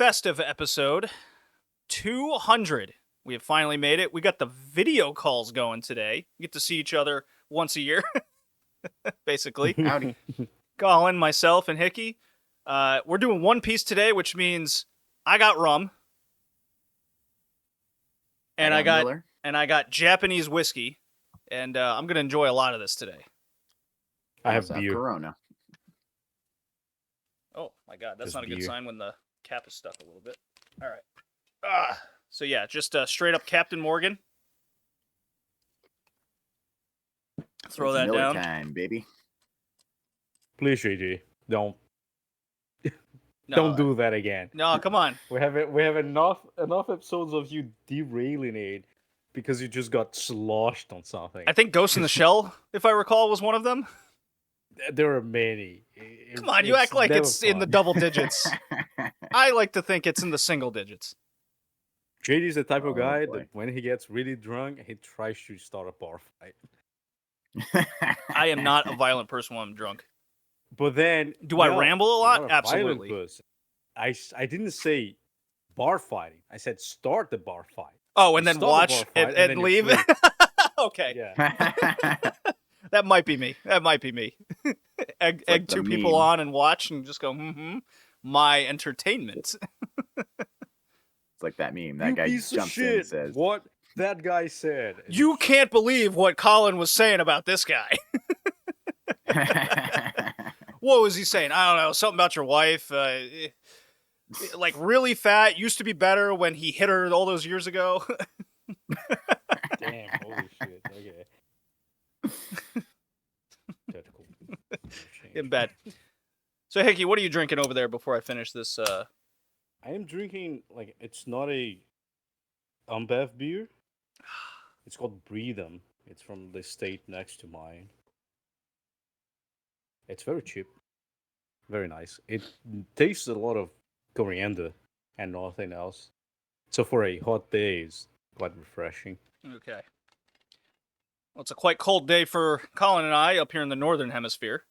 festive episode 200. We have finally made it. We got the video calls going today. We get to see each other once a year, basically. Howdy. Colin, myself, and Hickey. We're doing One Piece today, which means I got rum. And I got Miller. Japanese whiskey. And I'm going to enjoy a lot of this today. I have Also beer. Corona. Oh, my God. That's Just not a good beer. sign when the cap is stuck a little bit. All right. So, yeah, just straight up Captain Morgan. Throw It's that Miller down. time, baby. Please, JG, don't No, do that again. No, come on. We have enough episodes of you derailing it because you just got sloshed on something. I think Ghost in the Shell, if I recall, was one of them. There are many. Come on, you act like never it's in the fun. double digits. I like to think it's in the single digits. JD's the type of Oh, guy boy. that when he gets really drunk, he tries to start a bar fight. I am not a violent person when I'm drunk. But then, Do I ramble a you're lot? not a violent Absolutely. person. I didn't say bar fighting. I said start the bar fight. Oh, and You then start the watch bar fight, and then you leave? flee. Okay. Yeah. That might be me. Egg like the two people meme. on and watch and just go, my entertainment. It's like that meme. That You guy piece of jumps in shit. and says, What that guy said. You can't believe what Colin was saying about this guy. What was he saying? I don't know. Something about your wife. Like really fat. Used to be better when he hit her all those years ago. Damn, holy shit. Okay. That's cool. In bed. So, Hickey, what are you drinking over there before I finish this? I am drinking, like, it's not a Ambev beer. It's called Breedem. It's from the state next to mine. It's very cheap. Very nice. It tastes a lot of coriander and nothing else. So for a hot day, it's quite refreshing. Okay. Well, it's a quite cold day for Colin and I up here in the northern hemisphere.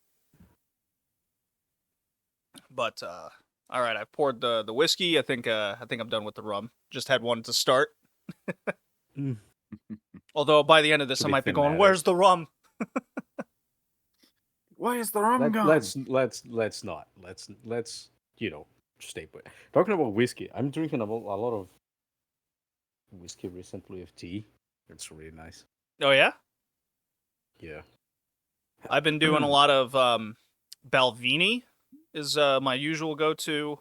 But all right, I've poured the whiskey. I think I'm done with the rum. Just had one to start. Although by the end of this, To I be might be going, thematic. "Where's the rum?" "Why is the rum gone?" Let's not. Let's stay put. Talking about whiskey, I'm drinking a lot of whiskey recently of tea. It's really nice. Oh yeah, Yeah. I've been doing a lot of Balvenie. Is my usual go-to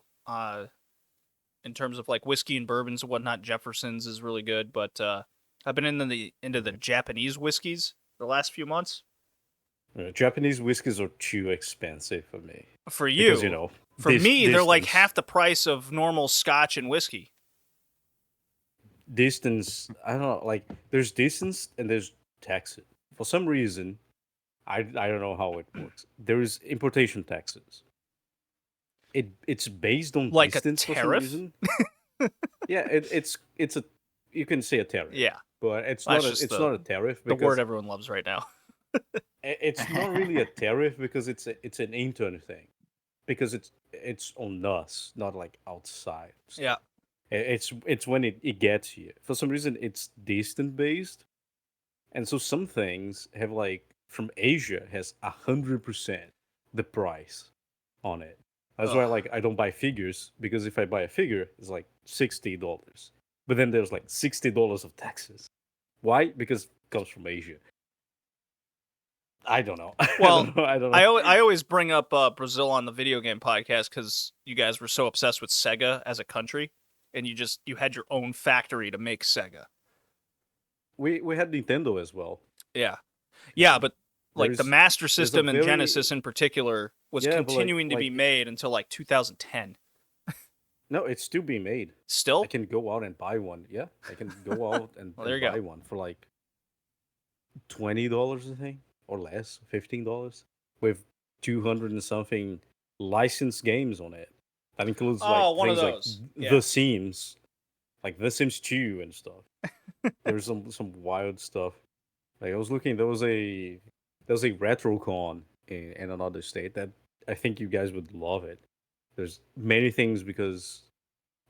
in terms of like whiskey and bourbons and whatnot. Jefferson's is really good, but I've been into the Japanese whiskeys the last few months. Japanese whiskeys are too expensive for me. For you, Because, for me, they're like distance. half the price of normal Scotch and whiskey. Distance. I don't know. Like, there's distance and there's taxes. For some reason, I don't know how it works. There is importation taxes. It's based on Like a distance for some tariff? reason. Yeah, it's a you can say a tariff. Yeah, But it's That's not just not a tariff the because word everyone loves right now. it's not really a tariff because it's an intern thing. Because it's on us, not like outside. Yeah. It's when it gets here. For some reason it's distant based. And so some things have like from Asia has 100% the price on it. That's why like I don't buy figures because if I buy a figure it's like $60. But then there's like $60 of taxes. Why? Because it comes from Asia. I don't know. Well, I don't know. I always bring up Brazil on the video game podcast because you guys were so obsessed with Sega as a country, and you had your own factory to make Sega. We had Nintendo as well. Yeah, but like the There's- Master System and very- Genesis in particular was Yeah, but, like- continuing to be like- made until like 2010. No, it's still being made. Still? I can go out and buy one. Yeah, I can go out and, Well, there and you buy go. one for like $20, I think, or less, $15, with 200 and something licensed games on it. That includes like Oh, one of things those. like Yeah. The Sims, like The Sims 2 and stuff. There's some wild stuff. Like I was looking, there was a RetroCon in another state that I think you guys would love it. There's many things because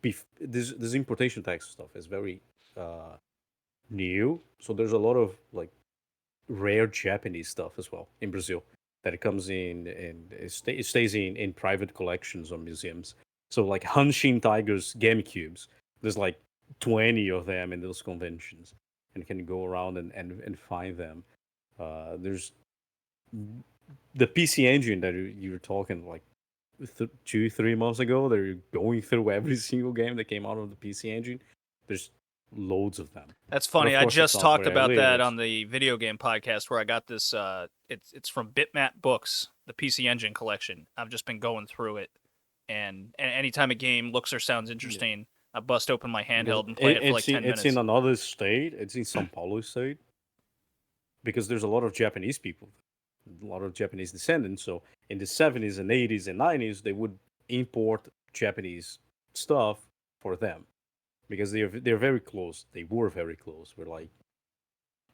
this importation tax stuff is very new. So there's a lot of like rare Japanese stuff as well in Brazil that it comes in and it stays in private collections or museums. So like Hanshin Tigers GameCubes, there's like 20 of them in those conventions, and you can go around and find them. There's the PC Engine that you were talking like 2-3 months ago. They're going through every single game that came out of the PC Engine. There's loads of them. That's But funny. of I course, that's just not talked where I about live. that It's- on the video game podcast where I got this. It's from Bitmap Books, the PC Engine collection. I've just been going through it, and anytime a game looks or sounds interesting, I bust open my handheld and play it for like 10 minutes. It's in another state. It's in São Paulo state because there's a lot of Japanese people, a lot of Japanese descendants. So in the 70s and 80s and 90s, they would import Japanese stuff for them because they're very close. They were very close. We're like,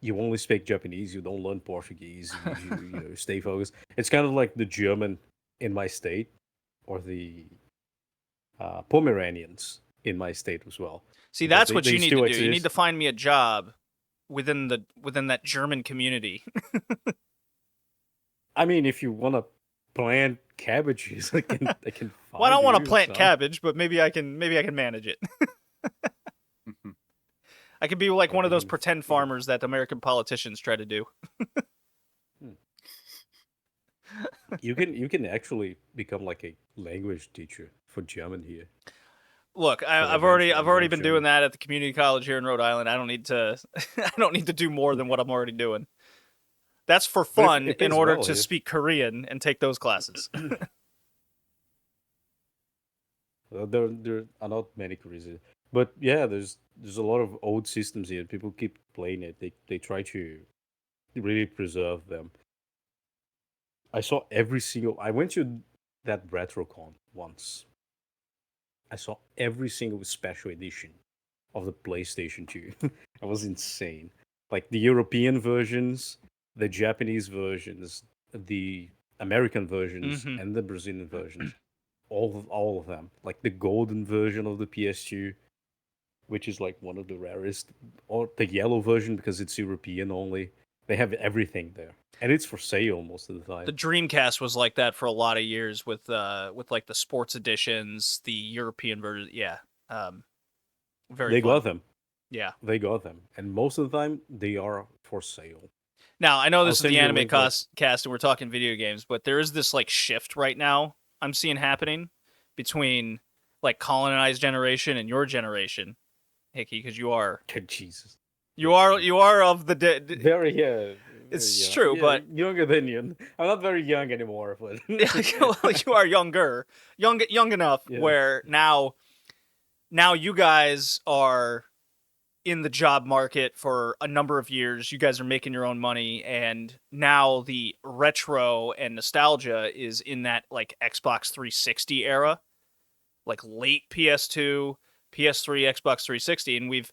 you only speak Japanese, you don't learn Portuguese, you stay focused. It's kind of like the German in my state or the Pomeranians in my state as well. See, Because that's they- what they you need still to do. You need exist. to find me a job within that German community. I mean, if you want to plant cabbages, I can find Well, I don't want to you plant some. cabbage, but maybe I can manage it. I could be like Yeah, one of you those can- pretend farmers that American politicians try to do. You can actually become like a language teacher for German here. Look, I've eventually already learn been German. doing that at the community college here in Rhode Island. I don't need to I don't need to do more than what I'm already doing. That's for But it fun pays in order well to here. speak Korean and take those classes. There are not many crazy, but yeah, there's a lot of old systems here. People keep playing it. They try to really preserve them. I saw every single. I went to that RetroCon once. I saw every single special edition of the PlayStation 2. That was insane. Like the European versions, the Japanese versions, the American versions, Mhm. and the Brazilian versions. All of them. Like the golden version of the PS2, which is like one of the rarest, or the yellow version because it's European only. They have everything there, and it's for sale most of the time. The Dreamcast was like that for a lot of years with like the sports editions, the European version. Yeah, very. They fun. got them. Yeah. They got them, and most of the time they are for sale. Now I know I'll this is send the you a anime link, but- cast, and we're talking video games, but there is this like shift right now I'm seeing happening between like colonized generation and your generation, Hickey, because you are Jesus. you are of the Very yeah. It's very young. true, Yeah, but- younger than you. I'm not very young anymore, but well, you are young enough Yeah. where now you guys are in the job market for a number of years. You guys are making your own money, and now the retro and nostalgia is in that like Xbox 360 era, like late PS2, PS3, Xbox 360, and we've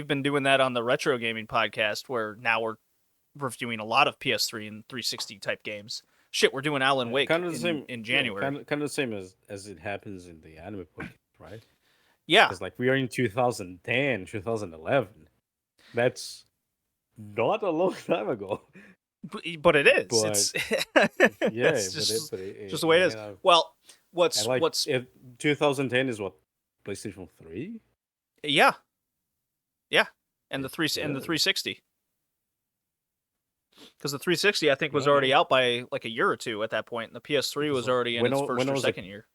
been doing that on the Retro Gaming podcast where now we're reviewing a lot of PS3 and 360 type games. Shit, we're doing Alan Wake kind of the same in January. kind of the same as it happens in the anime podcast, right? Yeah, Because like we are in 2010, 2011. That's not a long time ago. but it is. But- It's Yeah, it's just, but just the way it is. Well, what's and like what's 2010 is what, PlayStation 3? yeah, and the and the Yeah. 360. Because the 360, I think, was Yeah. already out by like a year or two at that point, and the PS3 was So already in when its I- first when I or was a- second year.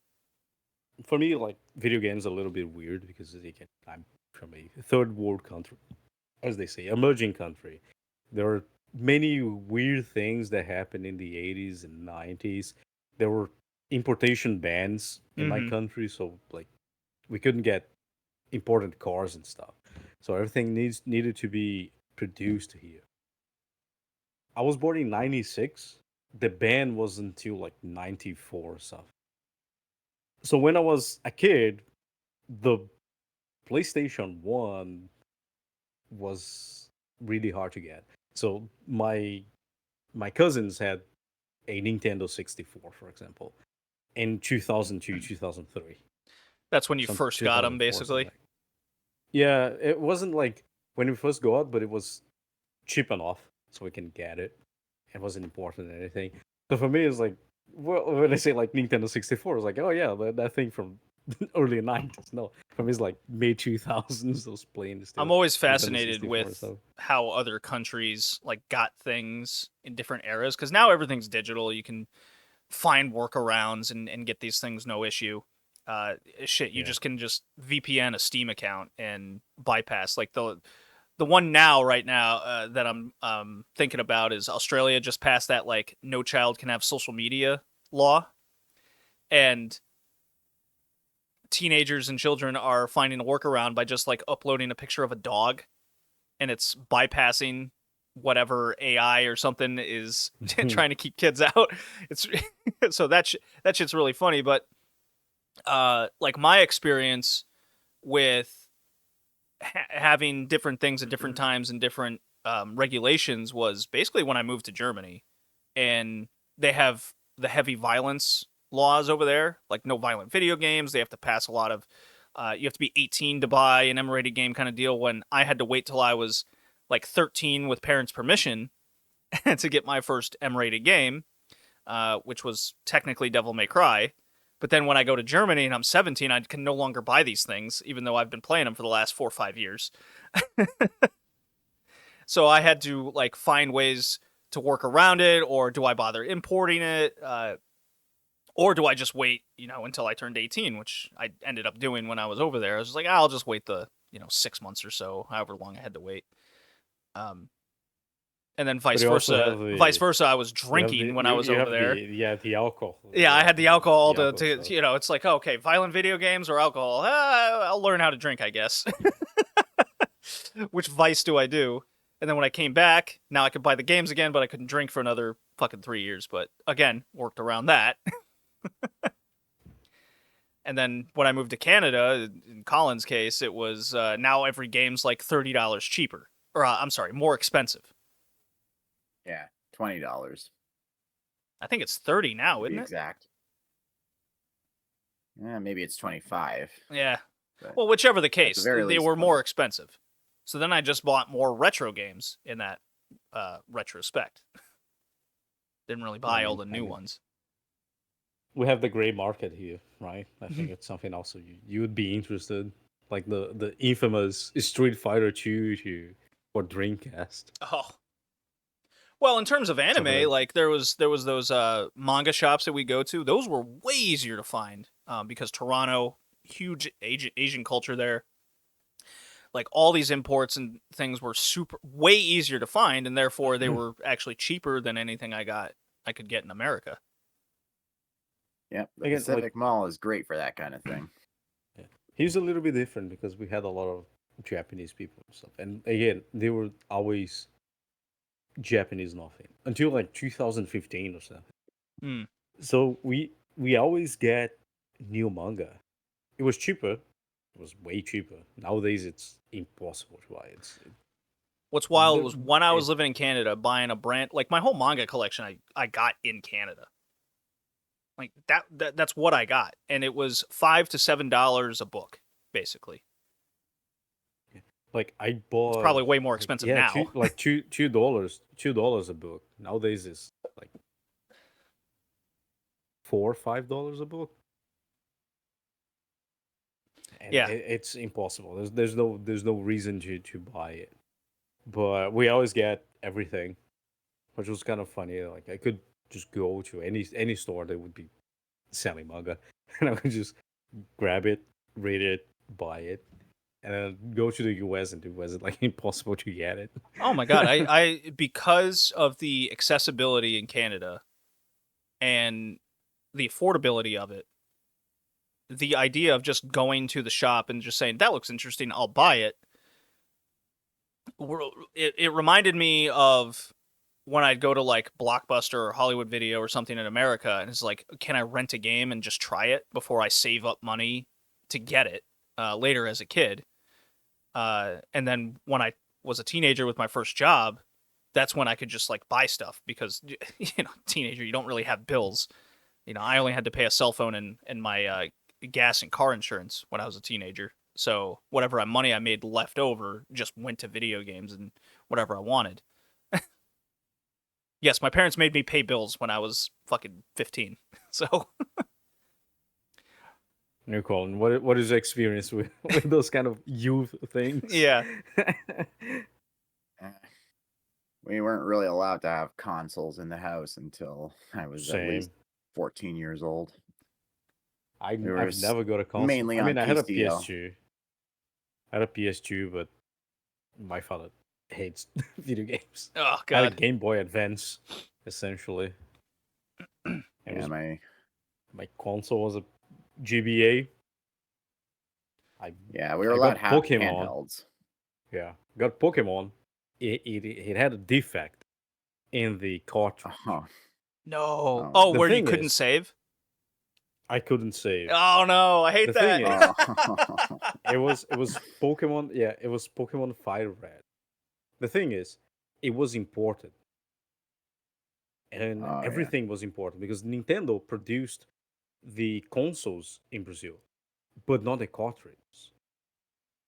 For me, like video games are a little bit weird because I'm from a third world country, as they say, emerging country. There are many weird things that happened in the 80s and 90s. There were importation bans in my Mhm. country, so like we couldn't get imported cars and stuff. So everything needed to be produced here. I was born in 96. The ban was until like 94 or something. So when I was a kid, the PlayStation 1 was really hard to get. So my cousins had a Nintendo 64, for example, in 2002, 2003. That's when you some first got them, 2004 basically. something. Yeah, it wasn't like when we first got, but it was cheap enough so we can get it. It wasn't important or anything. So for me, it's like, well, when I say like Nintendo 64, it's like, oh yeah, that thing from early 90s. No, for me, it's like mid 2000s. Those playing still I'm always Nintendo fascinated 64 with stuff. how other countries like got things in different eras, because now everything's digital. You can find workarounds and get these things no issue. You Yeah. just can just VPN a Steam account and bypass like the one now right now that I'm thinking about is Australia just passed that like no child can have social media law, and teenagers and children are finding a workaround by just like uploading a picture of a dog, and it's bypassing whatever AI or something is trying to keep kids out. It's so that shit's really funny, but like my experience with having different things at different times and different regulations was basically when I moved to Germany, and they have the heavy violence laws over there, like no violent video games. They have to pass a lot of, you have to be 18 to buy an M-rated game kind of deal. When I had to wait till I was like 13 with parents' permission to get my first M-rated game, which was technically Devil May Cry. But then when I go to Germany and I'm 17, I can no longer buy these things, even though I've been playing them for the last 4 or 5 years. So I had to like find ways to work around it, or do I bother importing it, or do I just wait, until I turned 18, which I ended up doing when I was over there. I was like, I'll just wait the 6 months or so, however long I had to wait. And then vice versa. I was drinking when I was over there. The alcohol. Yeah, I had the alcohol to stuff. it's like, okay, violent video games or alcohol. I'll learn how to drink, I guess. Which vice do I do? And then when I came back, now I could buy the games again, but I couldn't drink for another fucking 3 years. But again, worked around that. And then when I moved to Canada, in Colin's case, it was now every game's like $30 cheaper. Or, I'm sorry, more expensive. Yeah, $20. I think it's 30 now, To isn't be it? exact. Yeah, maybe it's 25. Yeah. But Well, whichever the case, very they least were 20. more expensive. So then I just bought more retro games in that retrospect. Didn't really buy all the new ones. We have the gray market here, right? I think it's something also you would be interested, like the infamous Street Fighter 2 for Dreamcast. Oh. Well, in terms of anime, like there was those manga shops that we go to. Those were way easier to find because Toronto, huge Asian culture there. Like all these imports and things were way easier to find, and therefore they were actually cheaper than anything I could get in America. Yep, the Pacific Mall is great for that kind of thing. Yeah. He's a little bit different because we had a lot of Japanese people and stuff, and again, they were always Japanese nothing until like 2015 or something. So we always get new manga. It was cheaper. It was way cheaper. Nowadays it's impossible to buy. What's wild was when I was living in Canada, buying a brand like my whole manga collection I got in Canada. Like that's what I got, and it was $5 to $7 a book, basically. Like I bought. It's probably way more expensive now. $2 a book. Nowadays it's like $4 or $5 a book. And yeah, it's impossible. There's no reason to buy it. But we always get everything, which was kind of funny. Like I could just go to any store that would be selling manga, and I could just grab it, read it, buy it, and then go to the US, and the US is like impossible to get it. Oh my god! I because of the accessibility in Canada and the affordability of it, the idea of just going to the shop and just saying that looks interesting, I'll buy it. It reminded me of when I'd go to like Blockbuster or Hollywood Video or something in America, and it's like, can I rent a game and just try it before I save up money to get it later as a kid? And then when I was a teenager with my first job, that's when I could just like buy stuff because teenager, you don't really have bills. I only had to pay a cell phone and my gas and car insurance when I was a teenager. So whatever money I made left over just went to video games and whatever I wanted. Yes, my parents made me pay bills when I was fucking 15. So New Colin, what is your experience with those kind of youth things? yeah. We weren't really allowed to have consoles in the house until I was at least 14 years old. I've never got a console. Mainly I mean, on I had a PC, though. PS2. I had a PS2, but my father hates video games. Oh I had a god. Game Boy Advance, essentially. Yeah, my console was a GBA. we were allowed to have Pokemon. handhelds. Yeah, got Pokemon. It had a defect in the cartridge. No. Oh, Where you couldn't save? I couldn't save. Oh no, I hate The that. thing is, it was Pokemon. Yeah, it was Pokemon Fire Red. The thing is, it was imported, and everything was imported because Nintendo produced the consoles in Brazil, but not the cartridges.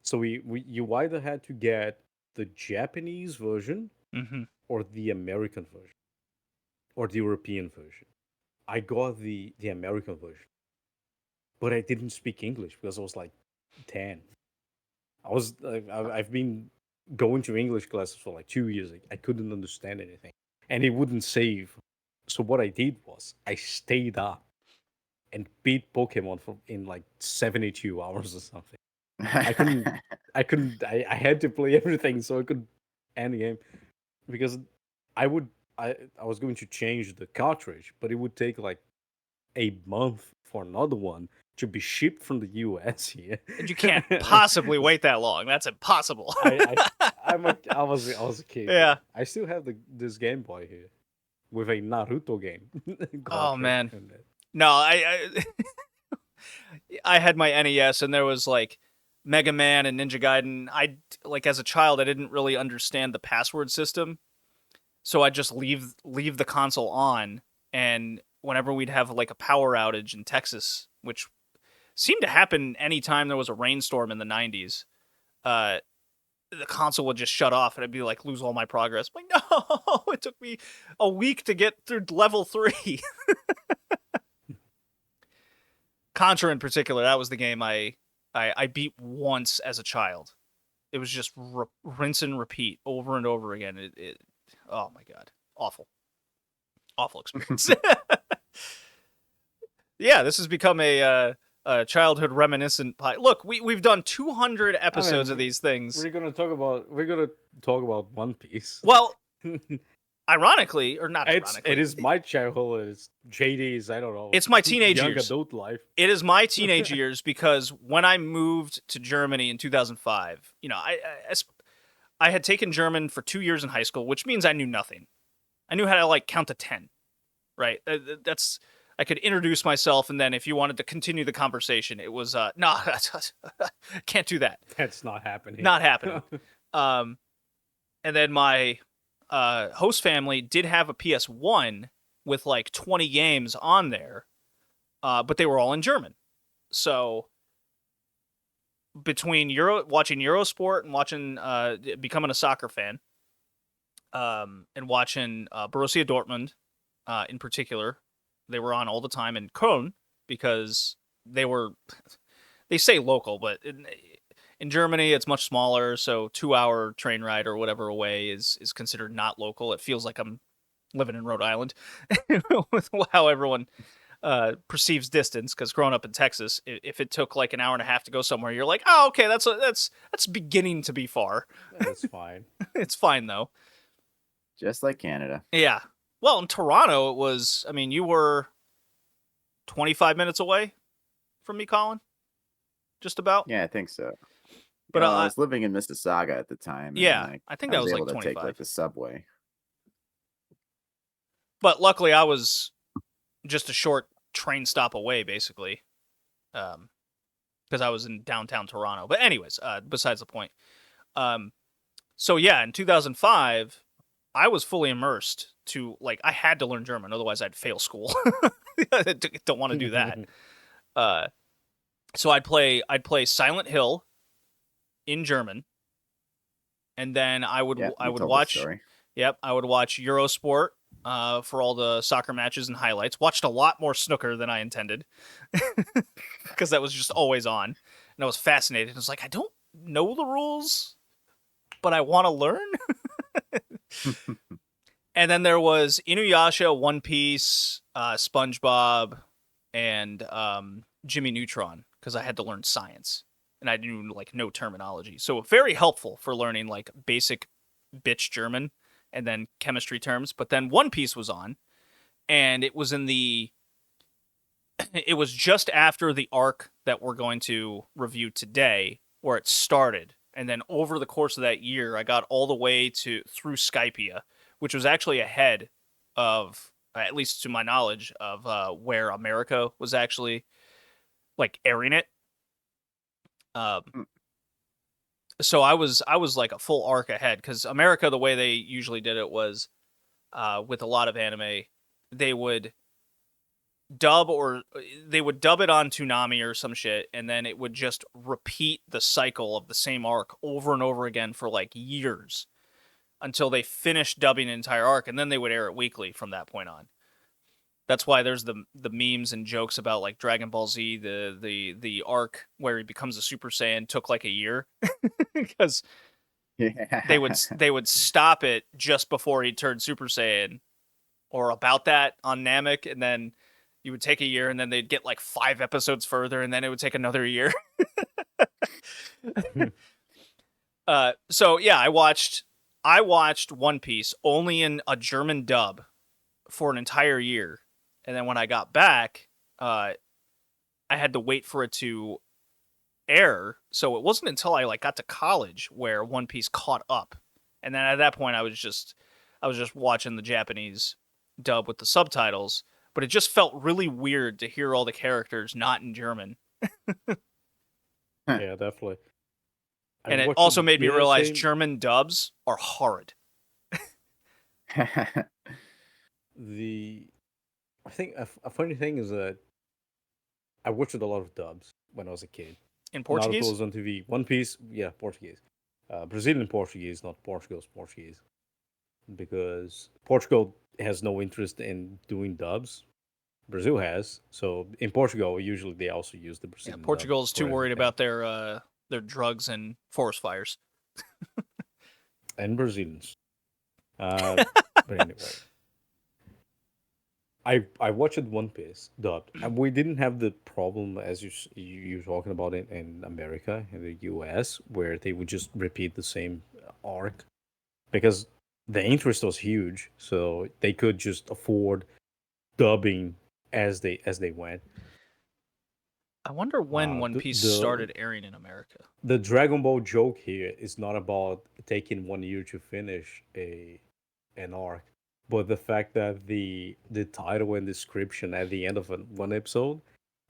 So you either had to get the Japanese version or the American version or the European version. I got the American version, but I didn't speak English because I was like 10. I've been going to English classes for like 2 years. I couldn't understand anything, and it wouldn't save. So what I did was I stayed up and beat Pokemon in like 72 hours or something. I had to play everything so I could end the game because I was going to change the cartridge, but it would take like a month for another one to be shipped from the US here. And you can't possibly wait that long. That's impossible. I was a kid. Yeah. I still have this Game Boy here with a Naruto game. Oh man. No, I had my NES and there was like Mega Man and Ninja Gaiden. I like as a child I didn't really understand the password system. So I'd just leave the console on, and whenever we'd have like a power outage in Texas, which seemed to happen anytime there was a rainstorm in the 90s, the console would just shut off and I'd be like lose all my progress. I'm like, no, it took me a week to get through level 3. Contra in particular, that was the game I beat once as a child. It was just rinse and repeat over and over again. It oh my god, awful experience. Yeah, this has become a childhood reminiscent. Look, we've done 200 episodes of these things. We're gonna talk about One Piece. Well, ironically, or not ironically, it is my childhood. It's JD's. I don't know. It's my teenage young years. Adult life. It is my teenage years because when I moved to Germany in 2005, I had taken German for 2 years in high school, which means I knew nothing. I knew how to like count to 10, right? I could introduce myself, and then if you wanted to continue the conversation, it was no, can't do that. That's not happening. Not happening. And then my host family did have a PS1 with like 20 games on there, but they were all in German. So between watching Eurosport and watching becoming a soccer fan, and watching Borussia Dortmund in particular, they were on all the time in Köln because they say local, but in Germany it's much smaller, so 2-hour train ride or whatever away is considered not local. It feels like I'm living in Rhode Island with how everyone perceives distance, because growing up in Texas, if it took like an hour and a half to go somewhere, you're like, oh, okay, that's beginning to be far. That's fine. It's fine though. Just like Canada. Yeah. Well, in Toronto, it was, I mean, you were 25 minutes away from me, Colin? Just about? Yeah, I think so. But I was living in Mississauga at the time. Yeah, and, I think that was like able to 25. take like the subway. But luckily, I was just a short train stop away, basically, because I was in downtown Toronto. But anyways, besides the point. So yeah, in 2005, I was fully immersed to, like, I had to learn German, otherwise I'd fail school. I don't want to do that. So I'd play Silent Hill in German, and then I would Yeah, you told the watch. story. Yep, I would watch Eurosport for all the soccer matches and highlights. Watched a lot more snooker than I intended because that was just always on, and I was fascinated. I was like, I don't know the rules, but I want to learn. And then there was Inuyasha, One Piece, SpongeBob, and Jimmy Neutron because I had to learn science and I knew like no terminology. So very helpful for learning like basic bitch German and then chemistry terms. But then One Piece was on, and it was it was just after the arc that we're going to review today where it started. And then over the course of that year, I got all the way through Skypia, which was actually ahead of, at least to my knowledge, of where America was actually like airing it. So I was like a full arc ahead because America, the way they usually did it was with a lot of anime, they would dub it on Toonami or some shit, and then it would just repeat the cycle of the same arc over and over again for like years until they finished dubbing an entire arc, and then they would air it weekly from that point on. That's why there's the memes and jokes about like Dragon Ball Z, the arc where he becomes a Super Saiyan took like a year because they would stop it just before he turned Super Saiyan or about that on Namek, and then you would take a year, and then they'd get like 5 episodes further, and then it would take another year. So yeah, I watched One Piece only in a German dub for an entire year, and then when I got back, I had to wait for it to air. So it wasn't until I like got to college where One Piece caught up, and then at that point I was just watching the Japanese dub with the subtitles. But it just felt really weird to hear all the characters not in German. Yeah, definitely. And it also made me realize German dubs are horrid. I think a funny thing is that I watched a lot of dubs when I was a kid. In Portuguese? Naruto was on TV. One Piece, yeah, Portuguese. Brazilian Portuguese, not Portugal's Portuguese. Because Portugal has no interest in doing dubs. Brazil has. So in Portugal, usually they also use the Brazilian. Yeah, Portugal's too worried about their drugs and forest fires. And Brazilians. But anyway. I watched One Piece dubbed, and we didn't have the problem as you're talking about it in America, in the US, where they would just repeat the same arc, because the interest was huge, so they could just afford dubbing as they went. I wonder when One Piece started airing in America. The Dragon Ball joke here is not about taking 1 year to finish an arc, but the fact that the title and description at the end of one episode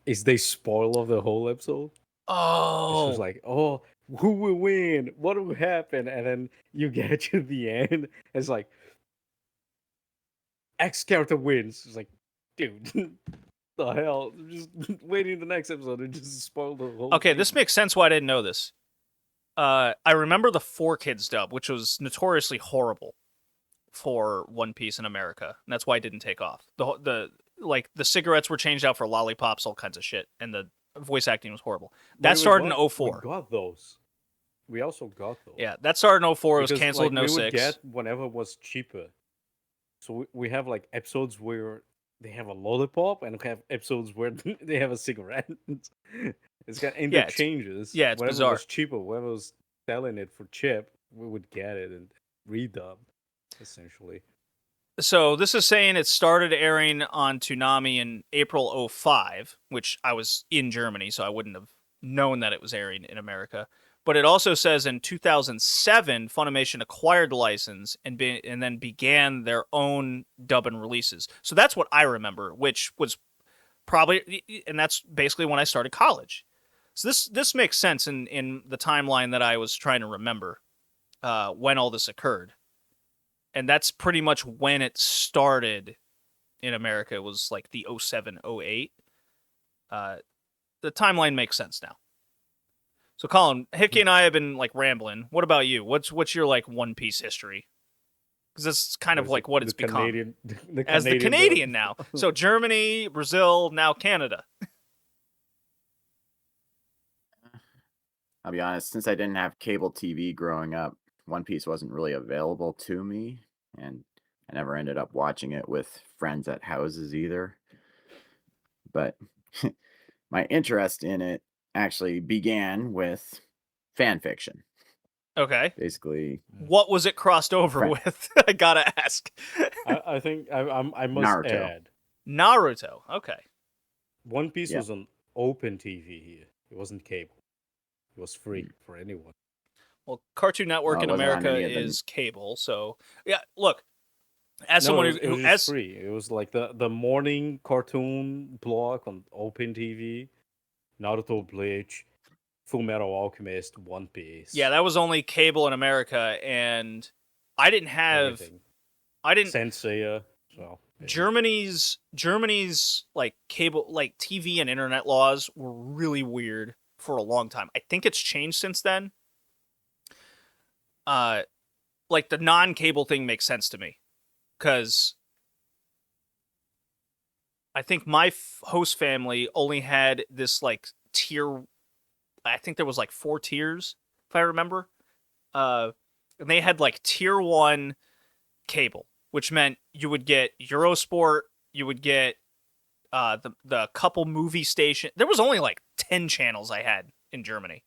is they spoil of the whole episode. Oh, it's just like, oh, who will win? What will happen? And then you get to the end, it's like X character wins. It's like, dude, the hell? Just waiting the next episode and just spoil the whole. Okay, thing. This makes sense why I didn't know this. I remember the 4Kids dub, which was notoriously horrible for One Piece in America, and that's why it didn't take off. The cigarettes were changed out for lollipops, all kinds of shit, and the voice acting was horrible. That started in 2004. We got those. We also got those. Yeah, that started in 2004. It was canceled in 2006. We would get whenever it was cheaper. So we have like episodes where they have a lollipop, and we have episodes where they have a cigarette. It's got interchanges. Yeah, it's whenever bizarre. It was cheaper, whoever was selling it for cheap, we would get it and redub, essentially. So this is saying it started airing on Toonami in April 2005, which I was in Germany, so I wouldn't have known that it was airing in America. But it also says in 2007, Funimation acquired the license and then began their own dub and releases. So that's what I remember, which was probably, and that's basically when I started college. So this makes sense in the timeline that I was trying to remember when all this occurred. And that's pretty much when it started in America. It was like the 07, 08. timeline makes sense now. So, Colin, Hickey and I have been like rambling. What about you? What's your like One Piece history? Because that's kind of like what it's become as the Canadian now. So Germany, Brazil, now Canada. I'll be honest, since I didn't have cable TV growing up, One Piece wasn't really available to me, and I never ended up watching it with friends at houses either. But my interest in it actually began with fan fiction. Okay. Basically, what was it crossed over with? I gotta ask. I think I must Naruto. add, Naruto. Okay. One Piece Yeah. was on open TV here. It wasn't cable. It was free for anyone. Well, Cartoon Network Well, it in wasn't on America any of the- is cable, so yeah. Look, as No, someone it was who just as free. It was like the morning cartoon block on open TV. Naruto, Bleach, Full Metal Alchemist, One Piece. yeah, that was only cable in America, and I didn't have everything. I didn't Senseiya. So yeah. Germany's like cable like TV and internet laws were really weird for a long time. I think it's changed since then. Like the non-cable thing makes sense to me because I think my host family only had this like tier. I think there was like 4 tiers if I remember. And they had like tier 1 cable, which meant you would get Eurosport, you would get the couple movie station. There was only like 10 channels I had in Germany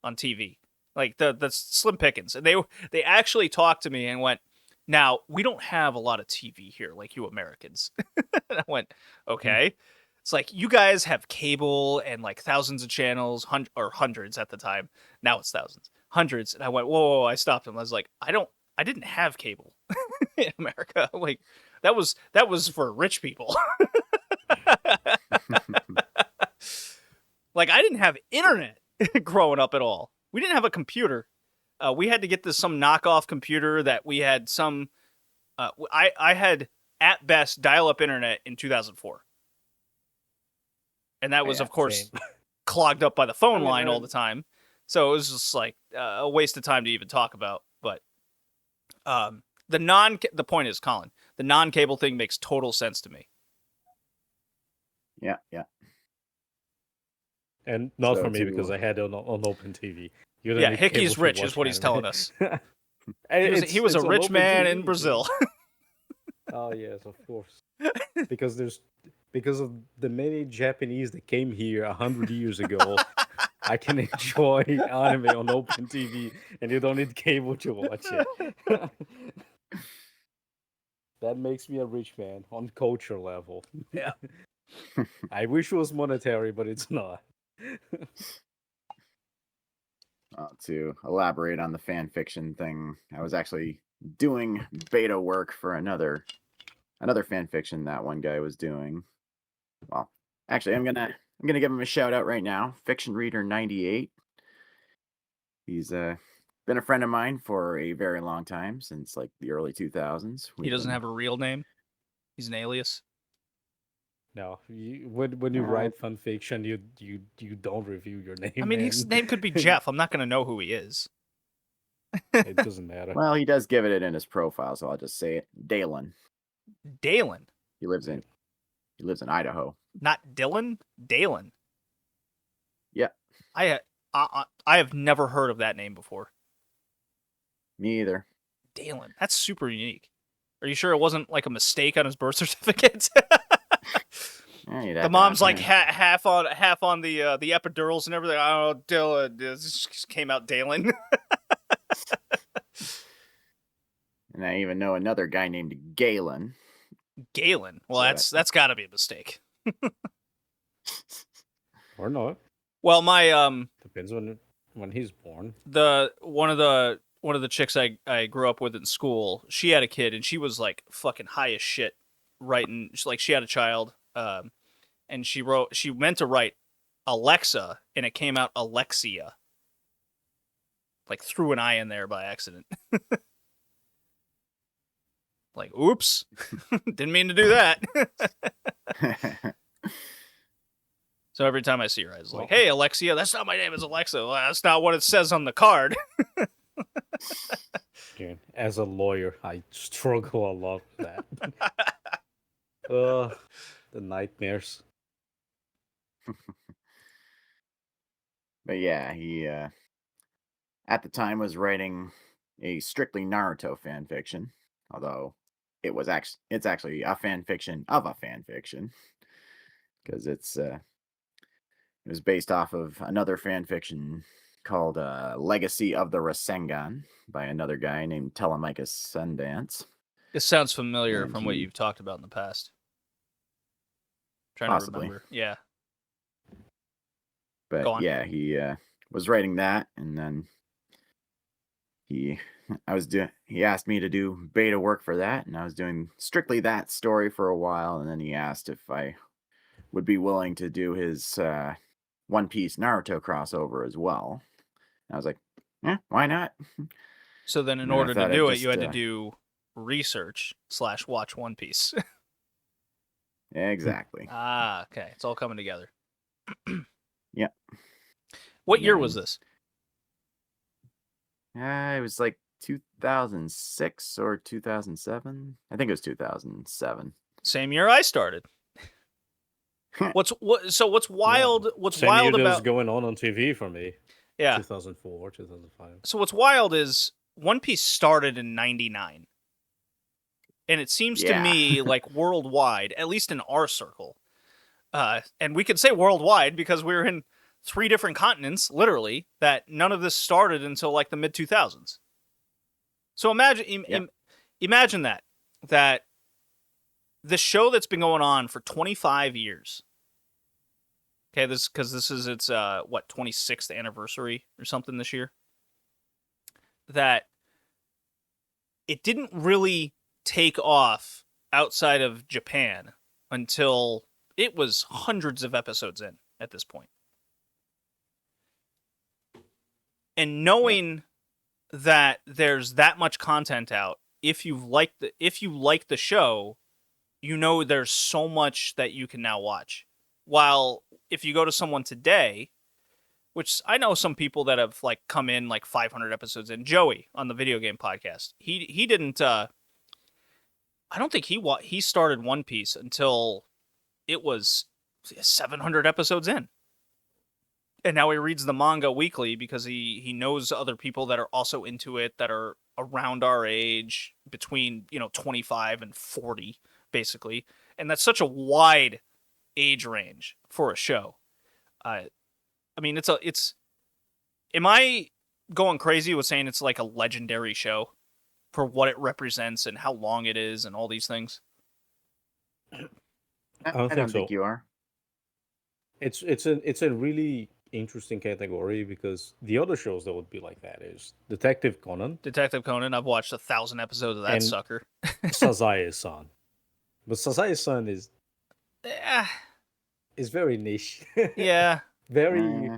on TV. Like the slim pickings. And they actually talked to me and went, "Now, we don't have a lot of TV here like you Americans." And I went, "Okay." It's like you guys have cable and like thousands of channels, or hundreds at the time. Now it's thousands. Hundreds. And I went, "Whoa." I stopped him. I was like, I didn't have cable in America. Like that was for rich people. Like I didn't have internet growing up at all. We didn't have a computer. We had to get some knockoff computer that we had some. I had at best dial-up internet in 2004, and that was of course clogged up by the phone line all the time. So it was just like a waste of time to even talk about. But the point is, Colin, the non-cable thing makes total sense to me. Yeah. And not So for me to- because I had it on open TV. You don't Yeah, need Hickey's cable to rich watch is what he's anime. telling us. He It's- was a it's on rich open man TV, in Brazil. Oh yes, of course. because of the many Japanese that came here 100 years ago, I can enjoy anime on open TV, and you don't need cable to watch it. That makes me a rich man on culture level. Yeah. I wish it was monetary, but it's not. To elaborate on the fan fiction thing, I was actually doing beta work for another fan fiction that one guy was doing. Well, actually, I'm gonna give him a shout out right now. Fiction Reader 98. He's been a friend of mine for a very long time, since like the early 2000s. He doesn't have a real name. He's an alias. No, when you write fan fiction, you don't review your name. I mean, his name could be Jeff. I'm not going to know who he is. It doesn't matter. Well, he does give it in his profile, so I'll just say it. Dalen. Dalen. He lives in Idaho. Not Dylan? Dalen. Yeah. I have never heard of that name before. Me either. Dalen. That's super unique. Are you sure it wasn't like a mistake on his birth certificate? The mom's like half on the epidurals and everything. Oh, Dylan. This just came out Dalen. And I even know another guy named Galen. Galen. Well, So that's got to be a mistake. Or not. Well, my Depends when he's born. one of the chicks I grew up with in school, she had a kid and she was like fucking high as shit writing. She had a child, and she meant to write Alexa and it came out Alexia. Like threw an I in there by accident. Like, oops. Didn't mean to do that. So every time I see her, I was like, "Hey, Alexia, that's not my name. It's Alexa. Well, that's not what it says on the card." Dude, as a lawyer, I struggle a lot with that. The nightmares. But yeah, he at the time was writing a strictly Naruto fan fiction, although it's actually a fan fiction of a fan fiction because it was based off of another fan fiction called Legacy of the Rasengan by another guy named Telemachus Sundance. It sounds familiar And from what he- you've talked about in the past. Trying Possibly. to remember. Yeah. But Go on. yeah, he was writing that, and then he asked me to do beta work for that, and I was doing strictly that story for a while, and then he asked if I would be willing to do his One Piece Naruto crossover as well. And I was like, yeah, why not? So then, in And I order to thought I'd do it, you just, had to do research / watch One Piece. Exactly. Okay. It's all coming together. Yep. What And year was then- this? It was like 2006 or 2007. I think it was 2007. Same year I started. What's wild? What's Same wild year that was about going on TV for me. yeah? 2004, 2005. So what's wild is One Piece started in '99, and it seems to Yeah. me like worldwide, at least in our circle, and we could say worldwide because we're in 3 different continents, literally. That none of this started until like the mid 2000s. So imagine that the show that's been going on for 25 years. Okay, this is its 26th anniversary or something this year. That it didn't really take off outside of Japan until it was hundreds of episodes in at this point. And knowing that there's that much content out, if you like the show, you know there's so much that you can now watch. While if you go to someone today, which I know some people that have like come in like 500 episodes in, Joey on the video game podcast, he didn't. I don't think he started One Piece until it was 700 episodes in, and now he reads the manga weekly because he knows other people that are also into it that are around our age, between 25 and 40 basically, and that's such a wide age range for a show. I mean, am I going crazy with saying it's like a legendary show for what it represents and how long it is and all these things? I don't don't think think so. you are. It's a really interesting category because the other shows that would be like that is Detective Conan, Detective Conan, I've watched 1,000 episodes of that And- sucker. Sazae-san. But Sazae-san Eh, is very niche. yeah. Very Uh,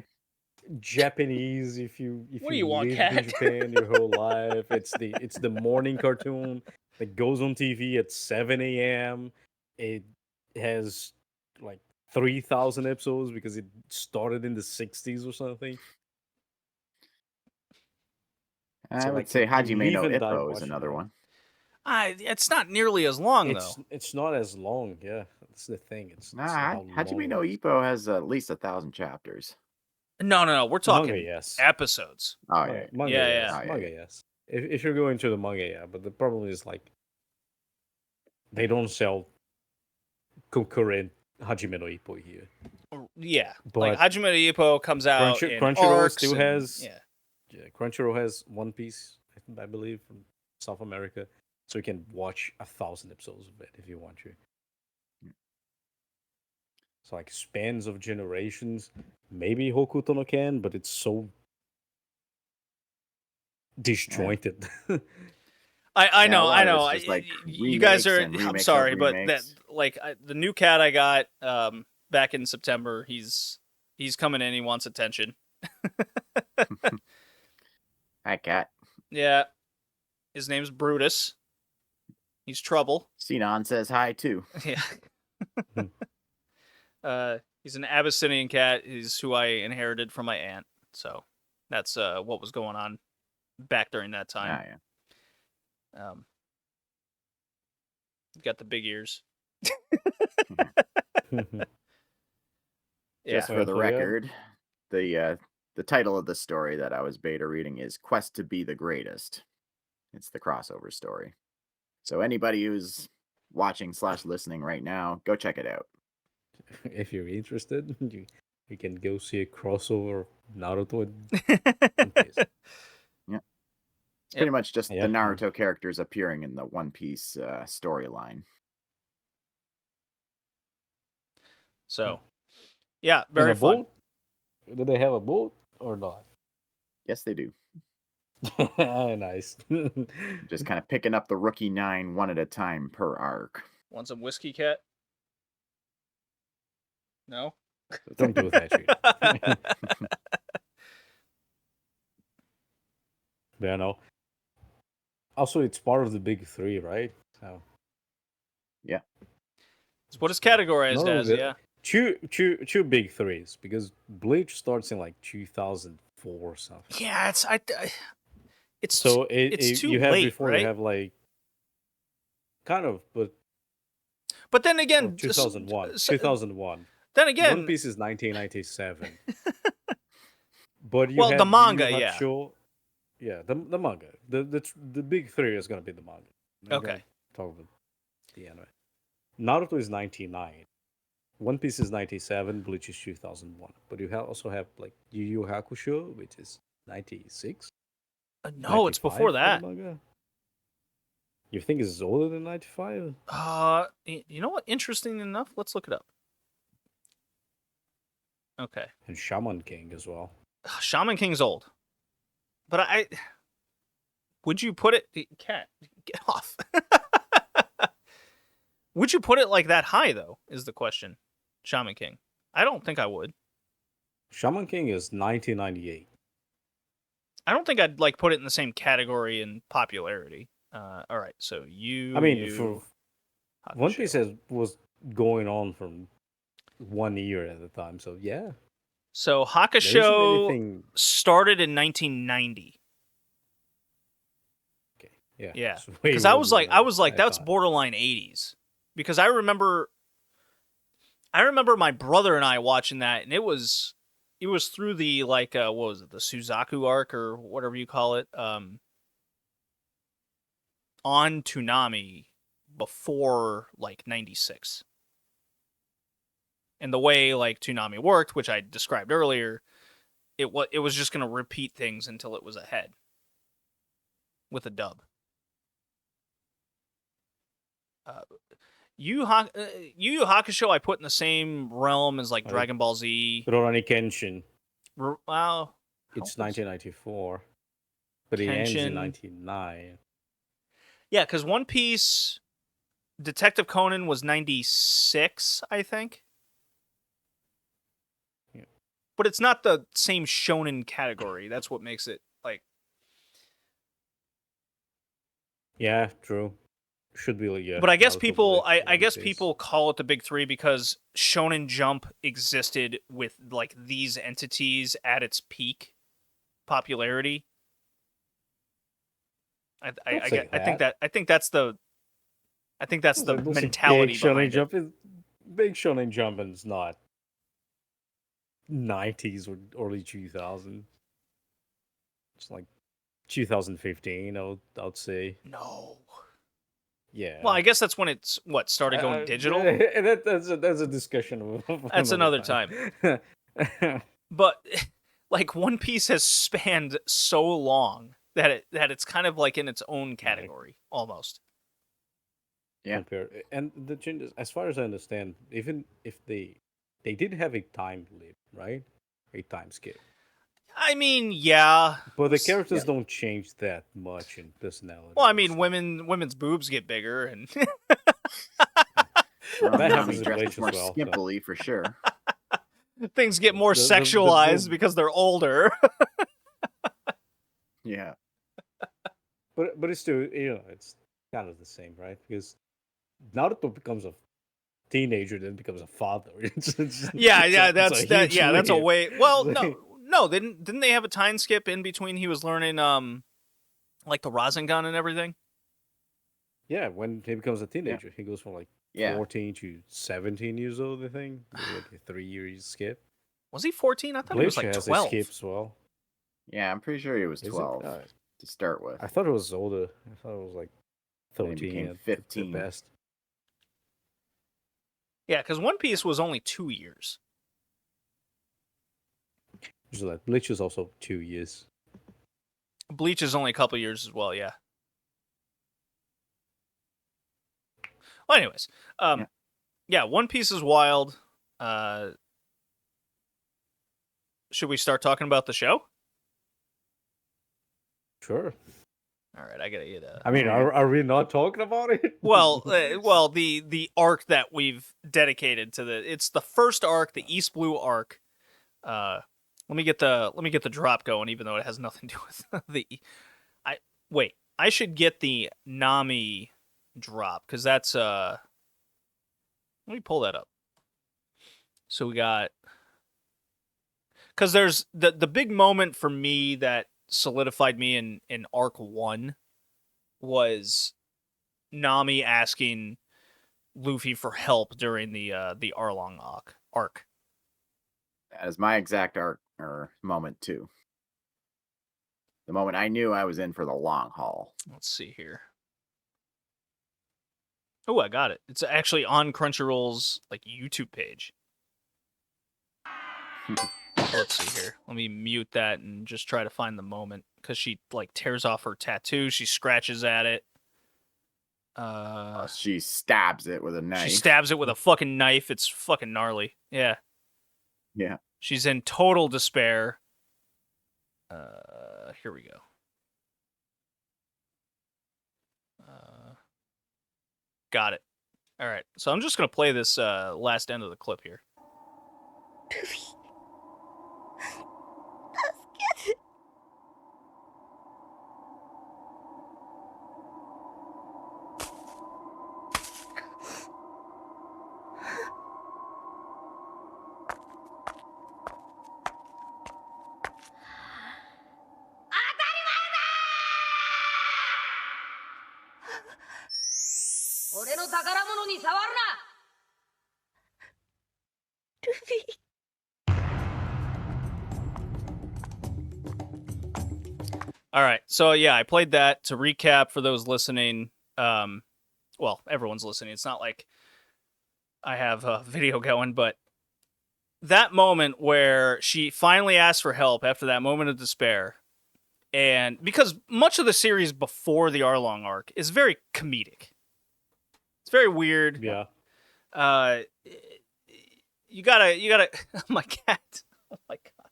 Japanese. If you What do you want, lived in cat? Japan your whole life, it's the morning cartoon that goes on TV at 7 a.m. It has like 3,000 episodes because it started in the 60s or something. I So, would like, say you Hajime live no and die Ippo is watching another it. one. It's not nearly as long though. It's not as long. Yeah, that's the thing. It's Nah, how Hajime long no it is. Ippo has at least 1,000 chapters. No. We're talking Manga, yes. episodes. Oh yeah. Manga, Yeah, yes. yeah. Manga, yes. If you're going to the manga, yeah. But the problem is like they don't sell concurrent Hajime no Ippo here. Yeah, But like Hajime no Ippo comes out in Crunchyroll arcs still and- has- yeah. Yeah, Crunchyroll has One Piece, I believe, from South America, so you can watch 1,000 episodes of it if you want to. So like spans of generations, maybe Hokuto no Ken, but it's so disjointed. I Yeah, a know, lot I of know. it's just, like, You guys remakes are. and I'm remakes of sorry, but that remakes. like the new cat I got back in September. He's coming in. He wants attention. Hi, cat. Yeah, his name's Brutus. He's trouble. Sinon says hi too. Yeah. He's an Abyssinian cat. He's who I inherited from my aunt. So that's what was going on back during that time. Yeah. Got the big ears. Just Yeah. for the Well, yeah. record, the title of the story that I was beta reading is Quest to Be the Greatest. It's the crossover story. So anybody who's watching / listening right now, go check it out. If you're interested, you can go see a crossover of Naruto and One Piece. Yeah. It's Yep. pretty much just Yeah. the Naruto characters appearing in the One Piece storyline. So, yeah, And very a fun. boat? Do they have a boat or not? Yes, they do. Nice. Just kind of picking up the rookie 9 one at a time per arc. Want some whiskey, cat? No? Don't do that shit. Yeah, no. Also, it's part of the big three, right? So Yeah. It's what it's categorized No, as, yeah. two big threes because Bleach starts in like 2004 or something. Yeah, it's So it's too you have late, before right? you have like kind of, But then again, 2001. s- 2001. then again, One Piece is 1997. But you well, have the Yu manga, Yu yeah. Hakusho. Yeah, the manga. The big three is gonna be the manga. I'm Okay. gonna talk about the anime. Naruto is 99. One Piece is 97. Bleach is 2001. But you also have like Yu Yu Hakusho, which is 96. No, it's before 95 for that. the manga. You think it's older than 95? You know what? Interesting enough, let's look it up. Okay. And Shaman King as well. Shaman King's old. But would you put it cat, get off. Would you put it like that high though, is the question. Shaman King. I don't think I would. Shaman King is 1998. I don't think I'd like put it in the same category in popularity. All right, so I mean, for One Piece was going on from 1 year at a time, so yeah. So There isn't Hakusho anything. started in 1990. Okay, yeah. Yeah, it's way because I was older like, than I that's thought. borderline 80s. Because I remember my brother and I watching that, and it was through the like what was it, the Suzaku arc or whatever you call it, on Toonami before like 96. And the way like Toonami worked, which I described earlier, it was just going to repeat things until it was ahead with a dub. Yu Yu Hakusho I put in the same realm as like Right. Dragon Ball Z. Rurouni Kenshin. Well, It's 1994, but it ends in Kenshin. 99. Yeah, because One Piece, Detective Conan was 96, I think. Yeah. But it's not the same shonen category. That's what makes it like. Yeah, true. Should be like yeah. But I guess Naruto, people, Bleach, I One guess Piece. people call it the big three because Shonen Jump existed with like these entities at its peak popularity. I think that's the Like, those are mentality big behind Shonen Jump big Shonen Jump is not 90s or early 2000s. It's like 2015, I would say. No. Yeah. Well, I guess that's when it's started going digital. That's a discussion. That's another time. But like One Piece has spanned so long that it's kind of like in its own category almost. Yeah. And the changes, as far as I understand, even if they did have a time limit, right? A time skip. I mean, yeah. But the characters don't change that much in personality. Well, I mean, women's boobs get bigger, and That happens Nami in dresses Bleach as more well, so. skimpily for sure. things get more The sexualized boob- because they're older. Yeah. But it's still, it's kind of the same, right? Because Naruto becomes a teenager, then becomes a father. Yeah, it's a that's huge a leap. way. Well, no, didn't they have a time skip in between? He was learning like the Rasengan and everything. Yeah, when he becomes a teenager, he goes from like Yeah. 14 to 17 years old, I think. Like a 3 year skip. Was he 14? I thought he was Bleach like has 12. a skip as well. Yeah, I'm pretty sure he was Is it? 12 to start with. I thought it was older. I thought it was like Then he 13 became at 15. the best. Yeah, because One Piece was only 2 years. So like Bleach is also 2 years. Bleach is only a couple years as well. Yeah. Well, anyways, yeah, One Piece is wild. Should we start talking about the show? Sure. All right, I gotta get I mean, are we not talking about it? well, the arc that we've dedicated to it's the first arc, the East Blue arc. Let me get the drop going, even though it has nothing to do with I should get the Nami drop because that's let me pull that up. So we got, because there's the big moment for me that solidified me in arc 1 was Nami asking Luffy for help during the Arlong arc. That is my exact arc or moment too. The moment I knew I was in for the long haul. Let's see here. Oh, I got it. It's actually on Crunchyroll's like YouTube page. Let's see here. Let me mute that and just try to find the moment because she like tears off her tattoo. She scratches at it. She stabs it with a knife. She stabs it with a fucking knife. It's fucking gnarly. Yeah. Yeah. She's in total despair. Here we go. Got it. All right. So I'm just gonna play this last end of the clip here. Luffy. 俺の宝物に触るな。ルフィ。All right. So yeah, I played that to recap for those listening. Well, everyone's listening. It's not like I have a video going, but that moment where she finally asked for help after that moment of despair, and because much of the series before the Arlong arc is very comedic. It's very weird. Yeah. You gotta. Oh my cat. Oh my god.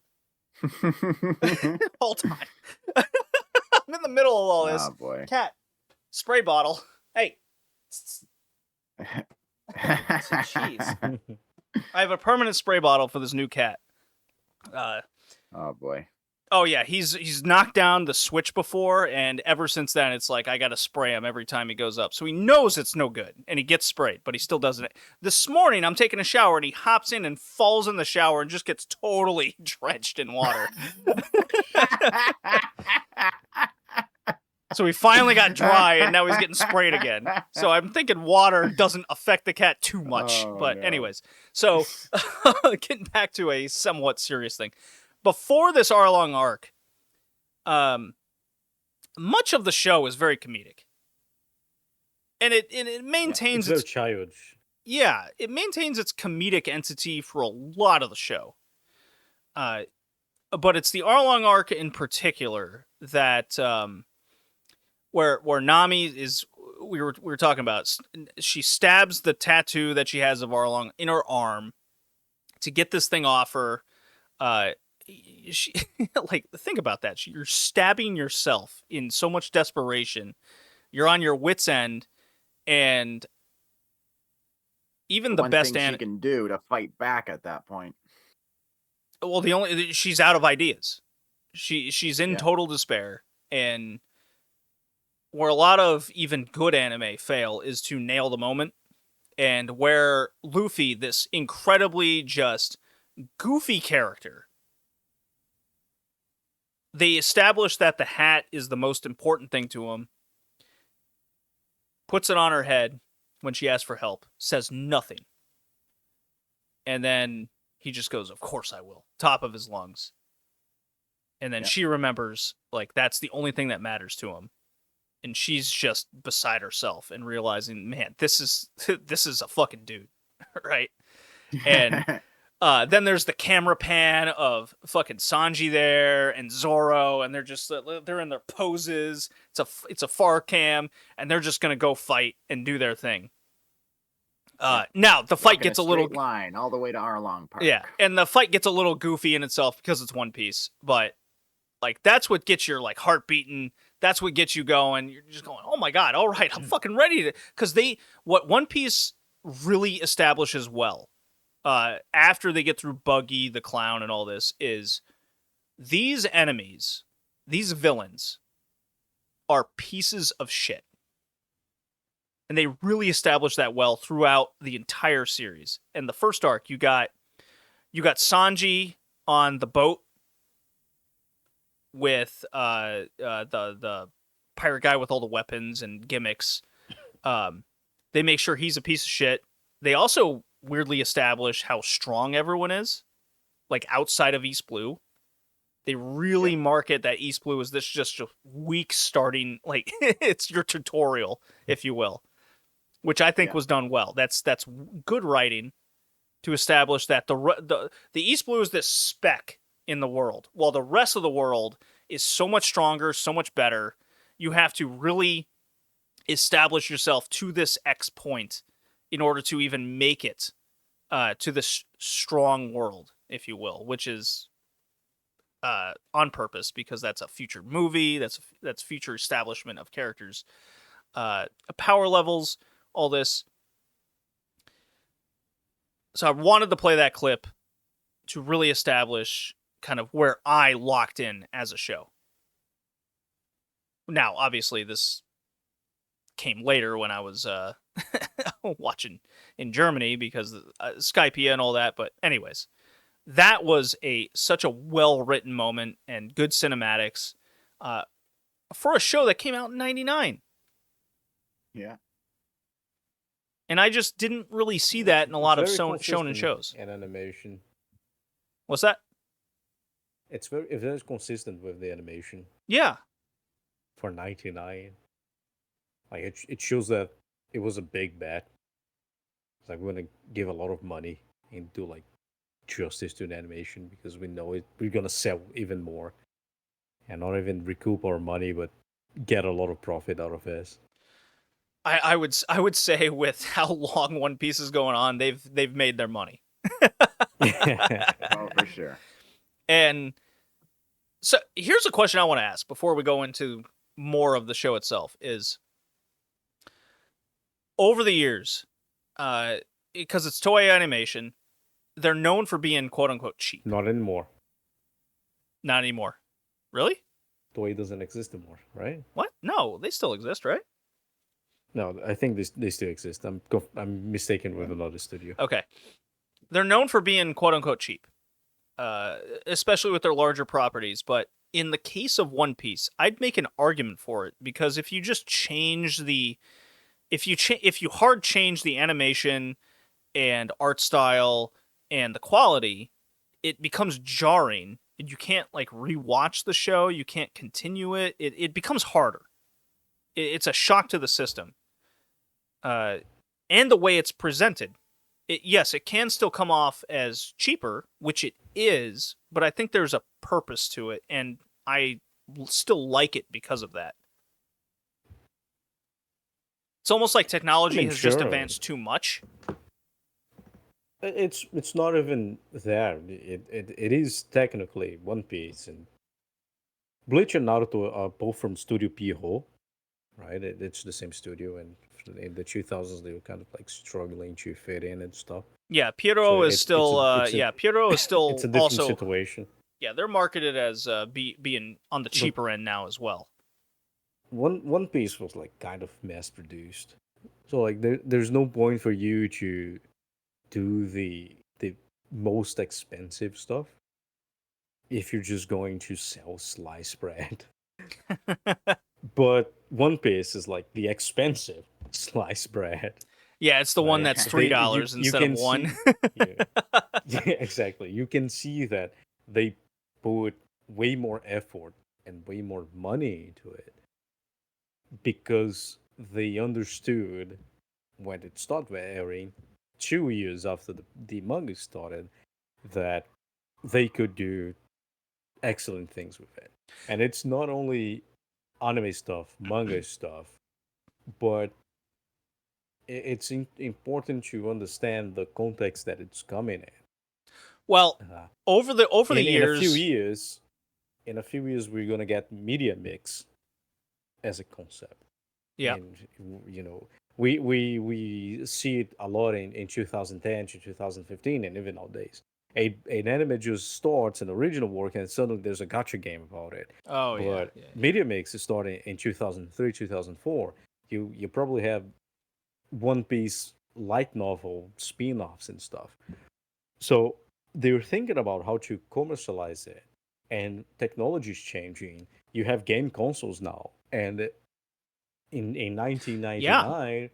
Hold on. I'm in the middle of all this. Oh boy. Cat. Spray bottle. Hey. Jeez. I have a permanent spray bottle for this new cat. Oh boy. Oh yeah, he's knocked down the switch before, and ever since then, it's like I gotta spray him every time he goes up. So he knows it's no good, and he gets sprayed, but he still doesn't. This morning, I'm taking a shower, and he hops in and falls in the shower and just gets totally drenched in water. So he finally got dry, and now he's getting sprayed again. So I'm thinking water doesn't affect the cat too much. Oh, but no. anyways, so getting back to a somewhat serious thing. Before this Arlong arc, much of the show is very comedic. And it maintains It's so childish. Yeah, it maintains its comedic entity for a lot of the show. But it's the Arlong arc in particular that where Nami is we were talking about. She stabs the tattoo that she has of Arlong in her arm to get this thing off her. She like think about that. You're stabbing yourself in so much desperation. You're on your wit's end, and even the One best thing she can do to fight back at that point. Well, she's out of ideas. She's in total despair, and where a lot of even good anime fail is to nail the moment. and where Luffy, this incredibly just goofy character, they establish that the hat is the most important thing to him, puts it on her head when she asks for help, says nothing. And then he just goes, "Of course I will," top of his lungs. And then she remembers, like, that's the only thing that matters to him. And she's just beside herself and realizing, man, this is a fucking dude, right? And then there's the camera pan of fucking Sanji there and Zoro, and they're in their poses. It's a far cam, and they're just gonna go fight and do their thing. Now the fight gets a little line all the way to Arlong Park. Yeah, and the fight gets a little goofy in itself because it's One Piece, but like that's what gets your like heart beating. That's what gets you going. You're just going, oh my god, all right, I'm fucking ready to. Because what One Piece really establishes well, after they get through Buggy the Clown and all this, is these enemies, these villains, are pieces of shit. And they really establish that well throughout the entire series. And the first arc, you got Sanji on the boat with the pirate guy with all the weapons and gimmicks. They make sure he's a piece of shit. They also weirdly establish how strong everyone is, like outside of East Blue. They really market that East Blue is this just a weak starting, like it's your tutorial, if you will. Which I think was done well. That's good writing to establish that the East Blue is this speck in the world, while the rest of the world is so much stronger, so much better. You have to really establish yourself to this X point in order to even make it to this strong world, if you will, which is on purpose because that's a future movie. That's future establishment of characters, power levels. All this. So I wanted to play that clip to really establish kind of where I locked in as a show. Now, obviously, this came later when I was watching in Germany because of Skype and all that. But anyways, that was such a well-written moment and good cinematics for a show that came out in 99. Yeah. And I just didn't really see that in a lot of shonen shows. And animation. What's that? It's very consistent with the animation. Yeah. For 99. Like it shows that it was a big bet. It's like we're gonna give a lot of money into like justice to the animation because we know we're gonna sell even more. And not even recoup our money, but get a lot of profit out of this. I would say with how long One Piece is going on, they've made their money. Oh, for sure. And so here's a question I want to ask before we go into more of the show itself is over the years, because it's Toei Animation, they're known for being quote unquote cheap. Not anymore. Not anymore. Really? Toei doesn't exist anymore, right? What? No, they still exist, right? No, I think they still exist. I'm mistaken with another studio. Okay. They're known for being quote-unquote cheap, especially with their larger properties. But in the case of One Piece, I'd make an argument for it because if you just change if you hard change the animation and art style and the quality, it becomes jarring. And you can't like rewatch the show. You can't continue it. It becomes harder. It's a shock to the system. And the way it's presented. Yes, it can still come off as cheaper, which it is, but I think there's a purpose to it, and I still like it because of that. It's almost like technology has just advanced too much. It's not even there. It is technically One Piece, and Bleach and Naruto are both from Studio Pierrot, right? It's the same studio, and in the 2000s they were kind of like struggling to fit in and stuff. Yeah, Pierrot is still. Pierrot is still. It's a different also, situation. Yeah, they're marketed as being on the cheaper end now as well. One Piece was like kind of mass produced, So like there's no point for you to do the most expensive stuff if you're just going to sell sliced bread. But One Piece is like the expensive sliced bread. Yeah, it's the one Right. that's They- $3 you instead of can one. see- Yeah. Yeah, exactly. You can see that they put way more effort and way more money into it because they understood when it started airing 2 years after the manga started that they could do excellent things with it. And it's not only anime stuff, manga stuff, but it's important to understand the context that it's coming in. Well, Uh, over the in a few years, years, we're gonna get media mix as a concept. yeah, And we see it a lot in 2010 to 2015 and even nowadays. An anime just starts an original work and suddenly there's a gotcha game about it. oh yeah, But yeah. media mix is starting in 2003 2004. You probably have One Piece light novel spin-offs and stuff. So they're thinking about how to commercialize it, and technology is changing. You have game consoles now, and in Yeah. 1999,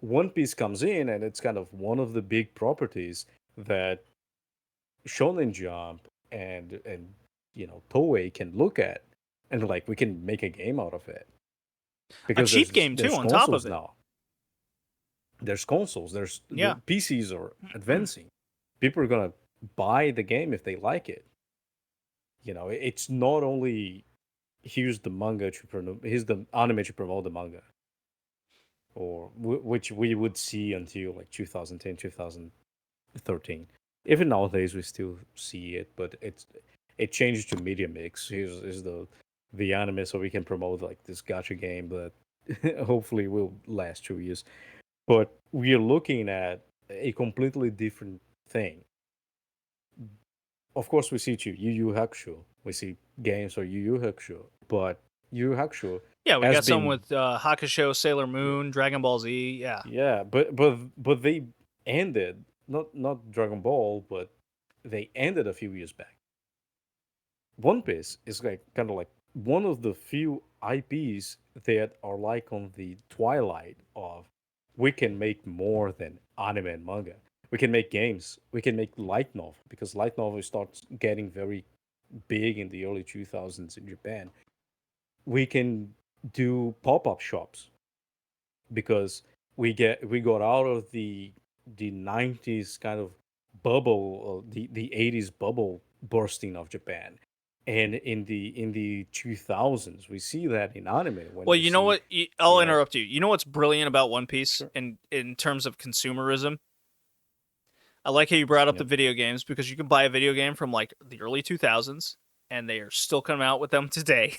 One Piece comes in, and it's kind of one of the big properties that Shonen Jump and Toei can look at, and like we can make a game out of it because cheap game, too, there's on top of consoles it. now. There's consoles. There's Yeah. the PCs are advancing. People are gonna buy the game if they like it. It's not only here's the manga to promote, here's the anime to promote the manga, or which we would see until like 2010, 2013. Even nowadays, we still see it, but it changed to media mix. Here's the anime, so we can promote like this gotcha game that hopefully will last 2 years. But we are looking at a completely different thing. Of course, we see Yu Yu Hakusho. We see games for Yu Yu Hakusho, but Yu Yu Hakusho Yeah, we has got some been- with Hakusho, Sailor Moon, Dragon Ball Z. Yeah. Yeah, but they ended not Dragon Ball, but they ended a few years back. One Piece is like kind of like one of the few IPs that are like on the twilight of we can make more than anime and manga. We can make games. We can make light novel because light novel starts getting very big in the early 2000s in Japan. We can do pop-up shops because we got out of the 90s kind of bubble, the 80s bubble bursting of Japan. And in the 2000s, we see that in anime. When Well, we you know see- what? I'll you know- interrupt you. You know what's brilliant about One Piece Sure. in terms of consumerism? I like how you brought up Yep. the video games because you can buy a video game from like the early 2000s and they are still coming out with them today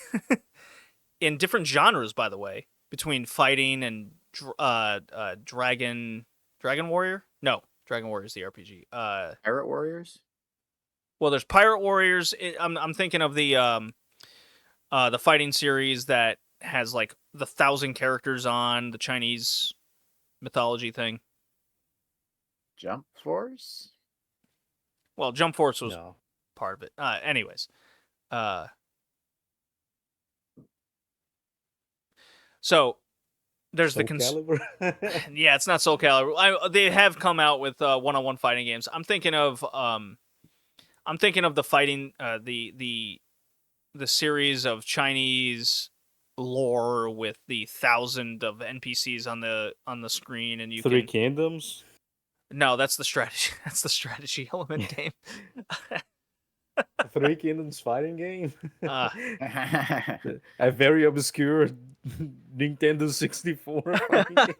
in different genres, by the way, between fighting and Dragon Warrior. No, Dragon Warrior is the RPG. Pirate Warriors? Well, there's Pirate Warriors. I'm thinking of the fighting series that has like the 1,000 characters on the Chinese mythology thing. Jump Force? Well, Jump Force was No. part of it. Anyways, so there's Soul the Calibur? yeah, it's not Soul Calibur. They have come out with one-on-one fighting games. I'm thinking of the fighting the series of Chinese lore with the 1,000 of NPCs on the screen, and you Three can. Kingdoms? No, that's the strategy. That's the strategy element game. Three Kingdoms fighting game? Uh, A very obscure Nintendo 64 fighting game.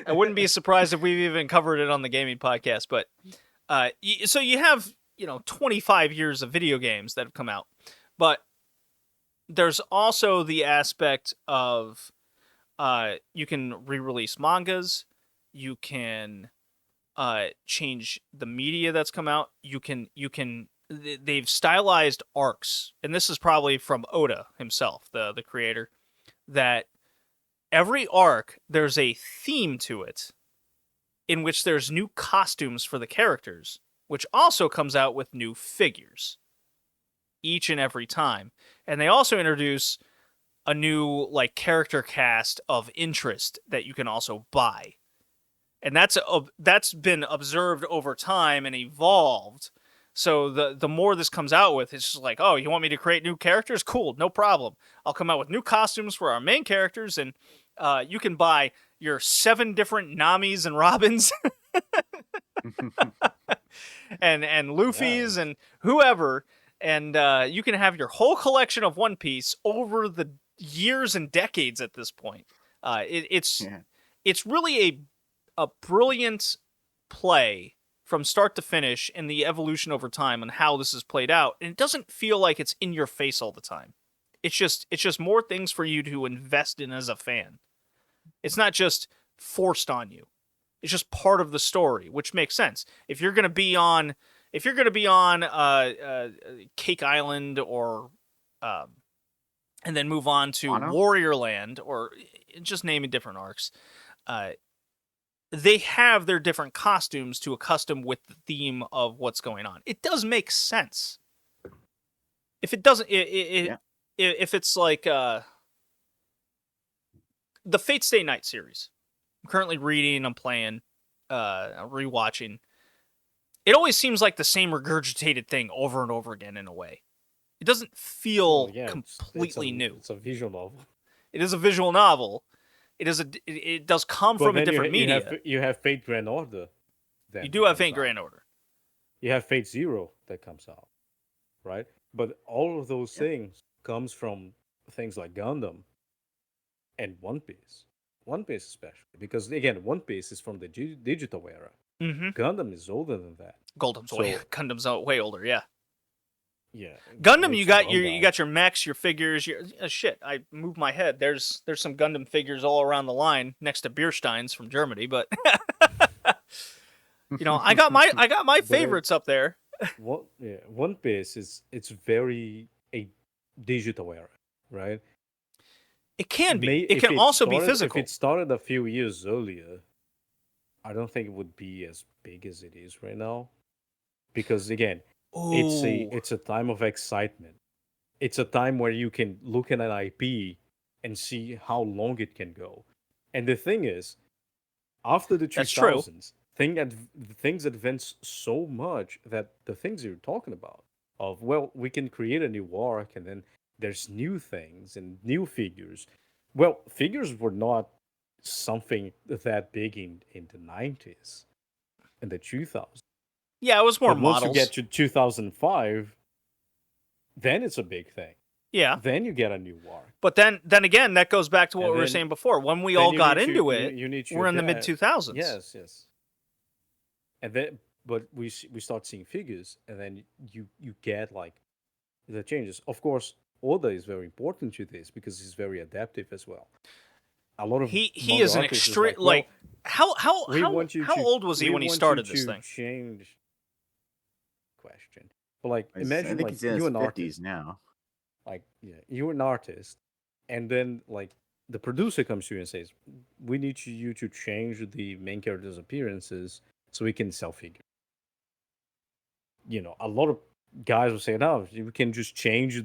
I wouldn't be surprised if we've even covered it on the gaming podcast. But so you have 25 years of video games that have come out, but there's also the aspect of you can re-release mangas, you can change the media that's come out. They've stylized arcs, and this is probably from Oda himself, the creator, that every arc, there's a theme to it in which there's new costumes for the characters, which also comes out with new figures each and every time. And they also introduce a new like character cast of interest that you can also buy. And that's been observed over time and evolved. So the more this comes out with, it's just like, oh, you want me to create new characters? Cool, no problem. I'll come out with new costumes for our main characters, and you can buy your 7 different Namis and Robins and Luffy's and whoever, and you can have your whole collection of One Piece over the years and decades at this point. It's really a brilliant play from start to finish and the evolution over time and how this is played out. And it doesn't feel like it's in your face all the time. It's just more things for you to invest in as a fan. It's not just forced on you. It's just part of the story, which makes sense. If you're gonna be on Cake Island or and then move on to Warrior Land, or just naming different arcs, they have their different costumes to accustom with the theme of what's going on. It does make sense. If it doesn't, if it's like the Fate Stay Night series, I'm currently reading, I'm playing, rewatching. It always seems like the same regurgitated thing over and over again in a way. It doesn't feel completely new. It's a visual novel. It is a visual novel. It does come from a different media. You have Fate Grand Order. You do have Fate Grand Order. You have Fate Zero that comes out, right? But all of those things comes from things like Gundam and One Piece. One Piece especially, because again, One Piece is from the digital era. Mm-hmm. Gundam is older than that. Gundam's way older, yeah. Yeah. Gundam, you got your mechs, your figures, your shit. I moved my head. There's some Gundam figures all around the line next to Biersteins from Germany, but I got my favorites up there. One Piece it's very a digital era, right? It can be. It can also be physical. If it started a few years earlier, I don't think it would be as big as it is right now. Because again, it's a time of excitement. It's a time where you can look at an IP and see how long it can go. And the thing is, after the 2000s, things advance so much that the things you're talking about we can create a new arc and then there's new things and new figures. Well, figures were not something that big in the 90s and the 2000s. Yeah, it was more models. Once you get to 2005, then it's a big thing. Yeah. Then you get a new arc. But then again, that goes back to what we were saying before. When we all got into it, we're in the mid-2000s. Yes. And then, but we start seeing figures, and then you get like the changes. Of course, Oda is very important to this because he's very adaptive as well. A lot of he is an extreme how old was he when he started this thing? Change question, but like imagine I think he's in his 50s now. Like you're an artist, and then like the producer comes to you and says, "We need you to change the main character's appearances so we can sell figures." A lot of guys will say, "No, we can just change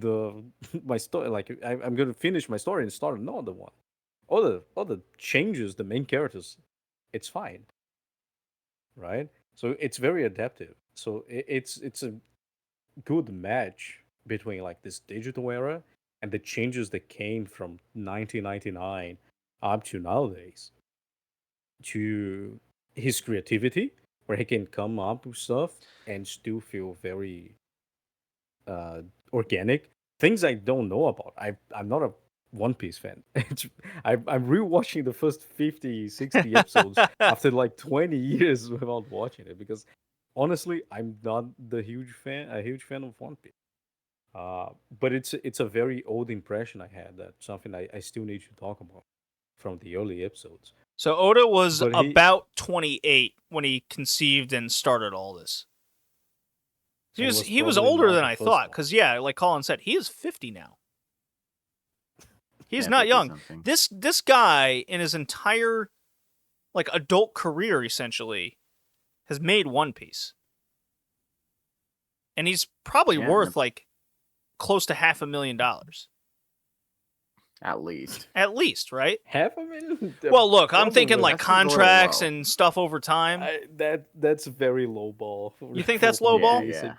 my story. Like I'm going to finish my story and start another one." Other changes the main characters, it's fine, right? So it's very adaptive. So it's a good match between like this digital era and the changes that came from 1999 up to nowadays, to his creativity, where he can come up with stuff and still feel very organic. Things I don't know about. I'm not a One Piece fan. I'm rewatching the first 50, 60 episodes after like 20 years without watching it because honestly, I'm not a huge fan of One Piece. But it's a very old impression I had. That's something I still need to talk about from the early episodes. So Oda was about 28 when he conceived and started all this. He was older than I thought, because like Colin said, he is 50 now. He's Yeah, not 50 young. something. This guy in his entire like adult career essentially has made One Piece. And he's probably Yeah, worth like close to $500,000. At least. At least, right? $500,000. Well, look, I'm thinking Probably. like That seems a little contracts low. and stuff over time. That's very low ball. You think that's low ball? Yeah.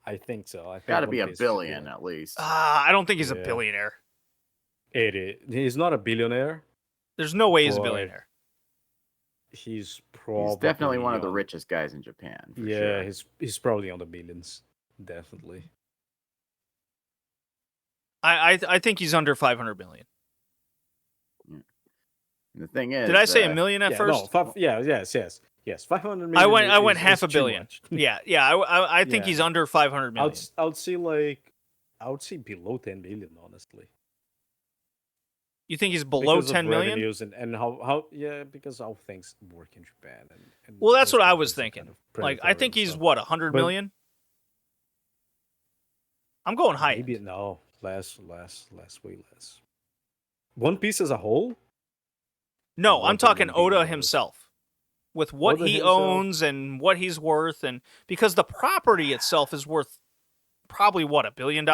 I think so. I think Got to One be a Piece should billion like- at least. I don't think he's a Yeah. billionaire. It is. He's not a billionaire. There's no way he's a Boy. billionaire. He's probably He's definitely one of the on- richest guys in Japan. For Yeah, sure. he's probably on the billions. Definitely. I think he's under 500 million. And the thing is, Did I say a million at yeah, first? No, yes. 500 million. I went is half a too billion. much. Yeah. I think Yeah. he's under 500 million. I would say below 10 billion, honestly. You think he's below Because of 10 million? revenues and how because how things work in Japan. And Well, that's those what I was companies are thinking. kind of Like, I predatory think and he's stuff. what 100 But- million. I'm going high. Maybe end. no, less, way less. One Piece as a whole? No, What I'm the talking $1 billion Oda himself, with what Oda he himself? owns and what he's worth, and because the property itself is worth probably what $1 billion.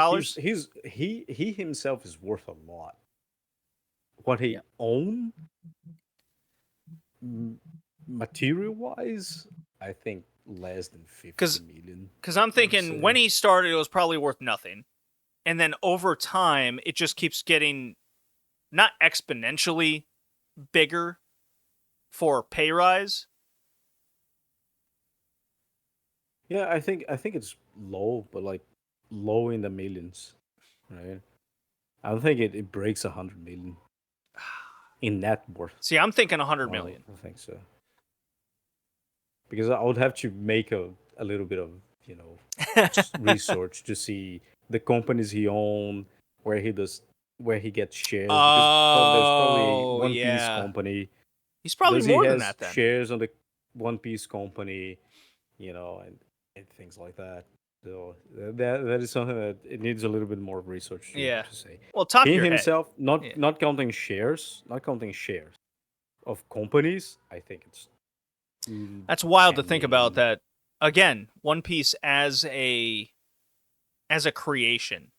He himself is worth a lot. What he own, material wise, I think less than 50 million. Because I'm thinking say. when he started, it was probably worth nothing, and then over time, it just keeps getting not exponentially bigger for pay rise. Yeah, I think it's low, but like low in the millions, right? I don't think it breaks 100 million in net worth. See, I'm thinking 100 No, million. I think so. Because I would have to make a little bit of research to see the companies he owns, where he gets shares. Because there's probably One Piece company. He's probably Does more he than has that then. shares on the One Piece company, and things like that. So that is something that it needs a little bit more research to say. Well, top He your head. himself, not Yeah. not counting shares of companies, I think it's That's wild to 10 think about. million. That again, One Piece as a creation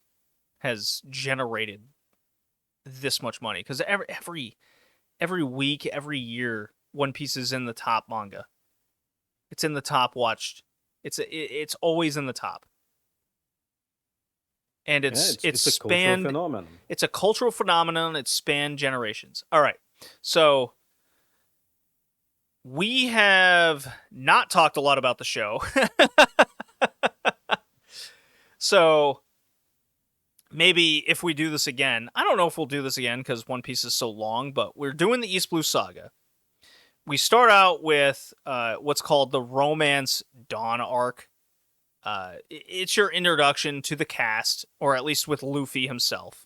has generated this much money because every week, every year, One Piece is in the top manga. It's in the top watched. It's always in the top, and it's a cultural spanned. phenomenon. It's a cultural phenomenon. It's spanned generations. All right, so we have not talked a lot about the show. So maybe if we do this again, I don't know if we'll do this again because One Piece is so long, but we're doing the East Blue Saga. We start out with what's called the Romance Dawn arc. It's your introduction to the cast, or at least with Luffy himself.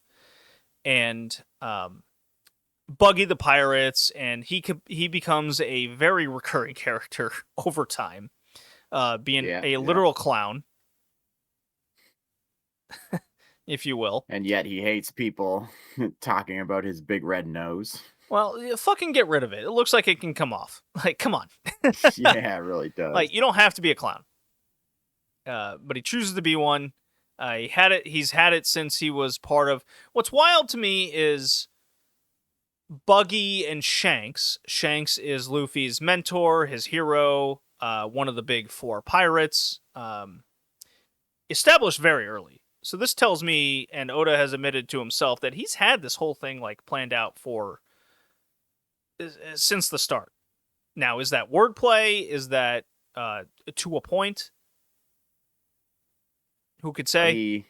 And Buggy the Pirates, and he becomes a very recurring character over time, being a literal clown, if you will. And yet he hates people talking about his big red nose. Well, fucking get rid of it. It looks like it can come off. Like, come on. Yeah, it really does. Like, you don't have to be a clown. But he chooses to be one. He's had it since he was part of... What's wild to me is Buggy and Shanks. Shanks is Luffy's mentor, his hero, one of the big four pirates. Established very early. So this tells me, and Oda has admitted to himself, that he's had this whole thing like planned out for since the start. Now, is that wordplay? Is that to a point? Who could say?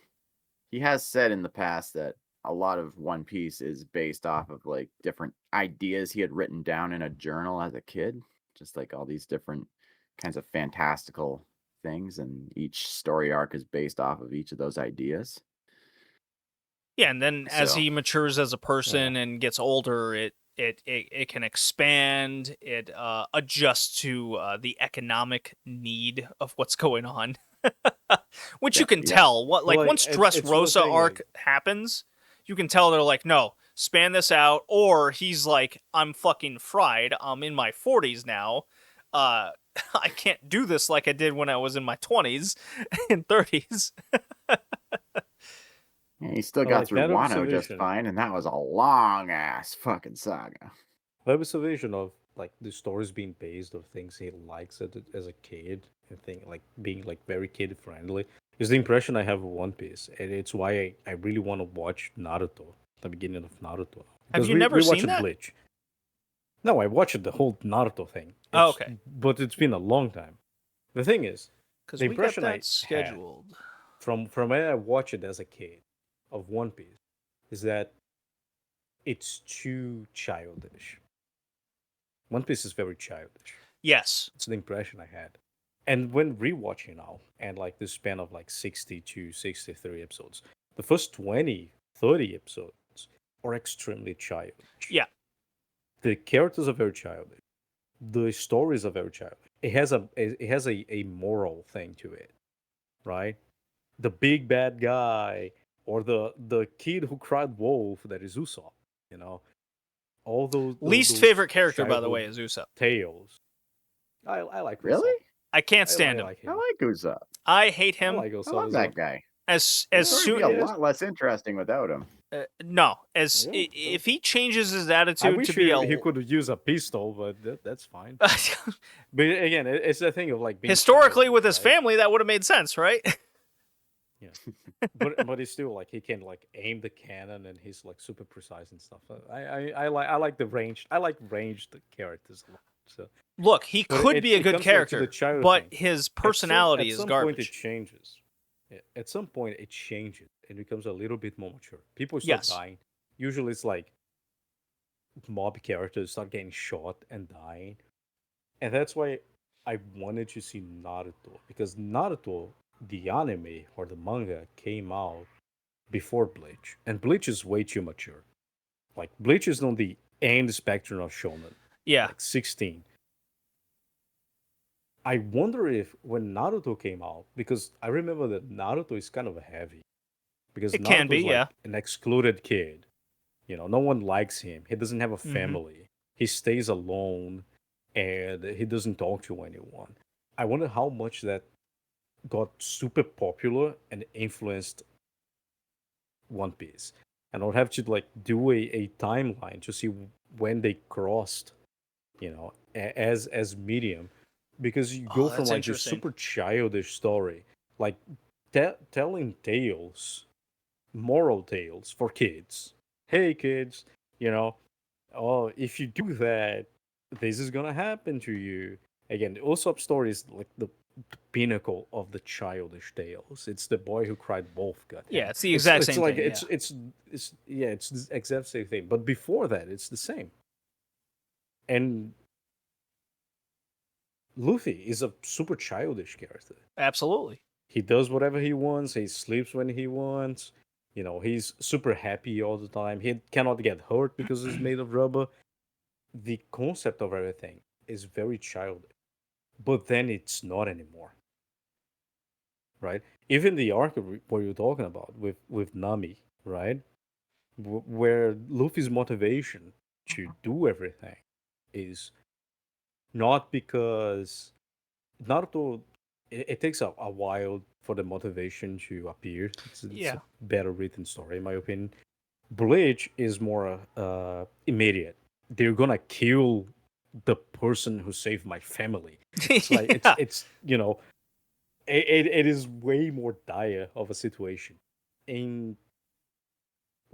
He has said in the past that a lot of One Piece is based off of like different ideas he had written down in a journal as a kid, just like all these different kinds of fantastical things, and each story arc is based off of each of those ideas. Yeah, and then as So, he matures as a person and gets older, it can expand. It adjusts to the economic need of what's going on, which you can tell. What Well, once it's Dressrosa one thing, arc happens, you can tell they're like, no, span this out. Or he's like, I'm fucking fried. I'm in my 40s now. I can't do this like I did when I was in my 20s and 30s. He still I got like through that Wano just observation. fine, and that was a long ass fucking saga. The observation of like the stories being based of things he likes as a kid and like being like very kid friendly is the impression I have of One Piece, and it's why I really want to watch Naruto, the beginning of Naruto, Have because you never we seen watched that? Bleach. No, I watched the whole Naruto thing. Oh, okay. But it's been a long time. The thing is, Because the we got impression I that had scheduled. from when I watched it as a kid of One Piece is that it's too childish. One Piece is very childish. Yes. It's the impression I had. And when rewatching now, and like this span of like 60 to 63 episodes, the first 20, 30 episodes are extremely childish. Yeah. The characters are very childish. The stories are very childish. It has a moral thing to it, right? The big bad guy or the kid who cried wolf that is Usopp, you know, all Least those favorite character, by the childhood way, is Usopp. tales. I like Usopp. Really? I can't I stand him. like I him. like Usopp. I hate I him like I Usopp love as that well. guy. as The story would soon. be a lot less interesting without him. No, as Yeah, if he changes his I attitude wish to be he could use a pistol, but that's fine. a But again, it's a thing of like being historically childish, with his right? family, that would have made sense, right? Yeah, but it's still like he can like aim the cannon and he's like super precise and stuff. I like the ranged. I like ranged characters a lot. So, Look, he but could be a it good comes like to the character, child but thing. his personality At is some point it garbage. changes. Yeah, at some point it changes and becomes a little bit more mature. People start Yes. dying. Usually it's like mob characters start getting shot and dying. And that's why I wanted to see Naruto. Because Naruto, the anime or the manga, came out before Bleach. And Bleach is way too mature. Like, Bleach is on the end spectrum of shonen. Yeah. Like 16. I wonder if when Naruto came out, because I remember that Naruto is kind of heavy. Because It Naruto can be, is like yeah. an excluded kid. You know, no one likes him. He doesn't have a family. He stays alone and he doesn't talk to anyone. I wonder how much that got super popular and influenced One Piece. And I'll have to like do a timeline to see when they crossed, you know, as medium, because you go Oh, from that's like this interesting. super childish story, like telling tales, moral tales for kids. Hey kids, you know, oh, if you do that, this is gonna happen to you. Again, the Usopp story is like the pinnacle of the childish tales. It's the boy who cried wolf. God, Yeah, it's the exact it's same like thing. it's yeah, it's the exact same thing. But before that, it's the same. And Luffy is a super childish character. Absolutely. He does whatever he wants. He sleeps when he wants. You know, he's super happy all the time. He cannot get hurt because he's made of rubber. The concept of everything is very childish. But then it's not anymore. Right? Even the arc where you're talking about with Nami, right? Where Luffy's motivation to do everything is not because Naruto, it takes a while for the motivation to appear. It's Yeah. a better written story, in my opinion. Bleach is more immediate. They're gonna kill the person who saved my family. It's like Yeah. it's you know, it is way more dire of a situation. In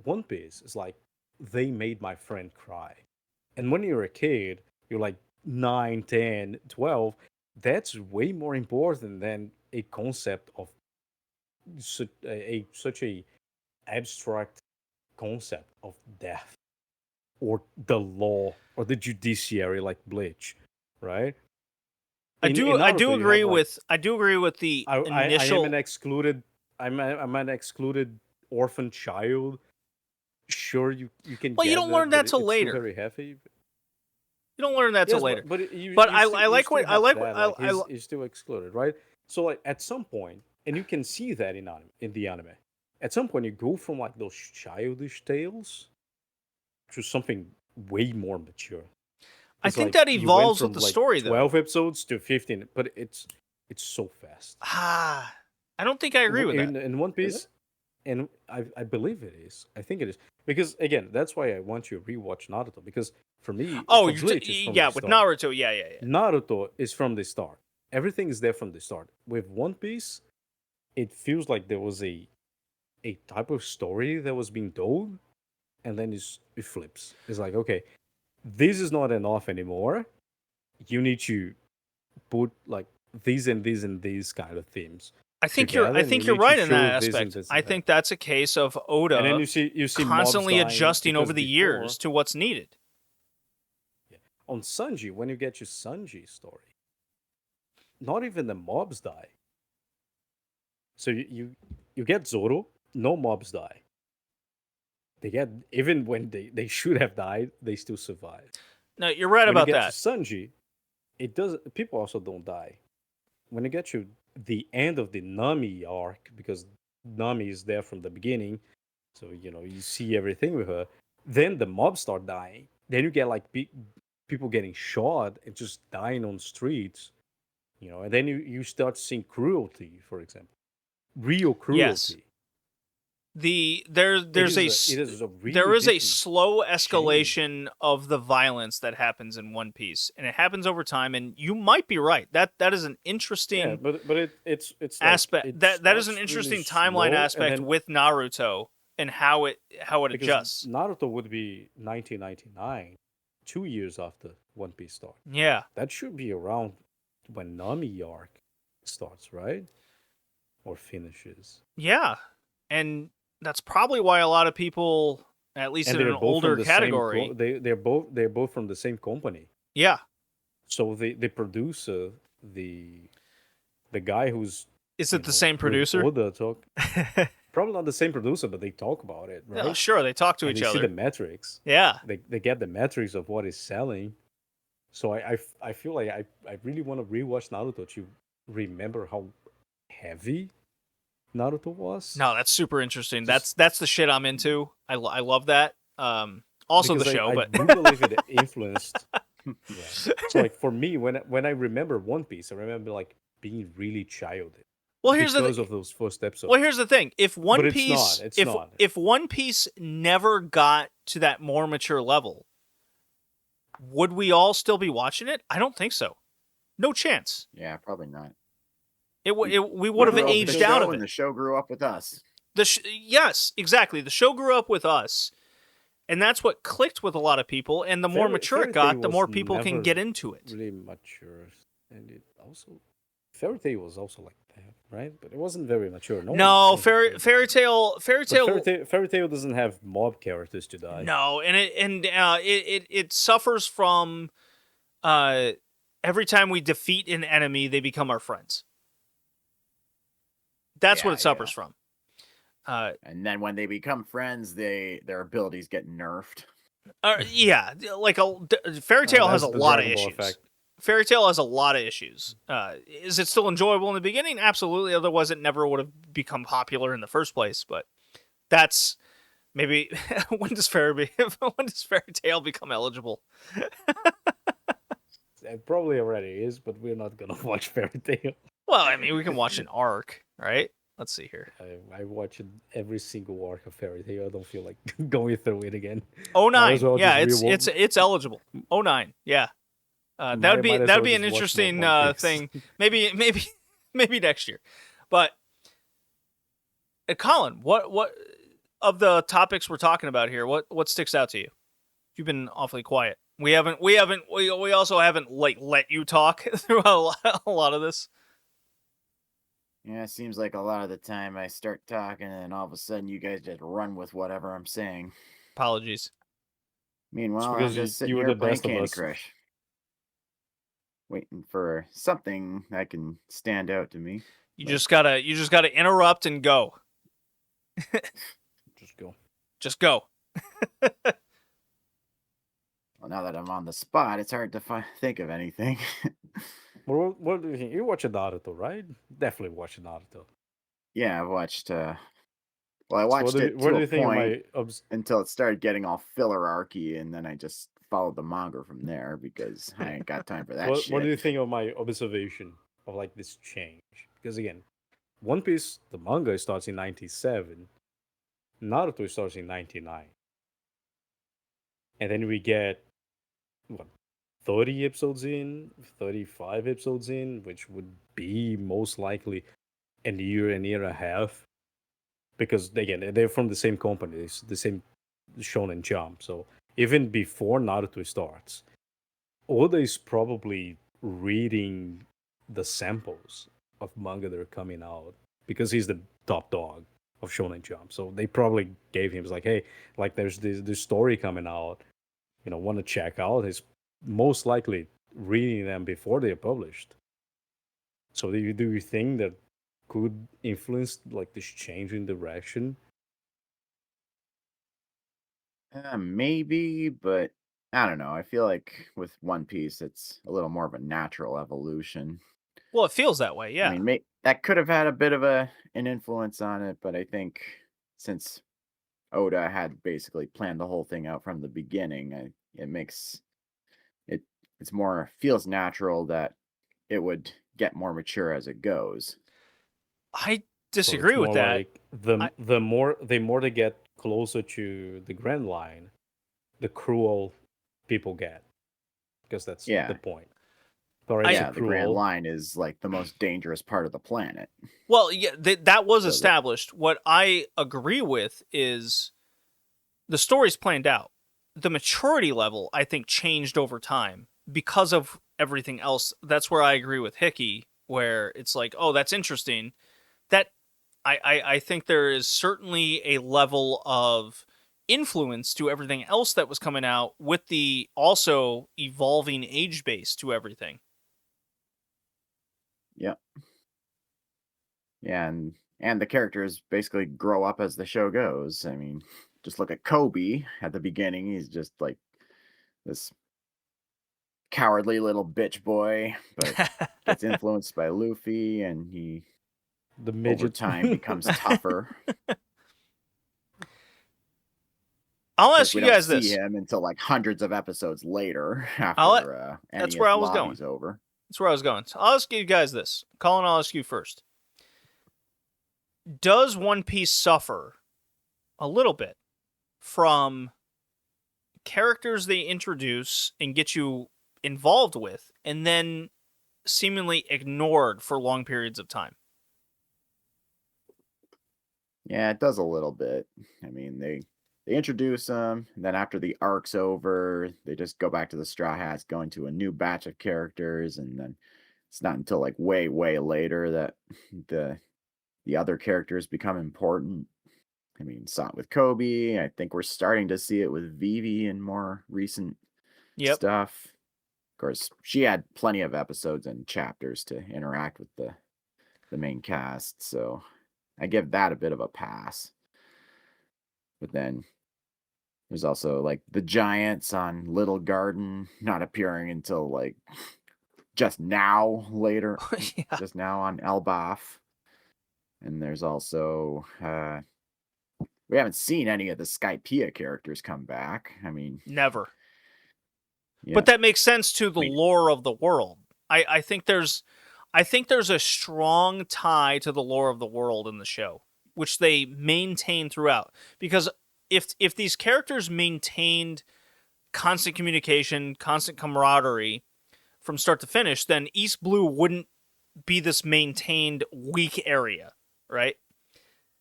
One Piece, it's like they made my friend cry. And when you're a kid, you're like 9, 10, 12. That's way more important than a concept of such a abstract concept of death or the law or the judiciary like Bleach, right? I In do Naruto, you agree have, like, with the I am initial. an excluded I'm an excluded orphan child. Sure, you can Well, you get don't learn that, but that till it's still later. very heavy. You don't learn that till Yes, later. but you But you I still you like still what I have like that. what Like he's still excluded, right? So like at some point, and you can see that in the anime, at some point you go from like those childish tales to something way more mature. I It's think like that you went evolves from with the like story, though. 12 episodes to 15, but it's so fast. Ah, I don't think I agree with that. In One Is Piece, and I believe it is. I think it is because again, that's why I want you to rewatch Naruto because for me, Oh, for you're Bleach is from yeah, the with start. Naruto, yeah. Naruto is from the start. Everything is there from the start. With One Piece, it feels like there was a type of story that was being told, and then it flips. It's like, okay, this is not enough anymore. You need to put like these and these and these kind of themes I think together. I and think you you're need to right in that show this and aspect. this I and think that. that's a case of And then Oda you see mobs constantly dying adjusting because over the years to what's needed. on Sanji, when you get your Sanji story, not even the mobs die. So you get Zoro, no mobs die. They get even when they should have died, they still survive. No, you're right When you about get that. to Sanji, it does. People also don't die. When you get to the end of the Nami arc, because Nami is there from the beginning, so you see everything with her. Then the mobs start dying. Then you get like people getting shot and just dying on streets. And then you start seeing cruelty, for example, real Yes. cruelty. There's It is a really there is a different slow change. escalation of the violence that happens in One Piece, and it happens over time. And you might be right. That is an interesting Yeah, but it's like, aspect. it That is an starts interesting really timeline slow, aspect and then, with Naruto and how it because adjusts. Naruto would be 1999, 2 years after One Piece started. Yeah. That should be around when Nami arc starts, right? Or finishes. Yeah. And that's probably why a lot of people, at least And in they're an both older from the category, same. They're both from the same company. yeah. So the producer, the guy who's Is it the with same producer? Oda probably not the same producer, but they talk about it, right? Yeah, sure, they talk to And each they see other. the metrics. Yeah. They get the metrics of what is selling. So I feel like I really want to rewatch Naruto to remember how heavy Naruto was. No, that's super interesting. That's the shit I'm into. I love that. Also because the show, I but do believe it influenced. Yeah. So like for me, when I remember One Piece, I remember like being really childish. well, here's because the of those first episodes. well, here's the thing. If One But it's Piece, not, it's if not. if One Piece never got to that more mature level, would we all still be watching it? I don't think so. No chance. Yeah, probably not. We would We have grew up with the aged out show of and it. the show grew up with us. Yes, exactly. The show grew up with us, and that's what clicked with a lot of people. And the more mature it got, the more people can get into it. Really mature, and it also Fairy Tail was also like that, right? But it wasn't very mature. No, Fairy Tail. Fairy Tail doesn't have mob characters to die. No, and it suffers from every time we defeat an enemy, they become our friends. That's what Yeah, it suffers yeah. from. And then when they become friends, their abilities get nerfed. Yeah, like Fairy Tail has a That's the lot of Dragon Ball issues. effect. Fairy Tail has a lot of issues. Is it still enjoyable in the beginning? Absolutely. Otherwise, it never would have become popular in the first place. But that's maybe when does Fairy Tail become eligible? It probably already is, but we're not gonna watch Fairy Tail. Well, I mean, we can watch an arc, right? Let's see here. I watched every single arc of Fairy Tail. I don't feel like going through it again. 09. Might as well Yeah, just it's eligible. 09. Yeah. That would be might as that would well be an just watch interesting more One Piece. thing. Maybe next year. But Colin, what of the topics we're talking about here, what sticks out to you? You've been awfully quiet. We also haven't like let you talk through a lot of this. Yeah, it seems like a lot of the time I start talking and all of a sudden you guys just run with whatever I'm saying. Apologies. Meanwhile, I'm because just sitting you were here the playing best of Candy us. Crush. Waiting for something that can stand out to me. You just gotta interrupt and go. Just go. Just go. Well, now that I'm on the spot, it's hard to think of anything. Well, what do you think? You watch Naruto, right? Definitely watch Naruto. Yeah, I've watched Well, I So watched it what to do a you think of point my until it started getting all filler-archy, and then I just followed the manga from there because I ain't got time for that what do shit. you think of my observation of like this change? Because again, One Piece, the manga starts in 97, Naruto starts in 99. And then we get what 30 episodes in, 35 episodes in, which would be most likely a year and a half. Because again, they're from the same company, it's the same Shonen Jump. So even before Naruto starts, Oda is probably reading the samples of manga that are coming out because he's the top dog of Shonen Jump. So they probably gave him, it's like, hey, like there's this story coming out, want to check out. He's most likely reading them before they're published. So do you think that could influence like this change in direction? Maybe, but I don't know. I feel like with One Piece, it's a little more of a natural evolution. Well, it feels that way, I yeah. mean, that could have had a bit of an influence on it, but I think since Oda had basically planned the whole thing out from the beginning, it makes it it's more feels natural that it would get more mature as it goes. I So it's disagree with more that. like I, the more they get closer to the Grand Line, the cruel people get, because that's the Yeah, point. Alright, so I yeah. The Grand cruel. Line is like the most dangerous part of the planet. well, yeah, that was So established. What I agree with is the story's planned out. The maturity level, I think, changed over time because of everything else. That's where I agree with Hickey, where it's like, oh, that's interesting. That I think there is certainly a level of influence to everything else that was coming out with the also evolving age base to everything. yeah, yeah, and the characters basically grow up as the show goes. I mean, just look at Kobe at the beginning. He's just like this cowardly little bitch boy, but gets influenced by Luffy, and he The over midget. time becomes tougher. I'll Of ask course, we you don't guys see this. him until like hundreds of episodes later I'll after That's where Ennia's I was going. lobby's over. That's where I was going. So I'll ask you guys this. Colin, I'll ask you first. Does One Piece suffer a little bit from characters they introduce and get you involved with and then seemingly ignored for long periods of time? Yeah, it does a little bit. I mean, they introduce them, and then after the arc's over, they just go back to the Straw Hats, going to a new batch of characters, and then it's not until like way later that the the other characters become important. I mean, saw it with Kobe. I think we're starting to see it with Vivi in more recent Yep. stuff. Of course, she had plenty of episodes and chapters to interact with the main cast, so I give that a bit of a pass. But then there's also like the Giants on Little Garden not appearing until like just now later, Yeah. just now on Elbaf. And there's also we haven't seen any of the Skypiea characters come back. I mean, Never. yeah, But that makes sense to the I mean, lore of the world. I think there's a strong tie to the lore of the world in the show, which they maintain throughout. Because if these characters maintained constant communication, constant camaraderie from start to finish, then East Blue wouldn't be this maintained weak area, right?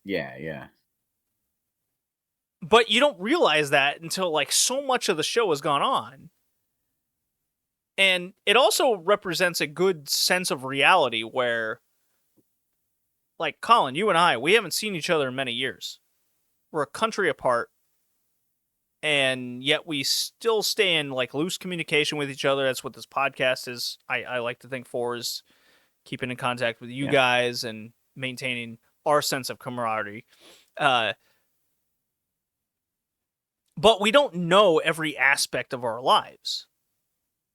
yeah. But you don't realize that until like so much of the show has gone on. And it also represents a good sense of reality where, like, Colin, you and I, we haven't seen each other in many years. We're a country apart, and yet we still stay in, like, loose communication with each other. That's what this podcast is, I like to think, for, is keeping in contact with you Yeah. guys and maintaining our sense of camaraderie. But we don't know every aspect of our lives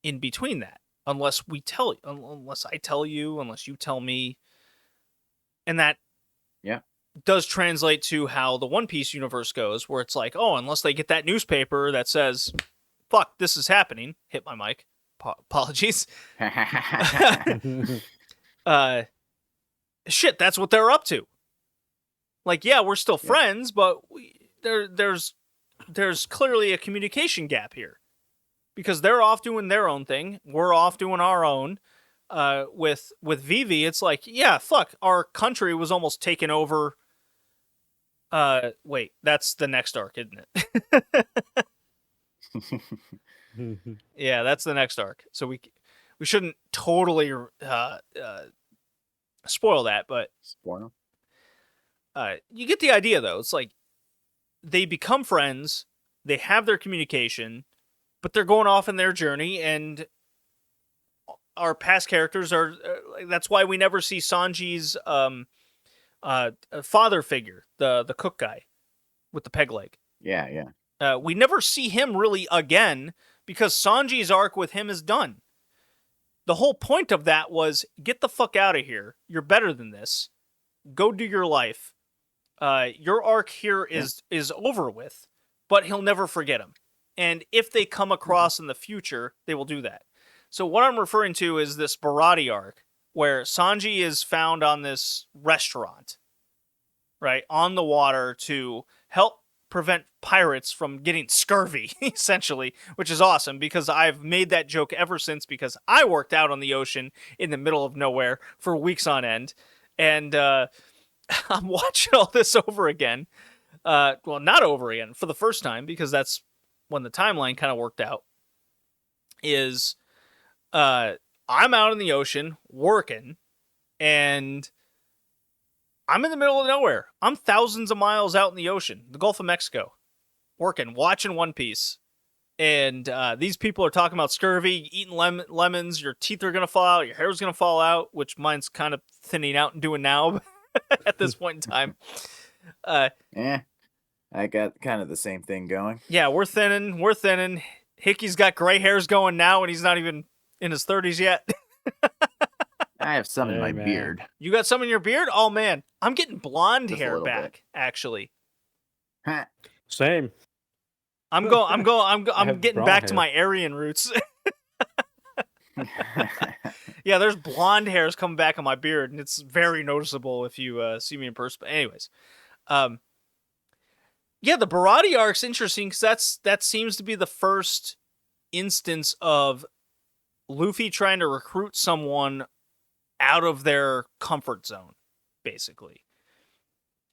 in between that, unless I tell you, unless you tell me. And that, Yeah. does translate to how the One Piece universe goes, where it's like, oh, unless they get that newspaper that says, fuck, this is happening. Hit my mic. Apologies. Shit, that's what they're up to. Like, yeah, we're still friends, but there's clearly a communication gap here. Because they're off doing their own thing. We're off doing our own. With Vivi, it's like, yeah, fuck, our country was almost taken over. Wait, that's the next arc, isn't it? Yeah, that's the next arc. So we shouldn't totally spoil that, but Spoil. you get the idea, though. It's like they become friends, they have their communication, but they're going off in their journey, and our past characters are. That's why we never see Sanji's father figure, the cook guy with the peg leg. Yeah. We never see him really again because Sanji's arc with him is done. The whole point of that was get the fuck out of here. You're better than this. Go do your life. Your arc here is over with, but he'll never forget him. And if they come across in the future, they will do that. So what I'm referring to is this Barati arc, where Sanji is found on this restaurant, right, on the water to help prevent pirates from getting scurvy, essentially, which is awesome because I've made that joke ever since because I worked out on the ocean in the middle of nowhere for weeks on end. And I'm watching all this over again. Well, not over again, for the first time, because that's when the timeline kind of worked out, is I'm out in the ocean working, and I'm in the middle of nowhere. I'm thousands of miles out in the ocean, the Gulf of Mexico, working, watching One Piece. And these people are talking about scurvy, eating lemons, your teeth are going to fall out, your hair's going to fall out, which mine's kind of thinning out and doing now at this point in time. I got kind of the same thing going. Yeah, we're thinning. Hickey's got gray hairs going now, and he's not even in his 30s yet. I have some in my beard. You got some in your beard? Oh man, I'm getting blonde Just a hair little back. bit. Actually, Same. I'm getting back to my Aryan roots. Yeah, there's blonde hairs coming back on my beard, and it's very noticeable if you see me in person. But anyways, yeah, the Barati arc's interesting because that seems to be the first instance of Luffy trying to recruit someone out of their comfort zone, basically.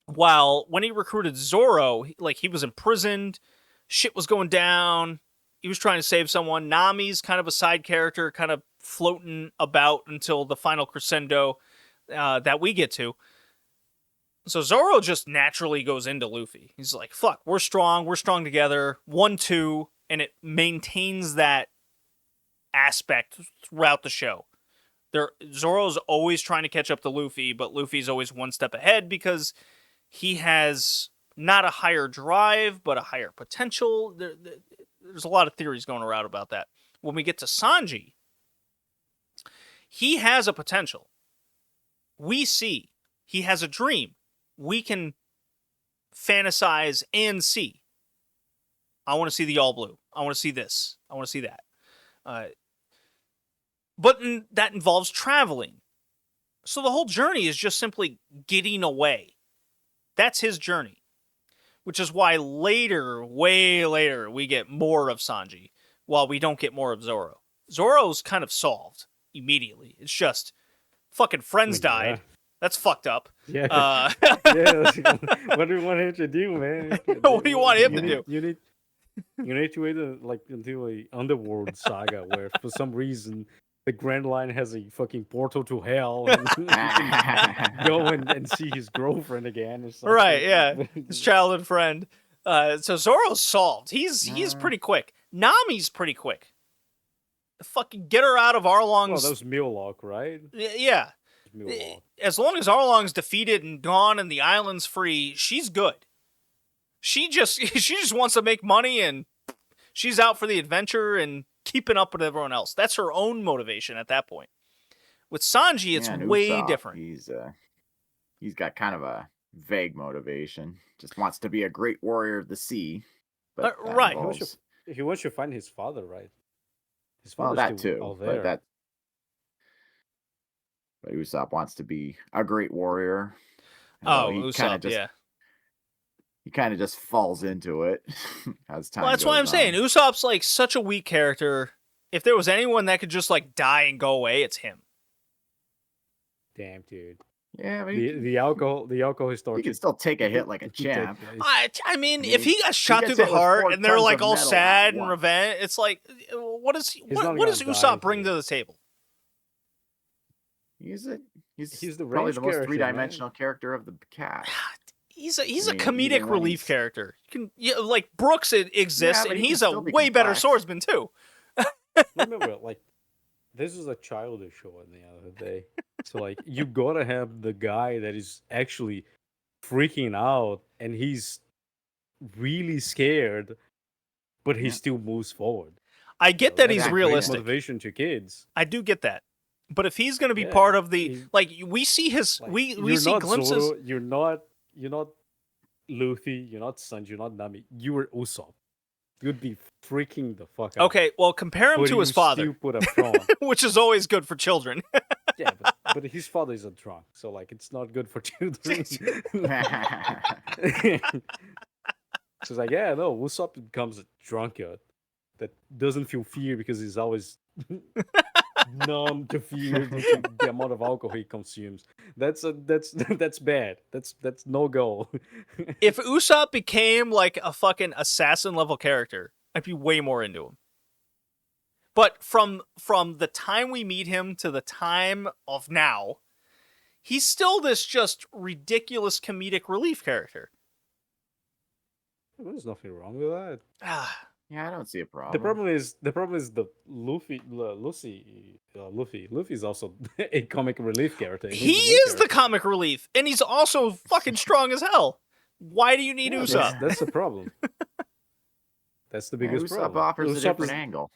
While when he recruited Zoro, he was imprisoned, shit was going down, he was trying to save someone. Nami's kind of a side character, kind of floating about until the final crescendo that we get to. So Zoro just naturally goes into Luffy. He's like, fuck, we're strong together, 1-2, and it maintains that aspect throughout the show. Zoro's always trying to catch up to Luffy, but Luffy's always one step ahead because he has not a higher drive, but a higher potential. There's a lot of theories going around about that. When we get to Sanji, he has a potential. We see he has a dream. We can fantasize and see. I want to see the all blue. I want to see this. I want to see that. But that involves traveling. So the whole journey is just simply getting away. That's his journey. Which is why later, way later, we get more of Sanji, while we don't get more of Zoro. Zoro's kind of solved immediately. It's just, fucking friends died. That's fucked up. Yeah. What do you want him to do, man? What do you want him to do? You need to wait until a underworld saga where for some reason the Grand Line has a fucking portal to hell and he can go and see his girlfriend again or something. Right, yeah. His childhood friend. So Zoro's solved. He's pretty quick. Nami's pretty quick. Fucking get her out of Arlong's... Well, that was Millock, right? Yeah. As long as Arlong's defeated and gone and the island's free, she's good. She just wants to make money and she's out for the adventure and keeping up with everyone else. That's her own motivation at that point. With Sanji, it's way different. He's got kind of a vague motivation. Just wants to be a great warrior of the sea. But that right. involves- He wants to find his father, right? His well, father's that still too. out But there. but Usopp wants to be a great warrior. Oh, he Usopp, yeah. He kind of just falls into it as time Well, that's goes why I'm saying on. Usopp's like such a weak character. If there was anyone that could just like die and go away, it's him. Damn, dude. Yeah, but The alcohol historic. he can still take a hit like a should take champ. place. I mean, I if mean, he got shot gets through the hit with heart 4 and they're tons like of all metal sad at and once. revenge, it's like, what does not what does gonna die Usopp bring here. to the table? He's the probably range the most character, three-dimensional character of the cast. He's a I mean, comedic even when relief he's- characher. You can like Brooks exists, Yeah, but and he can he's a still be way better complex. swordsman too. Remember, like, this is a childish show at the end of the day. So, like, you gotta have the guy that is actually freaking out and he's really scared, but he Yeah. still moves forward. I get that that's he's a great realistic. motivation to kids. I do get that. But if he's going to be Yeah, part of the he- like we see his Like, we you're see not glimpses. Zoro, you're not Luffy, you're not Sanji, you're not Nami. You were Usopp. You'd be freaking the fuck out. Okay, well compare him But to his you father, still put a front. which is always good for children. Yeah, but his father is a drunk, so like it's not good for children. So it's like, yeah, no, Usopp becomes a drunkard that doesn't feel fear because he's always numb to fear due to the amount of alcohol he consumes. That's bad. That's no go. If Usopp became like a fucking assassin level character, I'd be way more into him. But from the time we meet him to the time of now, he's still this just ridiculous comedic relief character. There's nothing wrong with that. Yeah, I don't see a problem. The problem is the Luffy is also a comic relief character. He He's the main is the character. comic relief, and he's also fucking strong as hell. Why do you need Yeah, Usopp? That's the problem. That's the biggest Usopp problem. offers a Usopp different is- angle.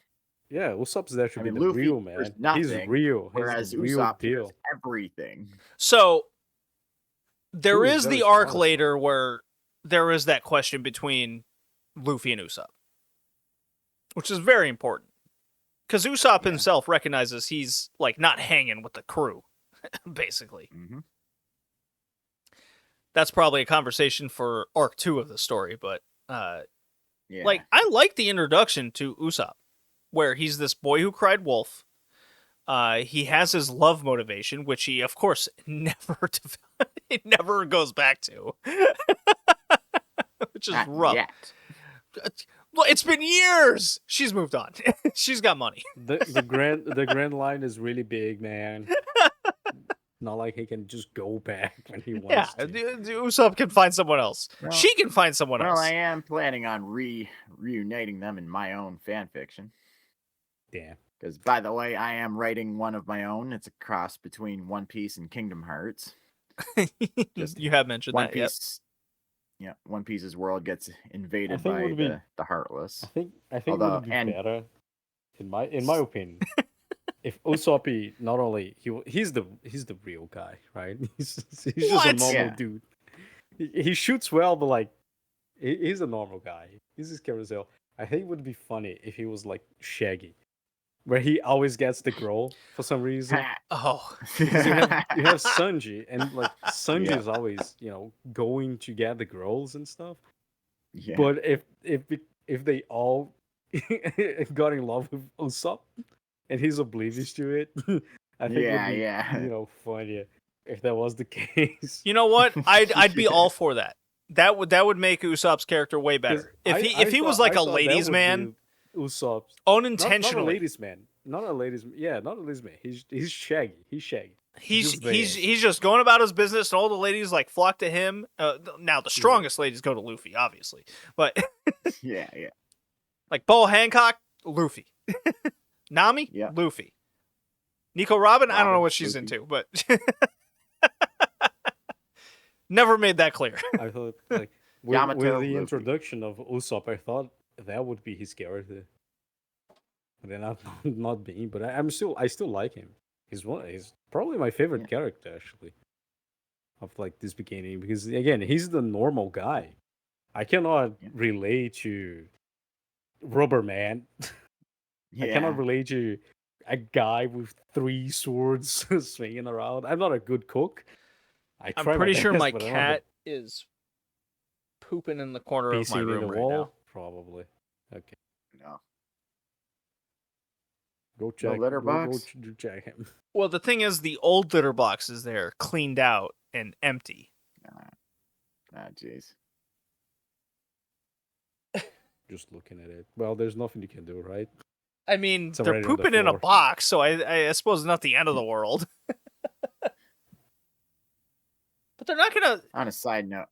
Yeah, Usopp's there to I be mean, the Luffy real offers man. He's nothing, real. Whereas He's the real Usopp deal. does everything. So there Ooh, is very the arc smart. later where there is that question between Luffy and Usopp, which is very important because Usopp Yeah. himself recognizes he's like not hanging with the crew, basically. Mm-hmm. That's probably a conversation for arc 2 of the story, but Yeah. like I like the introduction to Usopp, where he's this boy who cried wolf. He has his love motivation, which he, of course, he never goes back to, which is Not rough. yet. Well, it's been years. She's moved on. She's got money. The grand line is really big, man. Not like he can just go back when he Yeah, wants to. Usopp can find someone else. Well- She can find someone Well, else. I am planning on reuniting them in my own fan fiction. Damn. Because, by the way, I am writing one of my own. It's a cross between One Piece and Kingdom Hearts. Just You have mentioned One that. Yep. Piece, yeah, One Piece's world gets invaded think it by would be- the Heartless. I think Although- it would be and- better, in my opinion, if Usopp not only he's the real guy, right? He's just a What? normal Yeah. dude. He shoots well, but like he's a normal guy. He's his carousel. I think it would be funny if he was like Shaggy, where he always gets the girl for some reason. Oh, Because you have Sanji, and like Sanji Yeah. is always going to get the girls and stuff. Yeah. But if they all got in love with Usopp and he's oblivious to it, I think Yeah, it would be yeah. funny if that was the case. you know what? I'd be all for that. That would make Usopp's character way 'Cause better. If he was like a ladies' man, Usopp's unintentionally, not a ladies' man, not a ladies' man. He's Shaggy. He's Shaggy. he's just there. just going about his business, and all the ladies like flock to him. Now the strongest ladies go to Luffy, obviously, but yeah. like Bo Hancock, Luffy, Nami, Yeah. Luffy, Nico Robin. I don't know Robin, what she's Luffy. into, but never made that clear. I thought like with Yamato, the Luffy. introduction of Usopp, I thought that would be his character. But then not being, but I still like him. He's probably my favorite Yeah. character actually. of like this beginning because again, he's the normal guy. I cannot Yeah. relate to Rubber Man. I cannot Yeah. relate to a guy with 3 swords swinging around. I'm not a good cook. I I'm try my pretty sure best, my but I'm not the cat is pooping in the corner of my pacing in room the right wall. now. Probably. Okay, No. go No check. litter Go box? check him. Well, the thing is, the old litter box is there, cleaned out and empty. Jeez. Just looking at it. Well, there's nothing you can do, right? I mean, It's they're already on the pooping in a floor. box, so I suppose not the end of the world. But they're not gonna. On a side note,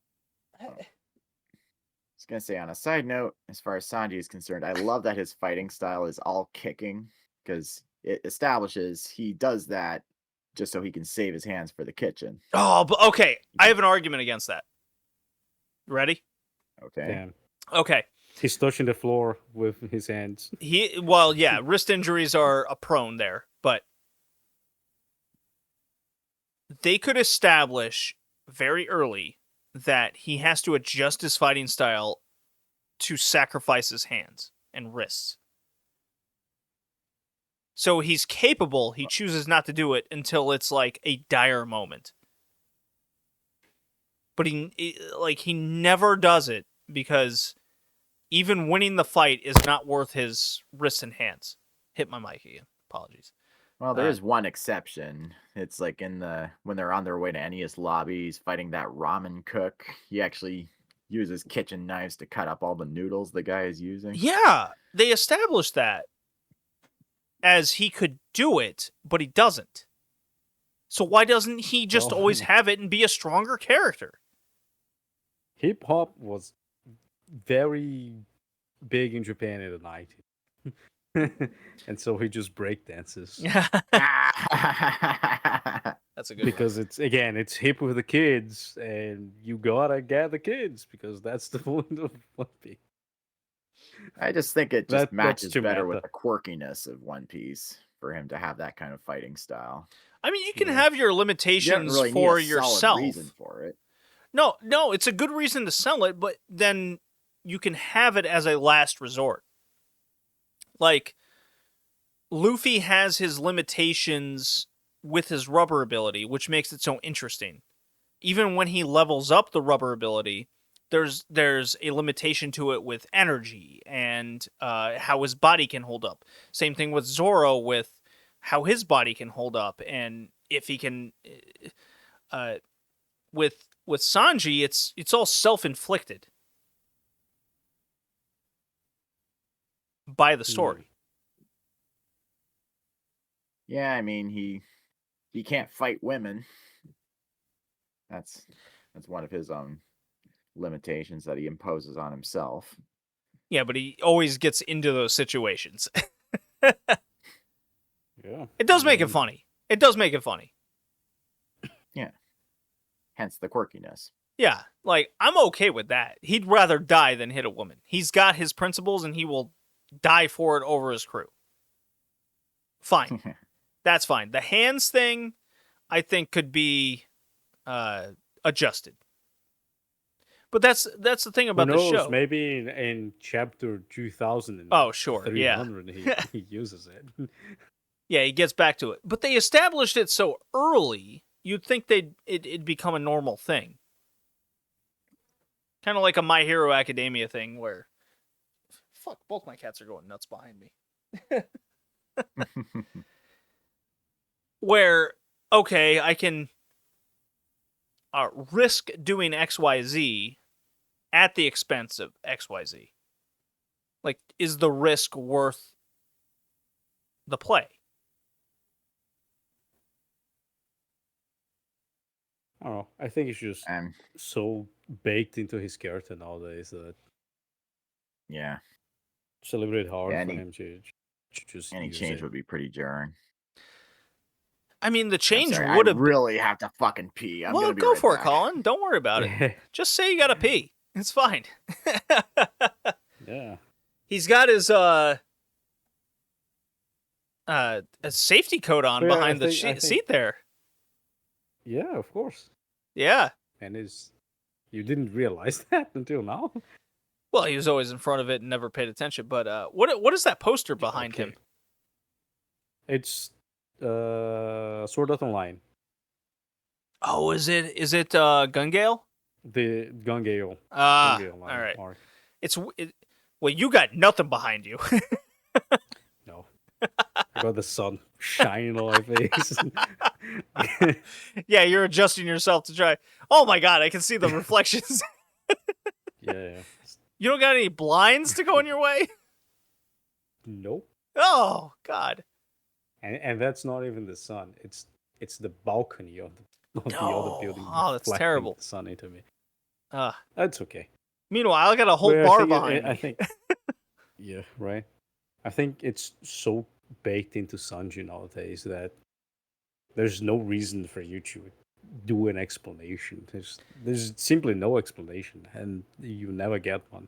I was gonna say on a side note, as far as Sanji is concerned, I love that his fighting style is all kicking because it establishes he does that just so he can save his hands for the kitchen. Oh, but okay. I have an argument against that. Ready? Okay. Damn. Okay. He's touching the floor with his hands. Yeah, wrist injuries are a prone there, but they could establish very early that he has to adjust his fighting style to sacrifice his hands and wrists. So he's capable, he chooses not to do it until it's like a dire moment. But he never does it because even winning the fight is not worth his wrists and hands. Hit my mic again. Apologies. Well, there is one exception. It's like when they're on their way to Ennius lobbies fighting that ramen cook. He actually uses kitchen knives to cut up all the noodles the guy is using. Yeah, they established that as he could do it, but he doesn't. So why doesn't he just Well- always have it and be a stronger character? Hip hop was very big in Japan in the 90s. And so he just break dances. That's a good Because it's hip with the kids, and you gotta get the kids because that's the point of One Piece. I just think it just That's matches too better meta. with the quirkiness of One Piece for him to have that kind of fighting style. I mean, you can Yeah. have your You don't limitations really for need a solid yourself. reason for it. No, it's a good reason to sell it, but then you can have it as a last resort. Like, Luffy has his limitations with his rubber ability, which makes it so interesting. Even when he levels up the rubber ability, there's a limitation to it with energy and how his body can hold up. Same thing with Zoro with how his body can hold up and if he can. With Sanji, it's all self-inflicted by the story. Yeah, I mean he can't fight women. That's one of his limitations that he imposes on himself. Yeah, but he always gets into those situations. Yeah. It does make it funny. It does make it funny. Yeah. Hence the quirkiness. Yeah, like, I'm okay with that. He'd rather die than hit a woman. He's got his principles, and he will die for it over his crew. Fine. That's fine. The hands thing, I think, could be adjusted. But that's the thing about Who the knows? show. Maybe in chapter 2000. Oh, sure, yeah. 300, he uses it. Yeah, he gets back to it. But they established it so early, you'd think it'd become a normal thing. Kind of like a My Hero Academia thing where... Fuck, both my cats are going nuts behind me. Where, okay, I can risk doing XYZ at the expense of XYZ. Like, is the risk worth the play? I don't know. I think it's just And so baked into his character nowadays that yeah, it's a little bit hard Yeah, for any- him to just any use change it. would be pretty jarring. I mean, the I'm change sorry, would I have... really have to fucking pee. I'm well, gonna be go right for it, back. Colin. Don't worry about it. Just say you gotta pee. It's fine. Yeah. He's got his a safety coat on But yeah, behind I the think- seat there. Yeah, of course. Yeah. And you didn't realize that until now? Well, he was always in front of it and never paid attention. But what is that poster behind him? It's Sword Art Online. Oh, is it Gungale? The Gungale. Ah, Gungale all Online right. arc. Well, you got nothing behind you. No. I got the sun shining on my face. Yeah, you're adjusting yourself to try. Oh my god, I can see the reflections. Yeah. You don't got any blinds to go in your way? Nope. Oh god. And that's not even the sun. It's the balcony of the other building. Oh, that's reflecting terrible. The sun into me. Ah. That's okay. Meanwhile, I got a whole But bar I think behind I me. think. Yeah. Right. I think it's so baked into Sanji nowadays that there's no reason for you to do an explanation. There's simply no explanation, and you never get one.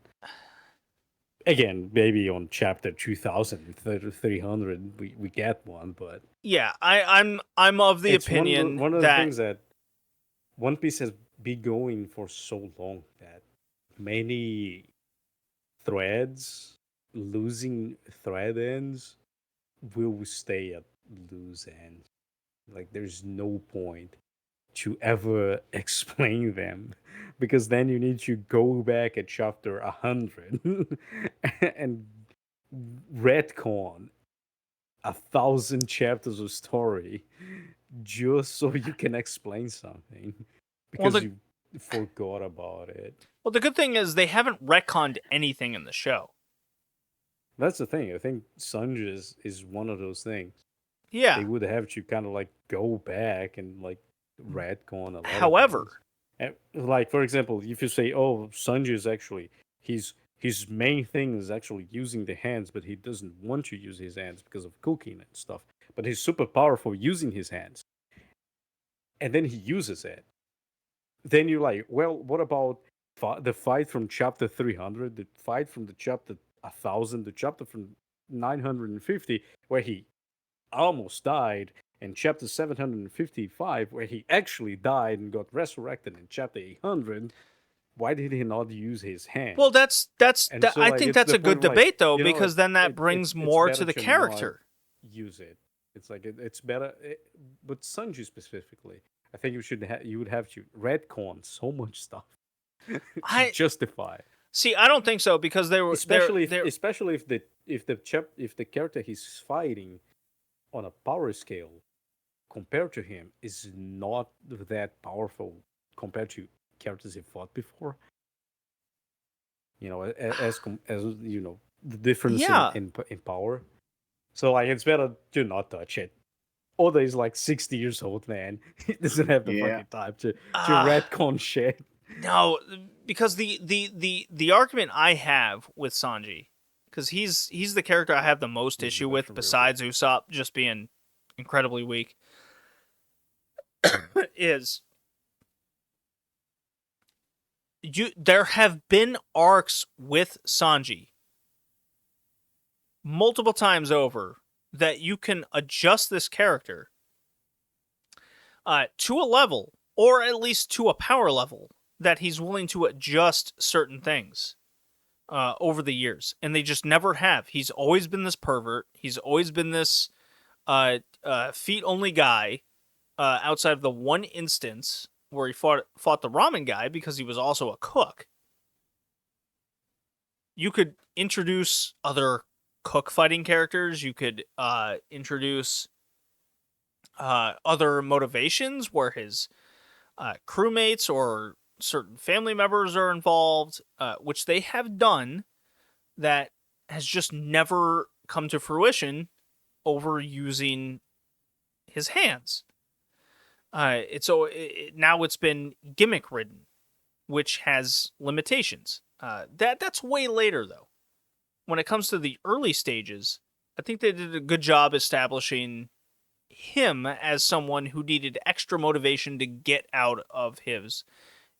Again, maybe on chapter 2000, 300, we get one, but Yeah, I'm of the it's opinion one of the that things that One Piece has been going for so long that many threads, losing thread ends, will stay at loose ends. Like there's no point to ever explain them because then you need to go back at chapter 100 and retcon 1,000 chapters of story just so you can explain something because you forgot about it. Well, the good thing is they haven't retconned anything in the show. That's the thing. I think Sanji is one of those things. Yeah. They would have to kind of like go back and like retcon a lot. However, like for example, if you say, "Oh, Sanji is actually his main thing is actually using the hands, but he doesn't want to use his hands because of cooking and stuff. But he's super powerful using his hands, and then he uses it." Then you're like, "Well, what about the fight from chapter 300, the fight from the chapter 1,000, the chapter from 950, where he almost died, and chapter 755, where he actually died and got resurrected in chapter 800, why did he not use his hand?" well, I like, think it's that's the a good point, like, debate though, you know, because then that brings more better to the not character. use it. It's like it's better, but Sanji specifically, I think you would have to retcon so much stuff to justify. See, I don't think so because they were Especially if the character he's fighting on a power scale compared to him is not that powerful compared to characters he fought before. You know, as you know, the difference in power. So like, it's better to not touch it. Oda is like 60 years old, man. He doesn't have the fucking time to retcon shit. No, because the argument I have with Sanji, because he's the character I have the most issue with, besides Usopp just being incredibly weak, is there have been arcs with Sanji multiple times over that you can adjust this character to a level, or at least to a power level, that he's willing to adjust certain things over the years, and they just never have. He's always been this pervert. He's always been this feet-only guy, outside of the one instance where he fought the ramen guy because he was also a cook. You could introduce other cook fighting characters. You could introduce other motivations where his crewmates or certain family members are involved, which they have done, that has just never come to fruition over using his hands. Now it's been gimmick ridden, which has limitations. That's way later though. When it comes to the early stages, I think they did a good job establishing him as someone who needed extra motivation to get out of his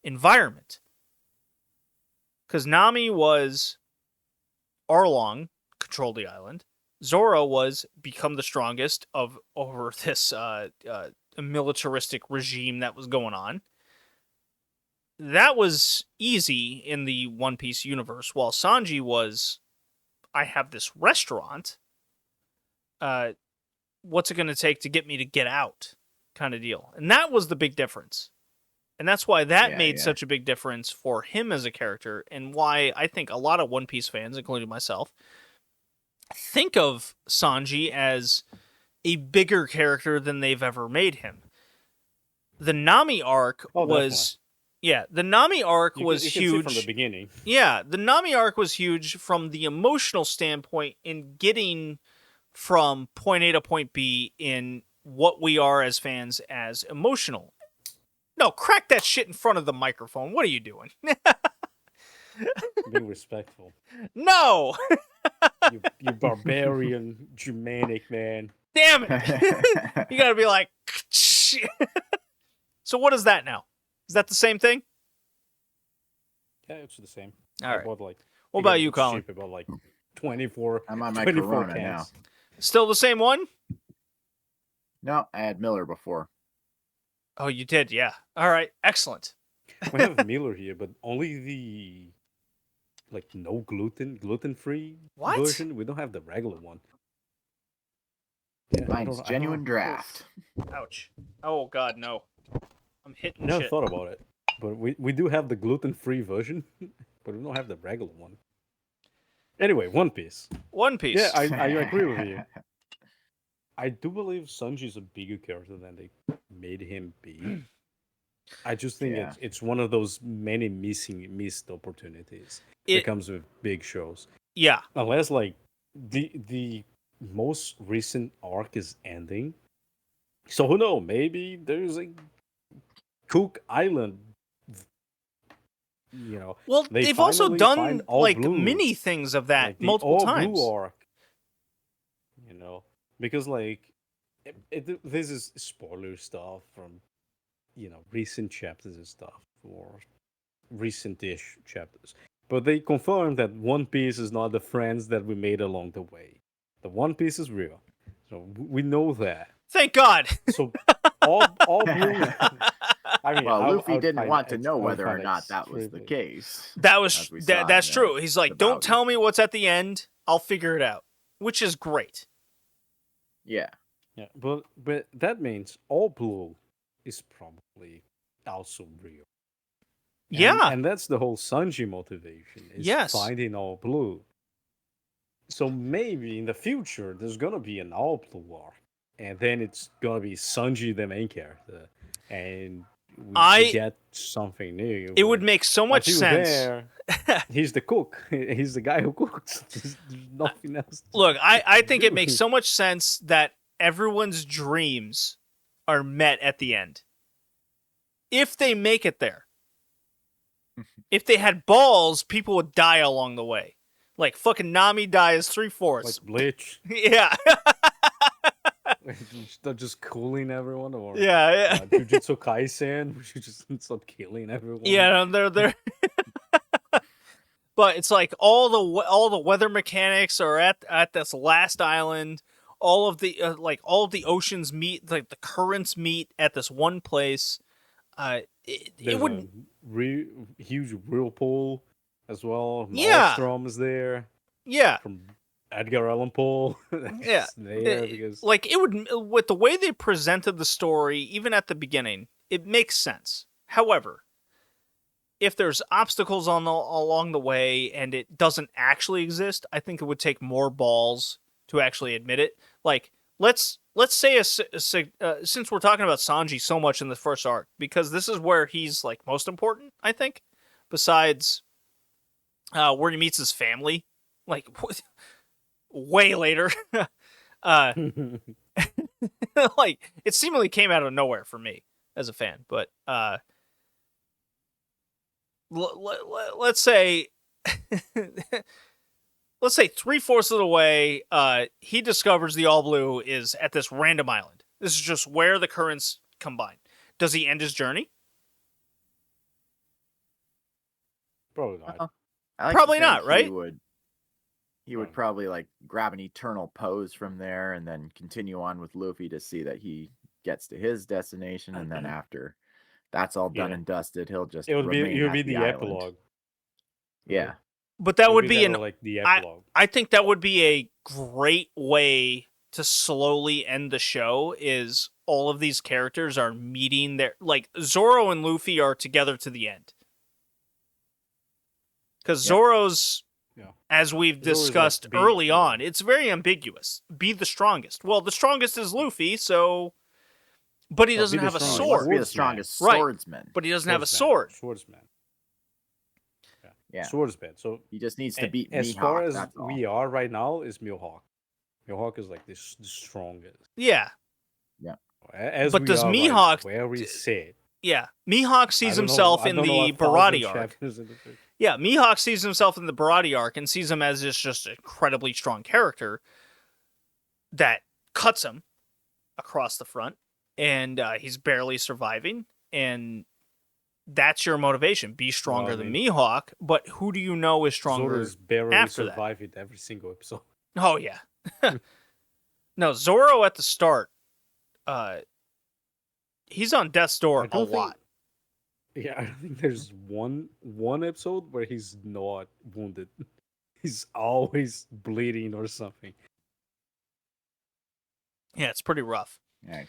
environment. Because Nami was Arlong, control the island. Zoro was become the strongest over this militaristic regime that was going on. that was easy in the One Piece universe, while Sanji was, I have this restaurant. What's it going to take to get me to get out? Kind of deal. And that was the big difference. And that's why that made such a big difference for him as a character, and why I think a lot of One Piece fans, including myself, think of Sanji as a bigger character than they've ever made him. The Nami arc was... Yeah, the Nami arc was you huge. Can see from the beginning. Yeah, the Nami arc was huge from the emotional standpoint in getting from point A to point B in what we are as fans as emotional. No, crack that shit in front of the microphone. What are you doing? Being respectful. No! you barbarian, Germanic man. Damn it! You gotta be like... So what is that now? Is that the same thing? Yeah, it's the same. All right. Bought, what about you, Colin? About 24. I'm on my 24 Corona cans. now. Still the same one? No, I had Miller before. Oh, you did, yeah. All right, excellent. We have Miller here, but only the no gluten-free version. We don't have the regular one. Yeah, Mine's genuine draft. Ouch. Oh God, no. I'm hitting Never shit. thought about it, but we do have the gluten-free version, but we don't have the regular one. Anyway, One Piece. One Piece. Yeah, I agree with you. I do believe Sanji's a bigger character than they made him be. I just think it's one of those many missed opportunities that comes with big shows. Yeah. Unless the most recent arc is ending. So who knows? Maybe there's a Cook Island. Well, they've also done blue, mini things of that multiple all times. Blue arc. Because this is spoiler stuff from recent chapters and stuff, or recent-ish chapters. But they confirmed that One Piece is not the friends that we made along the way. The One Piece is real, so we know that. Thank God. So all blue. I mean, Luffy didn't want to know whether or not that was the case. That's true. He's like, don't tell me what's at the end. I'll figure it out, which is great. Yeah. Yeah, but that means all blue is probably also real. And that's the whole Sanji motivation, is finding all blue. So maybe in the future there's gonna be an all blue arc, and then it's gonna be Sanji the main character, and we get something new. It would make so much sense. There, he's the cook. He's the guy who cooks. There's nothing else. Look, I think it makes so much sense that everyone's dreams are met at the end. If they make it there. If they had balls, people would die along the way. Like fucking Nami dies 3/4. Like Bleach. Yeah. They're just cooling everyone, or Jujutsu Kaisen, we should just stop killing everyone. Yeah, they're But it's like all the weather mechanics are at this last island. All of the oceans meet, like the currents meet at this one place. It would huge whirlpool as well. Yeah. Maelstrom is there. Yeah. From Edgar Allan Poe. Yeah. Because... it would, with the way they presented the story, even at the beginning, it makes sense. However, if there's obstacles along the way and it doesn't actually exist, I think it would take more balls to actually admit it. Like, let's say since we're talking about Sanji so much in the first arc, because this is where he's like most important, I think, besides where he meets his family, like way later. Like, it seemingly came out of nowhere for me as a fan, but let's say 3/4 of the way, he discovers the All Blue is at this random island. This is just where the currents combine. Does he end his journey? Probably not. Probably not, right? He would probably like grab an eternal pose from there and then continue on with Luffy to see that he gets to his destination, and then after that's all done Yeah. and dusted, he'll just It would remain be at the island. epilogue. Yeah. But that It would be that an or, like the epilogue. I think that would be a great way to slowly end the show. Is all of these characters are meeting their, like, Zoro and Luffy are together to the end. Because Yeah. Zoro's, Yeah. as we've Zoro's, like, discussed being- early on, it's very ambiguous. Be the strongest. Well, the strongest is Luffy, so, but he No, doesn't be the have a strongest. He wants to sword. be the Swordsman. strongest Right. swordsman. But he doesn't have a Swordsman. sword. Swordsman. Yeah. Swordsman. So He just needs to beat as Mihawk, far as that's all. we are right now, is Mihawk. Mihawk is like the strongest. Yeah. As But we does are Mihawk right now, where we sit. Yeah. Mihawk sees I don't know- himself I in don't know the 1,000 Barati arc. chapters in the book. Yeah, Mihawk sees himself in the Barati arc and sees him as this just incredibly strong character that cuts him across the front, and he's barely surviving, and that's your motivation. Be stronger than Mihawk, but who do you know is stronger? Zoro's barely after that? surviving every single episode. Oh, yeah. No, Zoro at the start, he's on death's door a lot. Yeah, I don't think there's one episode where he's not wounded. He's always bleeding or something. Yeah, it's pretty rough. Yeah.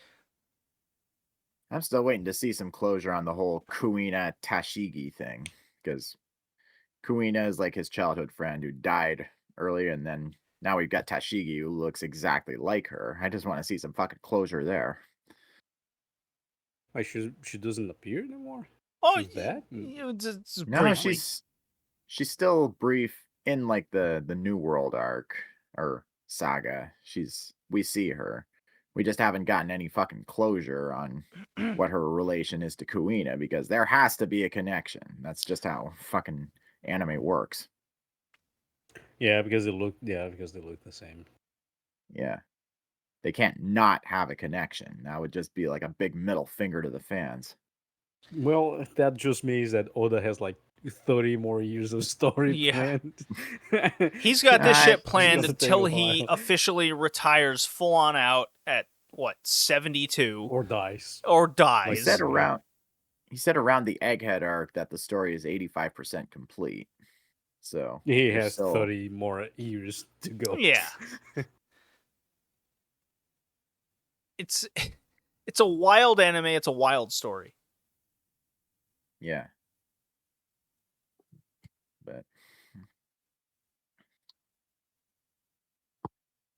I'm still waiting to see some closure on the whole Kuina Tashigi thing, because Kuina is like his childhood friend who died earlier, and then now we've got Tashigi who looks exactly like her. I just want to see some fucking closure there. Like she doesn't appear anymore. Oh, She's dead? it's No, briefly. she's still brief in like the New World arc or saga. We see her. We just haven't gotten any fucking closure on what her relation is to Kuina, because there has to be a connection. That's just how fucking anime works. Yeah, because they look the same. Yeah. They can't not have a connection. That would just be like a big middle finger to the fans. Well, that just means that Oda has like 30 more years of story Yeah. planned. He's got this shit It's planned gonna take until a he while. officially retires full on out at, what, 72? Or dies. Or He dies. said around the Egghead arc that the story is 85% complete. So He there's has still- 30 more years to go. Yeah. It's a wild anime, it's a wild story. Yeah. But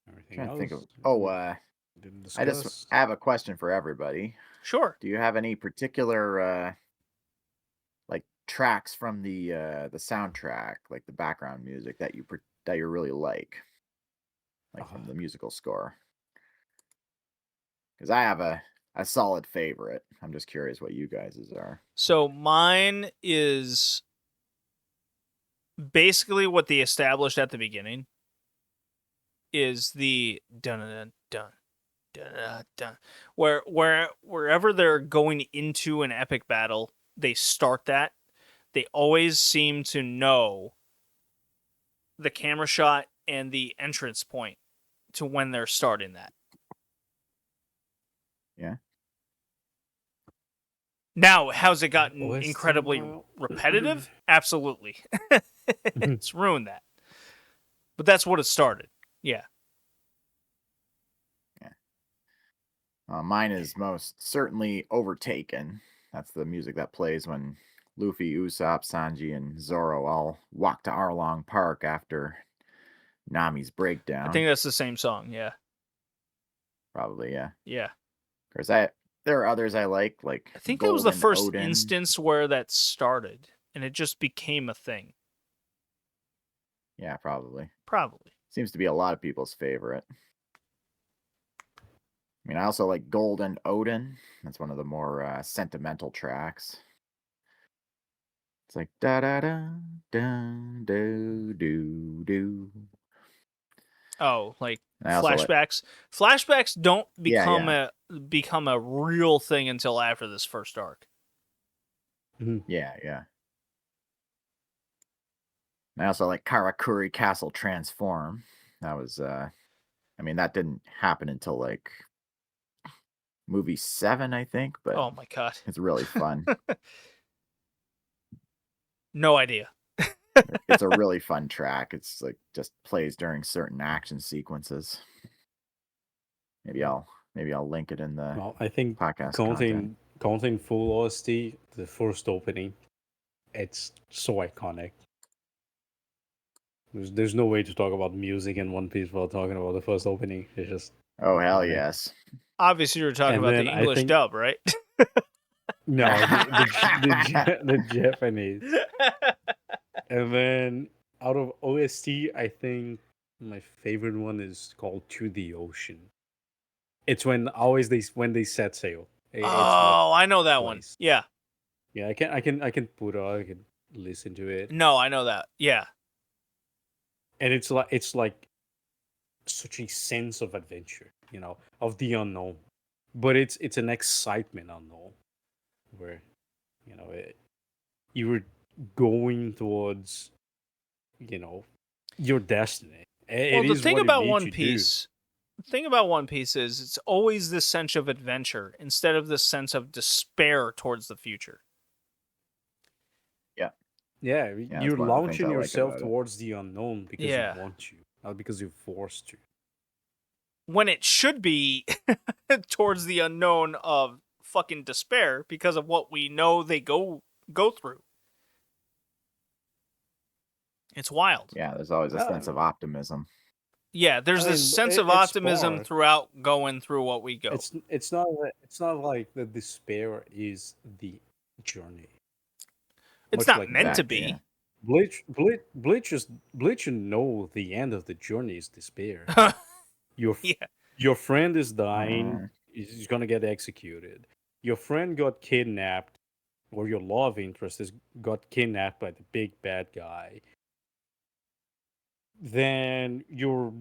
Everything trying to think of else, didn't I discuss. have a question for everybody. Sure. Do you have any particular like tracks from the soundtrack, like the background music that you really like from the musical score? Because I have a solid favorite. I'm just curious what you guys's are. So mine is basically what they established at the beginning is the dun dun dun dun dun, wherever they're going into an epic battle, they start that. They always seem to know the camera shot and the entrance point to when they're starting that. Yeah. Now, how's it gotten OST incredibly while- repetitive? Absolutely. It's ruined that. But that's what it started. Yeah. Mine is most certainly Overtaken. That's the music that plays when Luffy, Usopp, Sanji, and Zoro all walk to Arlong Park after Nami's breakdown. I think that's the same song. Yeah. Probably, yeah. Yeah. Of course, there are others I like I think that was the Golden first Odin. instance where that started and it just became a thing. Yeah, probably. Probably. Seems to be a lot of people's favorite. I mean, I also like Golden Odin. That's one of the more sentimental tracks. It's like da da da da do do do. Oh, like And I also like- flashbacks. Flashbacks don't Yeah, become a real thing until after this first arc. Yeah, yeah. And I also like Karakuri Castle Transform. That was I mean, that didn't happen until like movie 7, I think, but Oh my god. it's really fun. No idea. It's a really fun track. It's like just plays during certain action sequences. Maybe I'll link it in the Well, I think podcast content. counting full OST, the first opening, it's so iconic. There's no way to talk about music in One Piece without talking about the first opening. It's just Oh hell iconic. yes. Obviously, you're talking And about the then I English think- dub, right? No, the Japanese. And then out of OST, I think my favorite one is called "To the Ocean." It's when they set sail. It's what Oh, I know that one. plays. Yeah. Yeah, I can put on. I can listen to it, No, I know that. Yeah. and it's like such a sense of adventure, of the unknown. But it's an excitement unknown, where you were going towards your destiny. Well, the thing about One Piece. Piece, the thing about One Piece is it's always this sense of adventure instead of this sense of despair towards the future. Yeah, that's you're one of the things launching I like yourself about it. towards the unknown because Yeah. you want to, not because you're forced to. When it should be towards the unknown of fucking despair because of what we know they go through. It's wild. Yeah, there's always a sense of optimism. Yeah, there's I this mean, sense of it's optimism far. throughout going through what we go. It's not like the despair is the journey. It's much not like meant to Exactly, be. yeah. Bleach know the end of the journey is despair. Your Yeah. your friend is dying. Uh, He's gonna get executed. Your friend got kidnapped, or your love interest got kidnapped by the big bad guy. Then your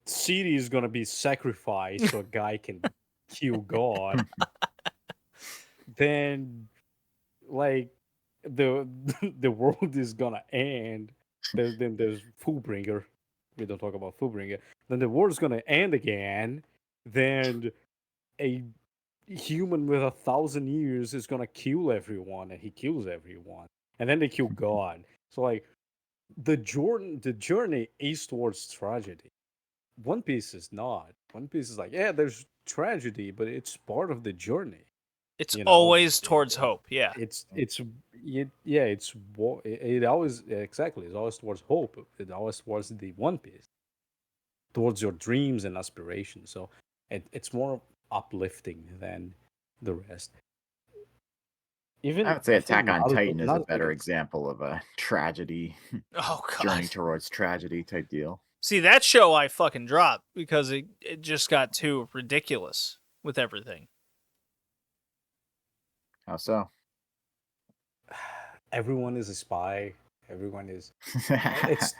city is gonna be sacrificed so a guy can kill God. Then, like, the the world is gonna end. Then there's Fullbringer. We don't talk about Fullbringer. Then the world's gonna end again. Then a human with 1,000 years is gonna kill everyone, and he kills everyone. And then they kill God. So like the journey is towards tragedy. One Piece is not. One Piece is like, yeah, there's tragedy, but it's part of the journey. It's You know, always it- towards hope. Yeah. It always exactly. It's always towards hope. It always towards the One Piece, towards your dreams and aspirations. So it's more uplifting than the rest. Even I would say I think Attack on Naruto- Titan is a Naruto better gets- example of a tragedy, Oh journey god. towards tragedy type deal. See, that show I fucking dropped because it just got too ridiculous with everything. How so? Everyone is a spy. Everyone is.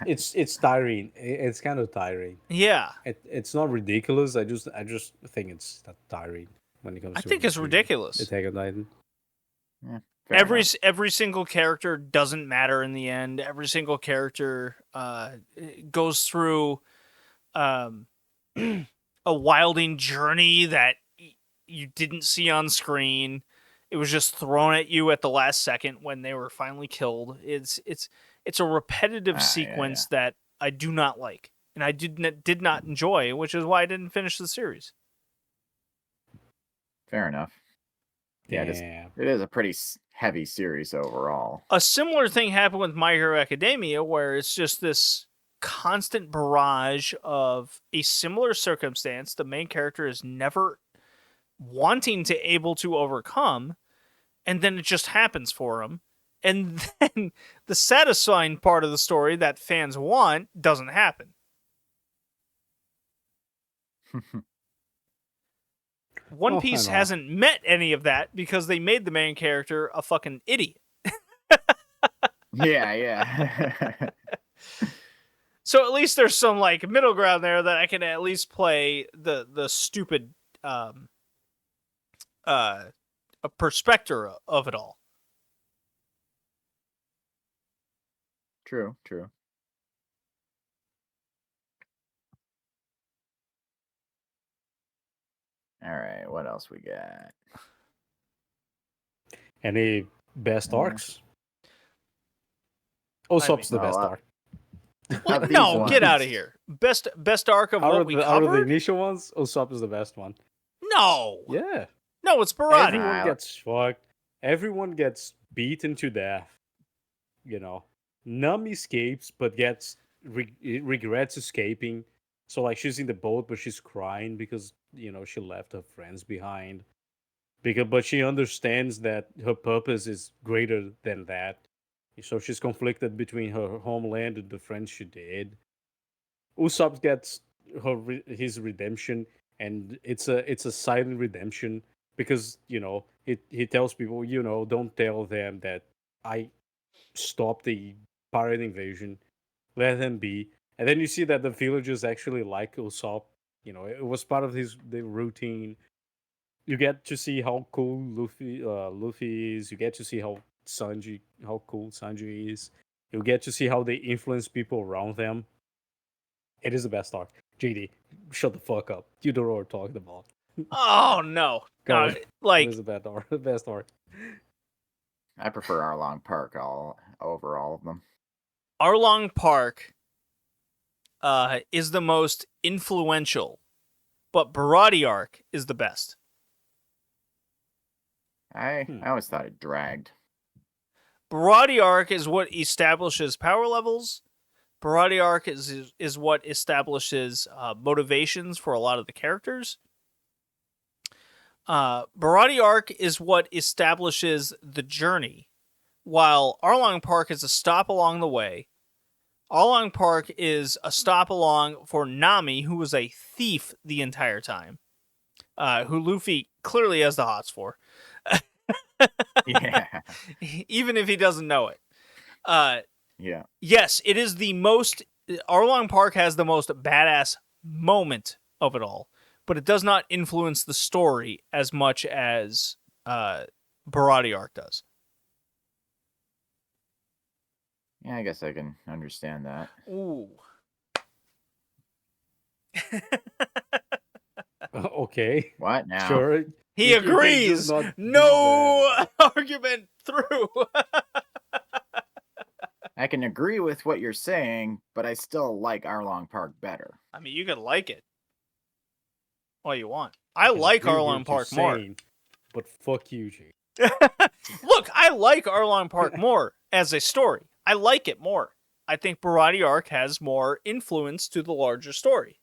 It's tiring. It's kind of tiring. Yeah. It's not ridiculous. I just think it's not tiring when it comes I to. think it's to ridiculous. Attack on Titan. Fair enough. Every single character doesn't matter in the end. Every single character goes through a wilding journey that you didn't see on screen. It was just thrown at you at the last second when they were finally killed. It's a repetitive sequence that I do not like, and I did not enjoy, which is why I didn't finish the series. Fair enough. Yeah, it is a pretty heavy series overall. A similar thing happened with My Hero Academia, where it's just this constant barrage of a similar circumstance the main character is never wanting to able to overcome, and then it just happens for him. And then the satisfying part of the story that fans want doesn't happen. One Piece hasn't met any of that because they made the main character a fucking idiot. Yeah. So at least there's some like middle ground there that I can at least play the stupid a perspective of it all. True. All right, what else we got? Any best Uh, arcs? I Usopp's the mean- best Well, arc. What? Of these No, get out of ones. here. Best arc of Out what of we the out of the covered? initial ones, Usopp is the best one. No. Yeah. No, it's Barati. Everyone Nah. gets fucked. Everyone gets beaten to death. You know, Nami escapes, but regrets escaping. So like she's in the boat, but she's crying because she left her friends behind. But she understands that her purpose is greater than that. So she's conflicted between her homeland and the friends she did. Usopp gets his redemption, and it's a silent redemption because he tells people don't tell them that I stopped the pirate invasion, let them be. And then you see that the villagers actually like Usopp. It was part of the routine. You get to see how cool Luffy is. You get to see how cool Sanji is. You get to see how they influence people around them. It is the best arc. JD, shut the fuck up. You don't know what we're talking about. Oh no. Go No, on. It like is the best arc. I prefer Arlong Park over all of them. Arlong Park is the most influential, but Barati arc is the best. I always thought it dragged. Barati arc is what establishes power levels. Barati arc is what establishes motivations for a lot of the characters. Barati arc is what establishes the journey, while Arlong Park is a stop along the way. Arlong Park is a stop along for Nami, who was a thief the entire time, who Luffy clearly has the hots for. Yeah. Even if he doesn't know it. Yeah. Yes, it is the most... Arlong Park has the most badass moment of it all, but it does not influence the story as much as Barati arc does. Yeah, I guess I can understand that. Ooh. Okay. What now? Sure. He You can just agrees. not do No argument through. I can agree with what you're saying, but I still like Arlong Park better. I mean, you could like it all you want. I can like agree with Arlong what Park you're more. saying, but fuck you, G. Look, I like Arlong Park more as a story. I like it more. I think Barati arc has more influence to the larger story.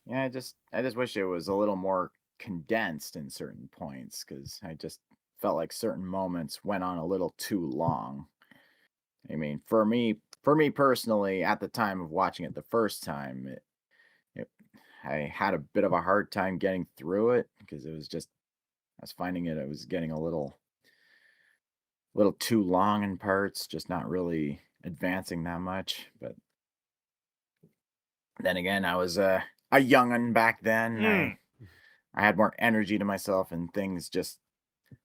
Yeah, I just wish it was a little more condensed in certain points, because I just felt like certain moments went on a little too long. I mean, for me personally, at the time of watching it the first time, I had a bit of a hard time getting through it because it was just I was finding it was getting a little too long in parts, just not really advancing that much. But then again, I was a young'un back then. I had more energy to myself, and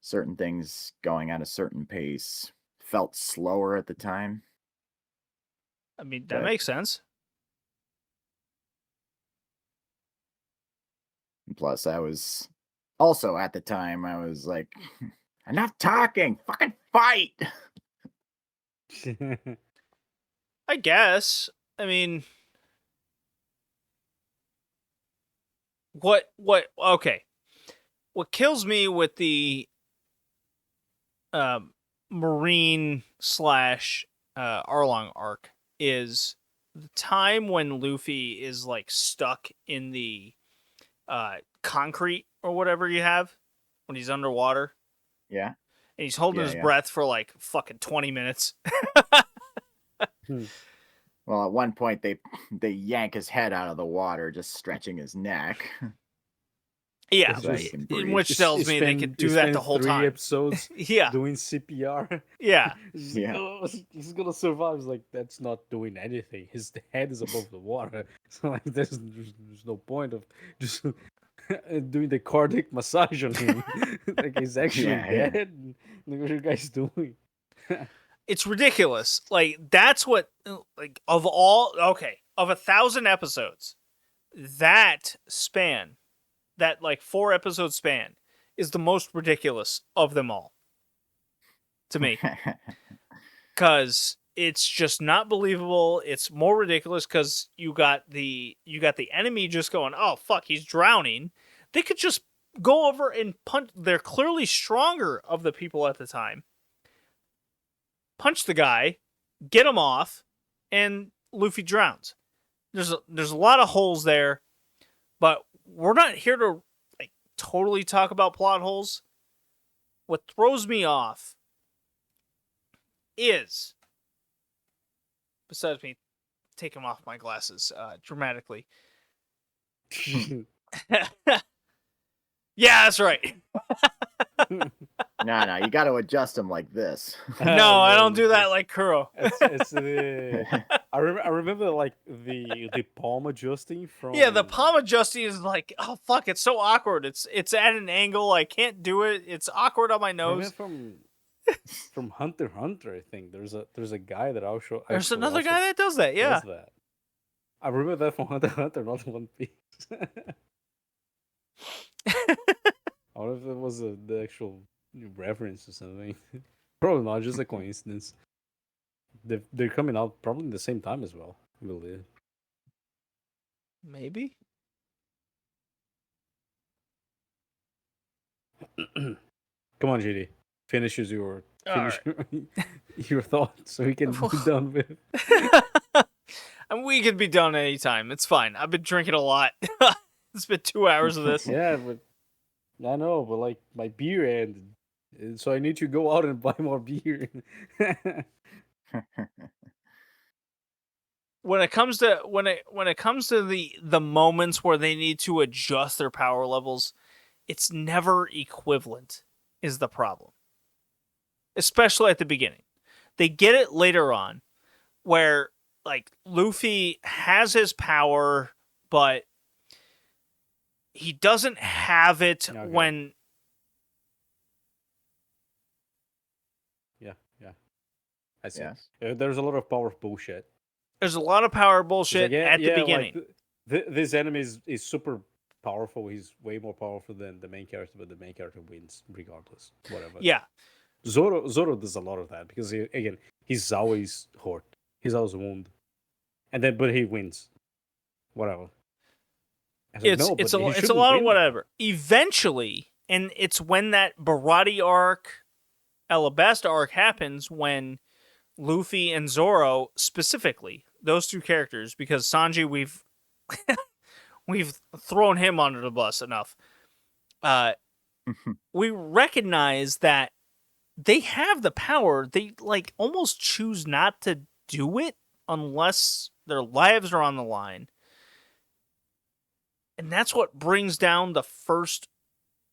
certain things going at a certain pace felt slower at the time. I mean, that But- makes sense. Plus, I was also at the time, I was like, enough talking, fucking fight. I guess. I mean, okay. What kills me with the Marine slash Arlong arc is the time when Luffy is like stuck in the concrete or whatever you have when he's underwater Yeah. and he's holding his Yeah. breath for like fucking 20 minutes. Well, at one point they yank his head out of the water, just stretching his neck. Yeah, So he can breathe. which tells me they could do that the whole 3 time. episodes Yeah, doing CPR. yeah. Yeah. He's gonna survive. It's like that's not doing anything. His head is above the water, so like there's no point of just doing the cardiac massage on him. Like he's actually Yeah. dead. Like, what are you guys doing? It's ridiculous. Like that's what of 1,000 episodes, that span that like 4-episode span is the most ridiculous of them all to me, because it's just not believable. It's more ridiculous because you got the enemy just going, oh fuck, he's drowning. They could just go over and punch. They're clearly stronger of the people at the time. Punch the guy, get him off, and Luffy drowns. There's a lot of holes there, but we're not here to like totally talk about plot holes. What throws me off is, besides me taking off my glasses dramatically. Yeah, that's right. No, you got to adjust them like this. No, I don't do that like Kuro. It's I remember like the palm adjusting from. Yeah, the palm adjusting is like, oh fuck, it's so awkward. It's at an angle. I can't do it. It's awkward on my I remember nose. from Hunter x Hunter, I think there's a guy that There's another guy that does that. Yeah. does that. I remember that from Hunter x Hunter, not One Piece. I wonder if it was the actual reference or something. Probably not, just a coincidence. They're coming out probably in the same time as well, I believe. Maybe. Come on, GD. Finish your thoughts so we can be done with. And we could be done anytime. It's fine. I've been drinking a lot. It's been 2 hours of this. Yeah, but I know, but like my beer ended, so I need to go out and buy more beer. When it comes to the moments where they need to adjust their power levels, it's never equivalent is the problem. Especially at the beginning. They get it later on where like Luffy has his power, but he doesn't have it when Yeah. I see. Yes. There's a lot of power bullshit. there's a lot of power bullshit at the beginning. Like, this enemy is super powerful. He's way more powerful than the main character, but the main character wins regardless. Whatever. Yeah. Zoro does a lot of that because he's always hurt. He's always wounded. But he wins. Whatever. It's a lot of whatever. Eventually, and it's when that Barati arc, Alabasta arc happens when Luffy and Zoro specifically, those two characters, because Sanji we've thrown him under the bus enough. We recognize that they have the power. They like almost choose not to do it unless their lives are on the line. And that's what brings down the first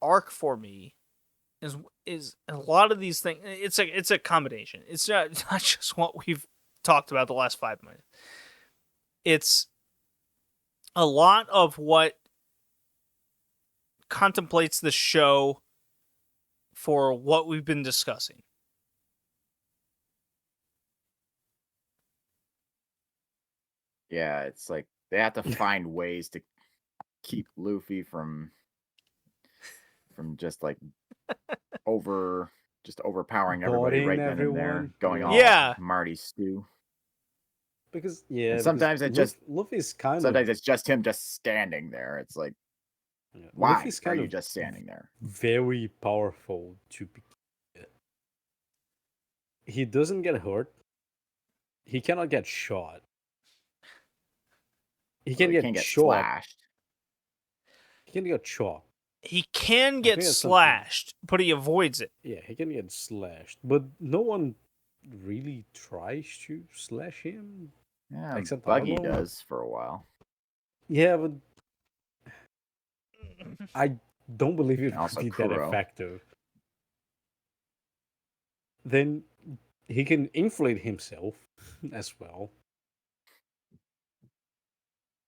arc for me. Is a lot of these things. It's a combination. It's not just what we've talked about the last 5 minutes. It's a lot of what contemplates the show for what we've been discussing. Yeah, it's like they have to find ways to keep Luffy from just like overpowering everybody Boarding right then and there, everyone. going all Yeah. Marty stew. Because And sometimes Luffy's kind sometimes of it's just him just standing there. It's like, yeah, why Luffy's are kind you of just standing there? very powerful to be. He doesn't get hurt. He cannot get shot. He So can he get can't get shot. slashed. He can get shot. He can think get that's something. slashed, but he avoids it. Yeah, he can get slashed, but no one really tries to slash him. Yeah, Except Buggy Arlo. does for a while. Yeah, but I don't believe it And also would be that Kuro. effective. Then he can inflate himself as well.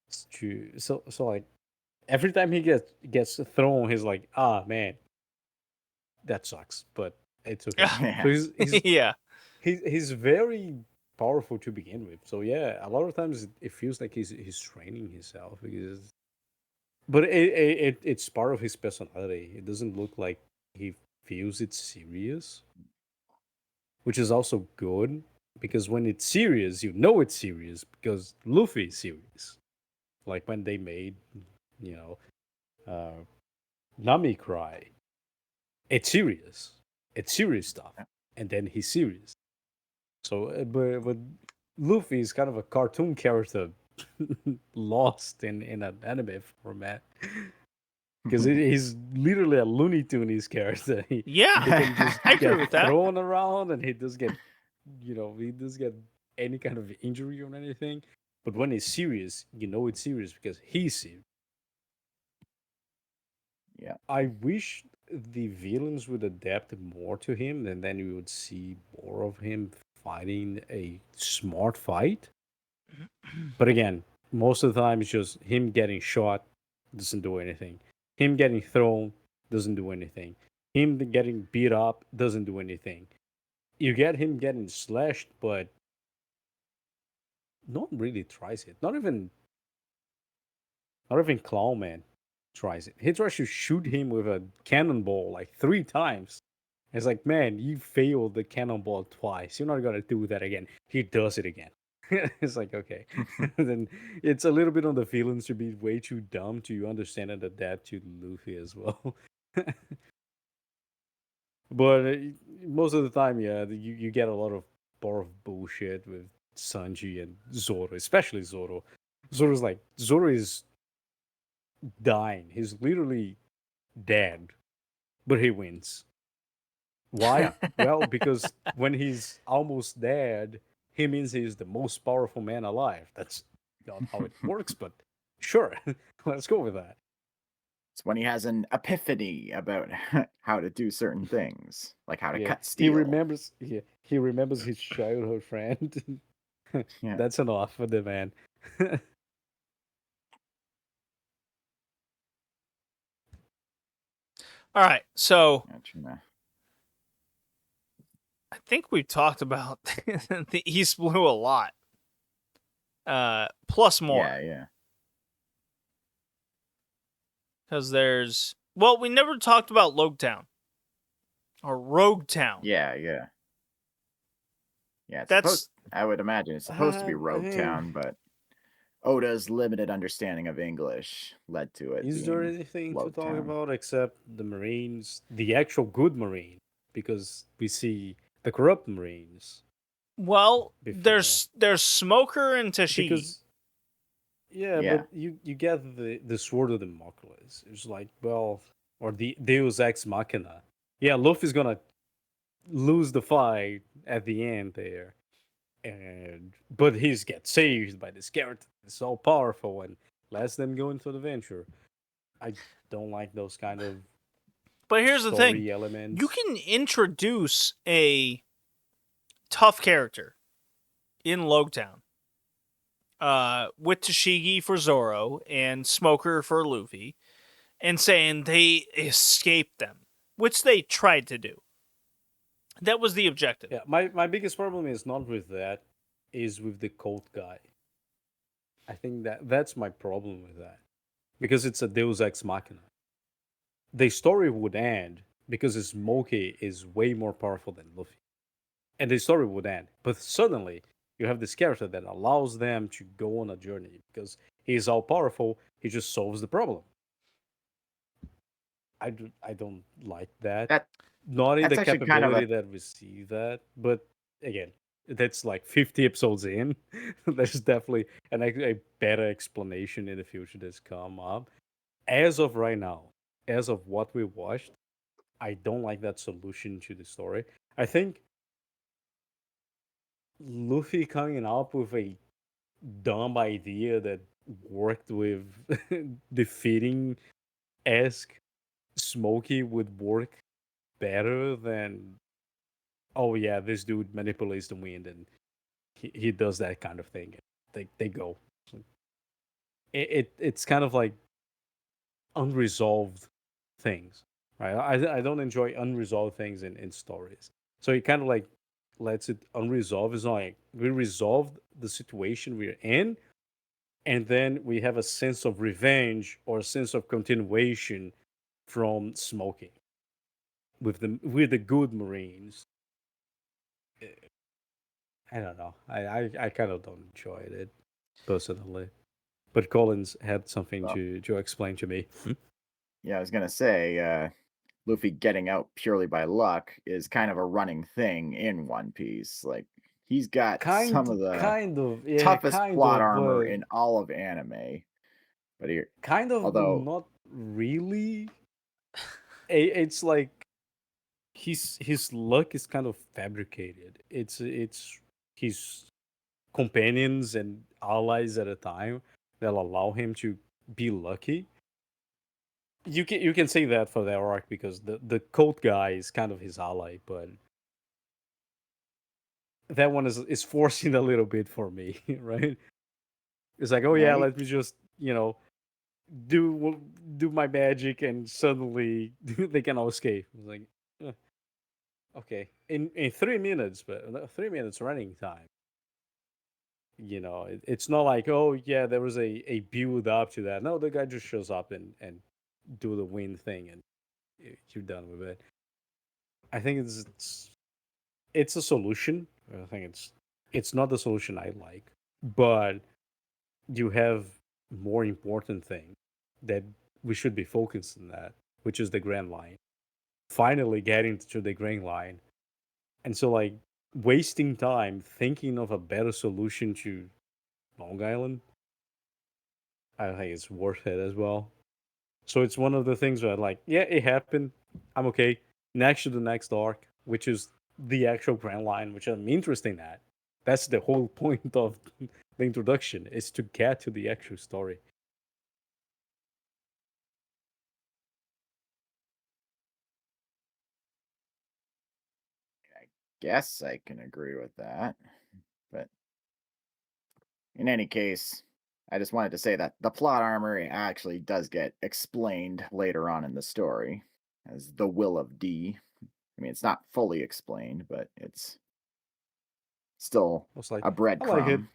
It's true. So like every time he gets thrown, he's like, ah man, that sucks, but it's okay. Yeah. So he's Yeah. he's very powerful to begin with. So yeah, a lot of times it feels like he's training himself because But it's part of his personality. It doesn't look like he feels it's serious, which is also good because when it's serious, you know it's serious because Luffy is serious. Like when they made, you know, uh, Nami cry. It's serious. It's serious stuff, and then he's serious. So, but Luffy is kind of a cartoon character lost in an anime format because he's literally a Looney Tunes character. He Yeah, can just I agree get with that. thrown around, and he does get, he does get any kind of injury or anything. But when he's serious, you know it's serious because he's serious. Yeah. I wish the villains would adapt more to him, and then we would see more of him fighting a smart fight. But again, most of the time it's just him getting shot, doesn't do anything. Him getting thrown doesn't do anything. Him getting beat up doesn't do anything. You get him getting slashed, but no one really tries it. Not even Clown Man tries it. He tries to shoot him with a cannonball like 3 times. It's like, man, you failed the cannonball twice. You're not gonna do that again. He does it again. It's like, okay. Then it's a little bit on the villains to be way too dumb to understand and adapt to Luffy as well. But most of the time, yeah, you get a lot of bar of bullshit with Sanji and Zoro, especially Zoro. Zoro is dying. He's literally dead, but he wins. Why? Well, because when he's almost dead, he means he's the most powerful man alive. That's not how it works, but sure, let's go with that. It's when he has an epiphany about how to do certain things, like how to Yeah, cut steel. he remembers his childhood friend. Yeah. That's enough for the man. All right, so Gotcha. I think we talked about the East Blue a lot. Plus more. Yeah. Because we never talked about Logetown. Or Rogue Town. Yeah. I would imagine it's supposed to be Rogue Town, but Oda's limited understanding of English led to it. Is there anything to talk Logetown. about except the Marines, the actual good Marine? Because we see the corrupt Marines. Well, Before. there's Smoker and Tashigi. Because but you get the Sword of Damocles. It's like, well, or the Deus Ex Machina. Yeah, Luffy's gonna lose the fight at the end there, but he's get saved by this character. It's so powerful and lets them go into the adventure. I don't like those kind of. But here's the thing: elements. you can introduce a tough character in Logetown, with Tashigi for Zoro and Smoker for Luffy, and saying they escaped them, which they tried to do. That was the objective. Yeah, my biggest problem is not with that, is with the cult guy. I think that's my problem with that. Because it's a Deus Ex Machina. The story would end because Smokey is way more powerful than Luffy. And the story would end. But suddenly, you have this character that allows them to go on a journey because he's all powerful, he just solves the problem. I don't like that. Not in the capability that we see that, but again, that's like 50 episodes in. There's definitely a better explanation in the future that's come up. As of right now, as of what we watched, I don't like that solution to the story. I think Luffy coming up with a dumb idea that worked with defeating Ask Smokey would work better than, oh yeah, this dude manipulates the wind and he does that kind of thing. They go. It's kind of like unresolved things, right? I don't enjoy unresolved things in stories. So it kind of like lets it unresolved. It's like we resolved the situation we're in, and then we have a sense of revenge or a sense of continuation from smoking with the good Marines. I don't know. I kind of don't enjoy it personally. But Collins had something Well, to explain to me. yeah, I was gonna say, Luffy getting out purely by luck is kind of a running thing in One Piece. Like he's got some of the Yeah, toughest kind plot of, armor but in all of anime. But here, kind of, but although not really. It's like his luck is kind of fabricated. It's his companions and allies at a time that allow him to be lucky. You can say that for the arc because the cult guy is kind of his ally, but that one is forcing a little bit for me, right? It's like, oh yeah, yeah, let me just do do my magic, and suddenly they can all escape. It's like, eh, okay, in 3 minutes, but 3 minutes running time. It's not like, oh yeah, there was a build up to that. No, the guy just shows up and do the win thing, and you're done with it. I think it's a solution. I think it's not the solution I like, but you have more important thing that we should be focused on that, which is the Grand Line. Finally getting to the Grand Line, and so like wasting time thinking of a better solution to Long Island, I don't think it's worth it as well. So it's one of the things where like, yeah, it happened. I'm okay. Next to the next arc, which is the actual Grand Line, which I'm interested at. That's the whole point of the introduction, is to get to the actual story. I guess I can agree with that. But in any case, I just wanted to say that the plot armor actually does get explained later on in the story as the will of D. I mean, it's not fully explained, but it's still I was like, a I like it, breadcrumb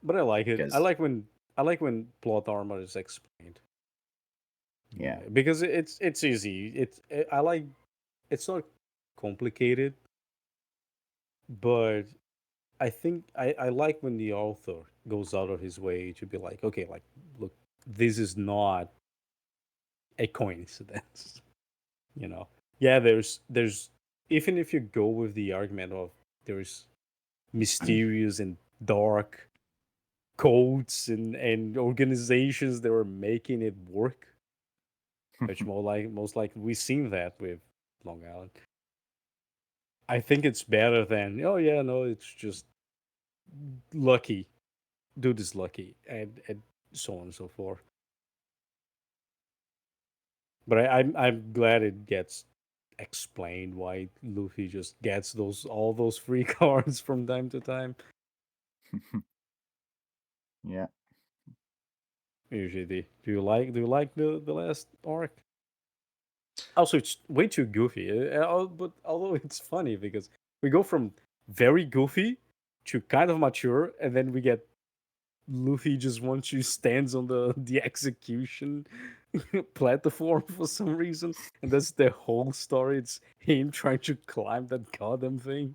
but I like it. because, I like when plot armor is explained. yeah. Because it's easy. I like it's not complicated, but I think I like when the author goes out of his way to be like, okay, like look, this is not a coincidence. You know. Yeah, there's even if you go with the argument of there's mysterious and dark codes and organizations that were making it work, which most likely we've seen that with Long Island. I think it's better than, oh yeah, no, it's just lucky. Dude is lucky, and so on and so forth. But I'm glad it gets explained why Luffy just gets all those free cards from time to time. Yeah. Usually, do you like the last arc? Also, it's way too goofy. But although it's funny because we go from very goofy to kind of mature, and then we get Luffy just once you stands on the execution platform for some reason, and that's the whole story. It's him trying to climb that goddamn thing.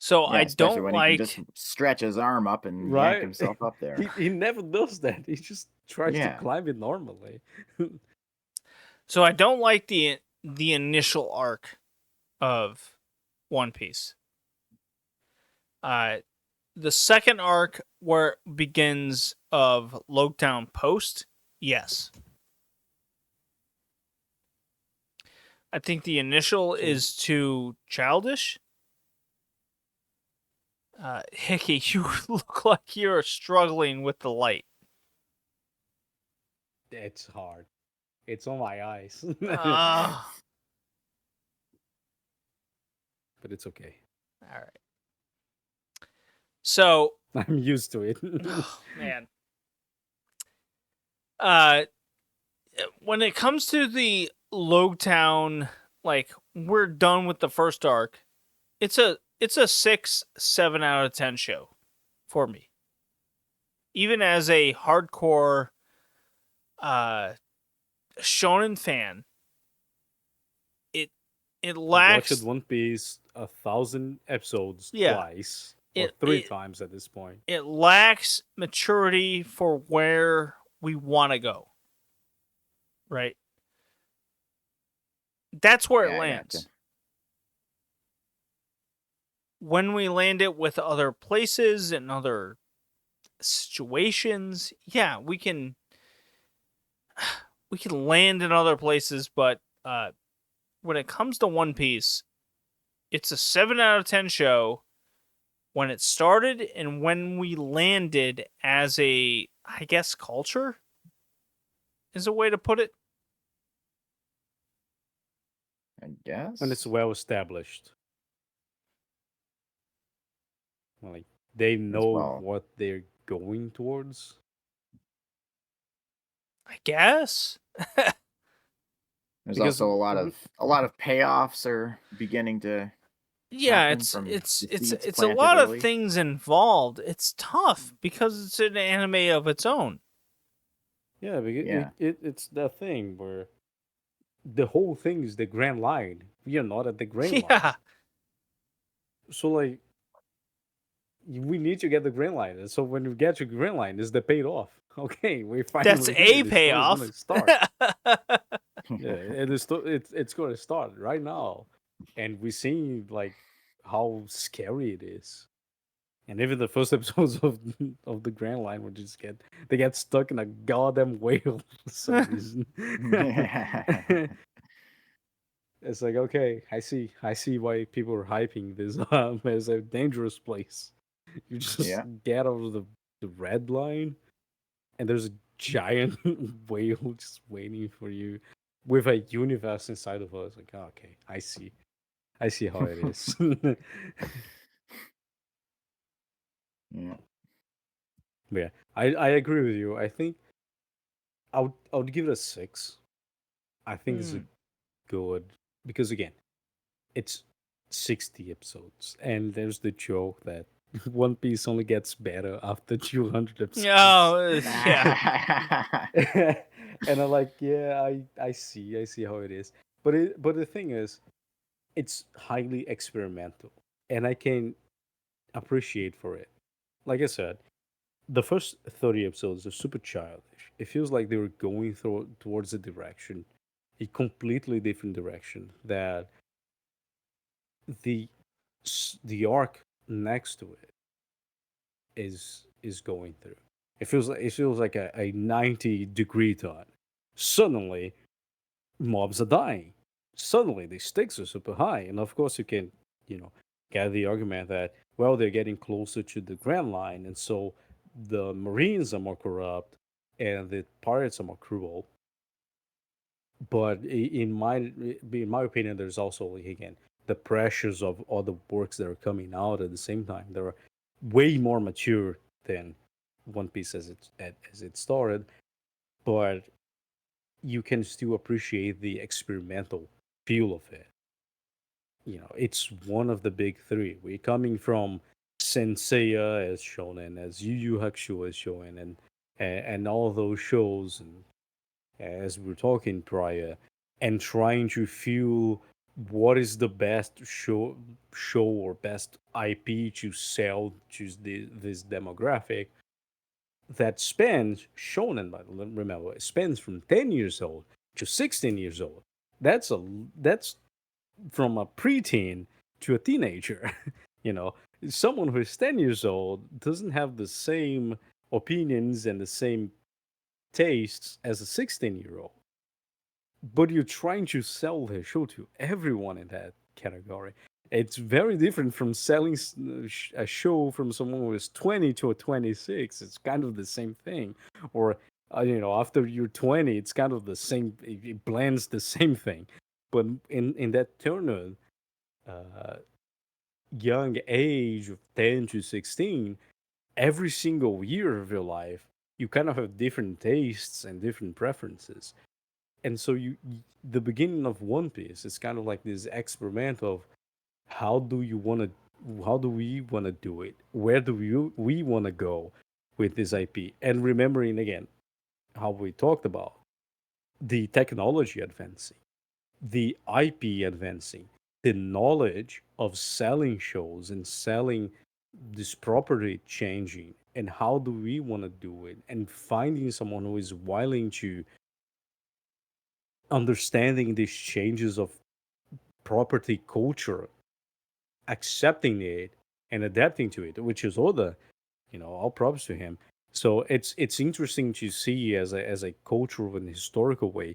So Yeah, I especially don't when he can just like stretch his arm up and yank Right? himself up there. He never does that. He just tries to Yeah. climb it normally. so I don't like the initial arc of One Piece. The second arc where it begins of Logtown Post, yes. I think the initial is too childish. Hickey, you look like you're struggling with the light. It's hard. It's on my eyes. Ah, But it's okay. all right. So, I'm used to it. oh, man. Uh, when it comes to the Logtown, like we're done with the first arc. It's a 6-7 out of 10 show for me. even as a hardcore shonen fan, it I lacks watched One Piece 1,000 episodes Yeah. twice or It- three it- times at this point. it lacks maturity for where we want to go. Right? That's where it Yeah, I lands. gotcha. When we land it with other places and other situations, yeah, we can land in other places, but when it comes to One Piece, it's a 7 out of 10 show when it started and when we landed as a, I guess, culture is a way to put it. I guess. When it's well established. Like, they know well. what they're going towards. I guess. There's Because also a lot of payoffs are beginning to Yeah, happen it's from it's the it's seeds it's a planted lot early. of things involved. It's tough because it's an anime of its own. Yeah, because Yeah. it's that thing where the whole thing is the grand line. We are not at the grand line. Yeah, So, like, we need to get the grand line. And so when we get to green line, is the paid off? Okay, we finally that's here. a The story's payoff. gonna start. Yeah, and it's going to start right now, and we see like how scary it is. And even the first episodes of the Grand Line, where they get stuck in a goddamn whale for some reason. It's like, okay, I see why people are hyping this as a dangerous place. You just Yeah. get out of the red line, and there's a giant whale just waiting for you with a universe inside of us. Like, oh, okay, I see how it is. Yeah. But yeah, I agree with you. I think I would give it a 6. I think it's a good, because again, it's 60 episodes, and there's the joke that One Piece only gets better after 200 episodes. Oh, yeah. And I'm like, yeah, I see how it is. But the thing is, it's highly experimental, and I can appreciate for it. Like I said, the first 30 episodes are super childish. It feels like they were going towards a completely different direction that the the arc next to it is going through. It feels like a 90-degree turn. Suddenly, mobs are dying. Suddenly, the stakes are super high, and of course, you can get the argument that, well, they're getting closer to the Grand Line, and so the Marines are more corrupt and the pirates are more cruel. But in my opinion, there's also, like, again, the pressures of all the works that are coming out at the same time. They're way more mature than One Piece as it started, but you can still appreciate the experimental feel of it. It's one of the big three. We're coming from Senseiya as shonen, as Yu Yu Hakusho as shonen, and all those shows, and as we were talking prior, and trying to feel what is the best show or best IP to sell to this demographic that spans shonen. But remember, it spans from 10 years old to 16 years old. That's from a preteen to a teenager. you know, Someone who is 10 years old doesn't have the same opinions and the same tastes as a 16-year-old. But you're trying to sell the show to everyone in that category. It's very different from selling a show from someone who is 20 to a 26. It's kind of the same thing. Or, after you're 20, it's kind of the same. It blends the same thing. But in that turn, young age of 10 to 16, every single year of your life, you kind of have different tastes and different preferences. And so the beginning of One Piece is kind of like this experiment of how do we want to do it? Where do we want to go with this IP, and remembering again how we talked about the technology advancing, the IP advancing, the knowledge of selling shows and selling this property changing, and how do we want to do it, and finding someone who is willing to understanding these changes of property culture, accepting it and adapting to it, which is Oda, all props to him. So it's interesting to see as a cultural and historical way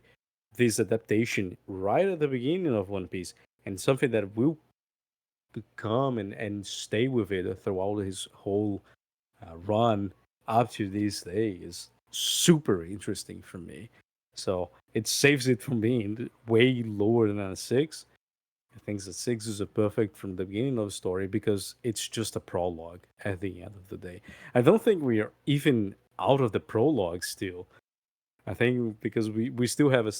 this adaptation right at the beginning of One Piece, and something that will become and stay with it throughout his whole run up to this day is super interesting for me. So it saves it from being way lower than a 6. I think that 6 is a perfect from the beginning of the story because it's just a prologue at the end of the day. I don't think we are even out of the prologue still. I think because we still have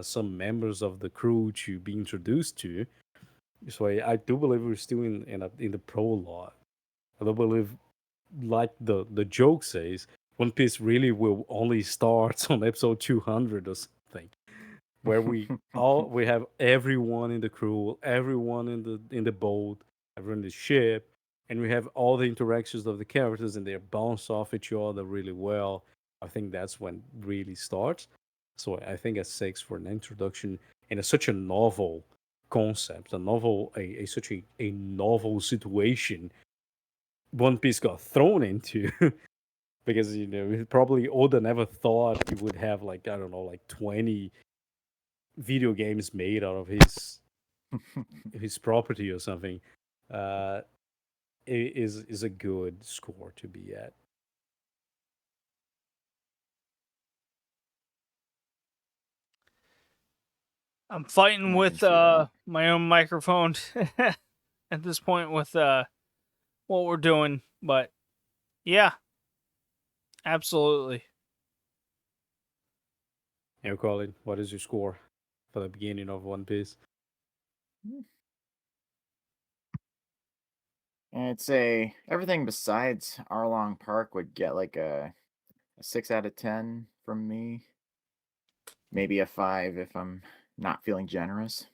some members of the crew to be introduced to. So I do believe we're still in the prologue. I don't believe, like the joke says, One Piece really will only start on episode 200 or something, where we have everyone in the crew, everyone in the boat, everyone in the ship, and we have all the interactions of the characters and they bounce off each other really well. I think that's when it really starts. So I think a 6 for an introduction in such a novel concept, such a novel situation One Piece got thrown into. Because probably Oda never thought he would have, like, I don't know, like 20 video games made out of his property or something. Is a good score to be at. I'm fighting I with can see that. my own microphone at this point with what we're doing, but yeah, absolutely. Hey, Colin, what is your score for the beginning of One Piece? I'd say everything besides Arlong Park would get like a 6 out of 10 from me. Maybe a 5 if I'm not feeling generous.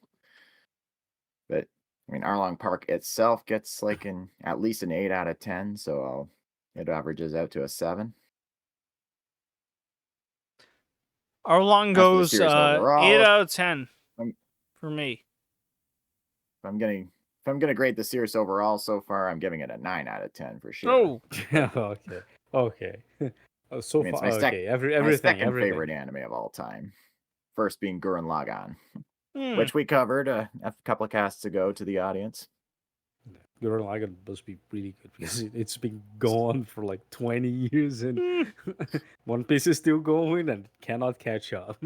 But I mean, Arlong Park itself gets like at least an 8 out of 10, so it averages out to a 7. Arlong As for the goes series 8 overall, out of 10 I'm- for me. if I'm gonna grade the series overall so far, I'm giving it a 9 out of 10 for sure. Oh, Okay. So I mean, it's far, okay. my Everything. second favorite anime of all time. First being Gurren Lagann, hmm. which we covered a couple of casts ago to the audience. Gurren Lagann must be really good because it's been gone for like 20 years and One Piece is still going and cannot catch up.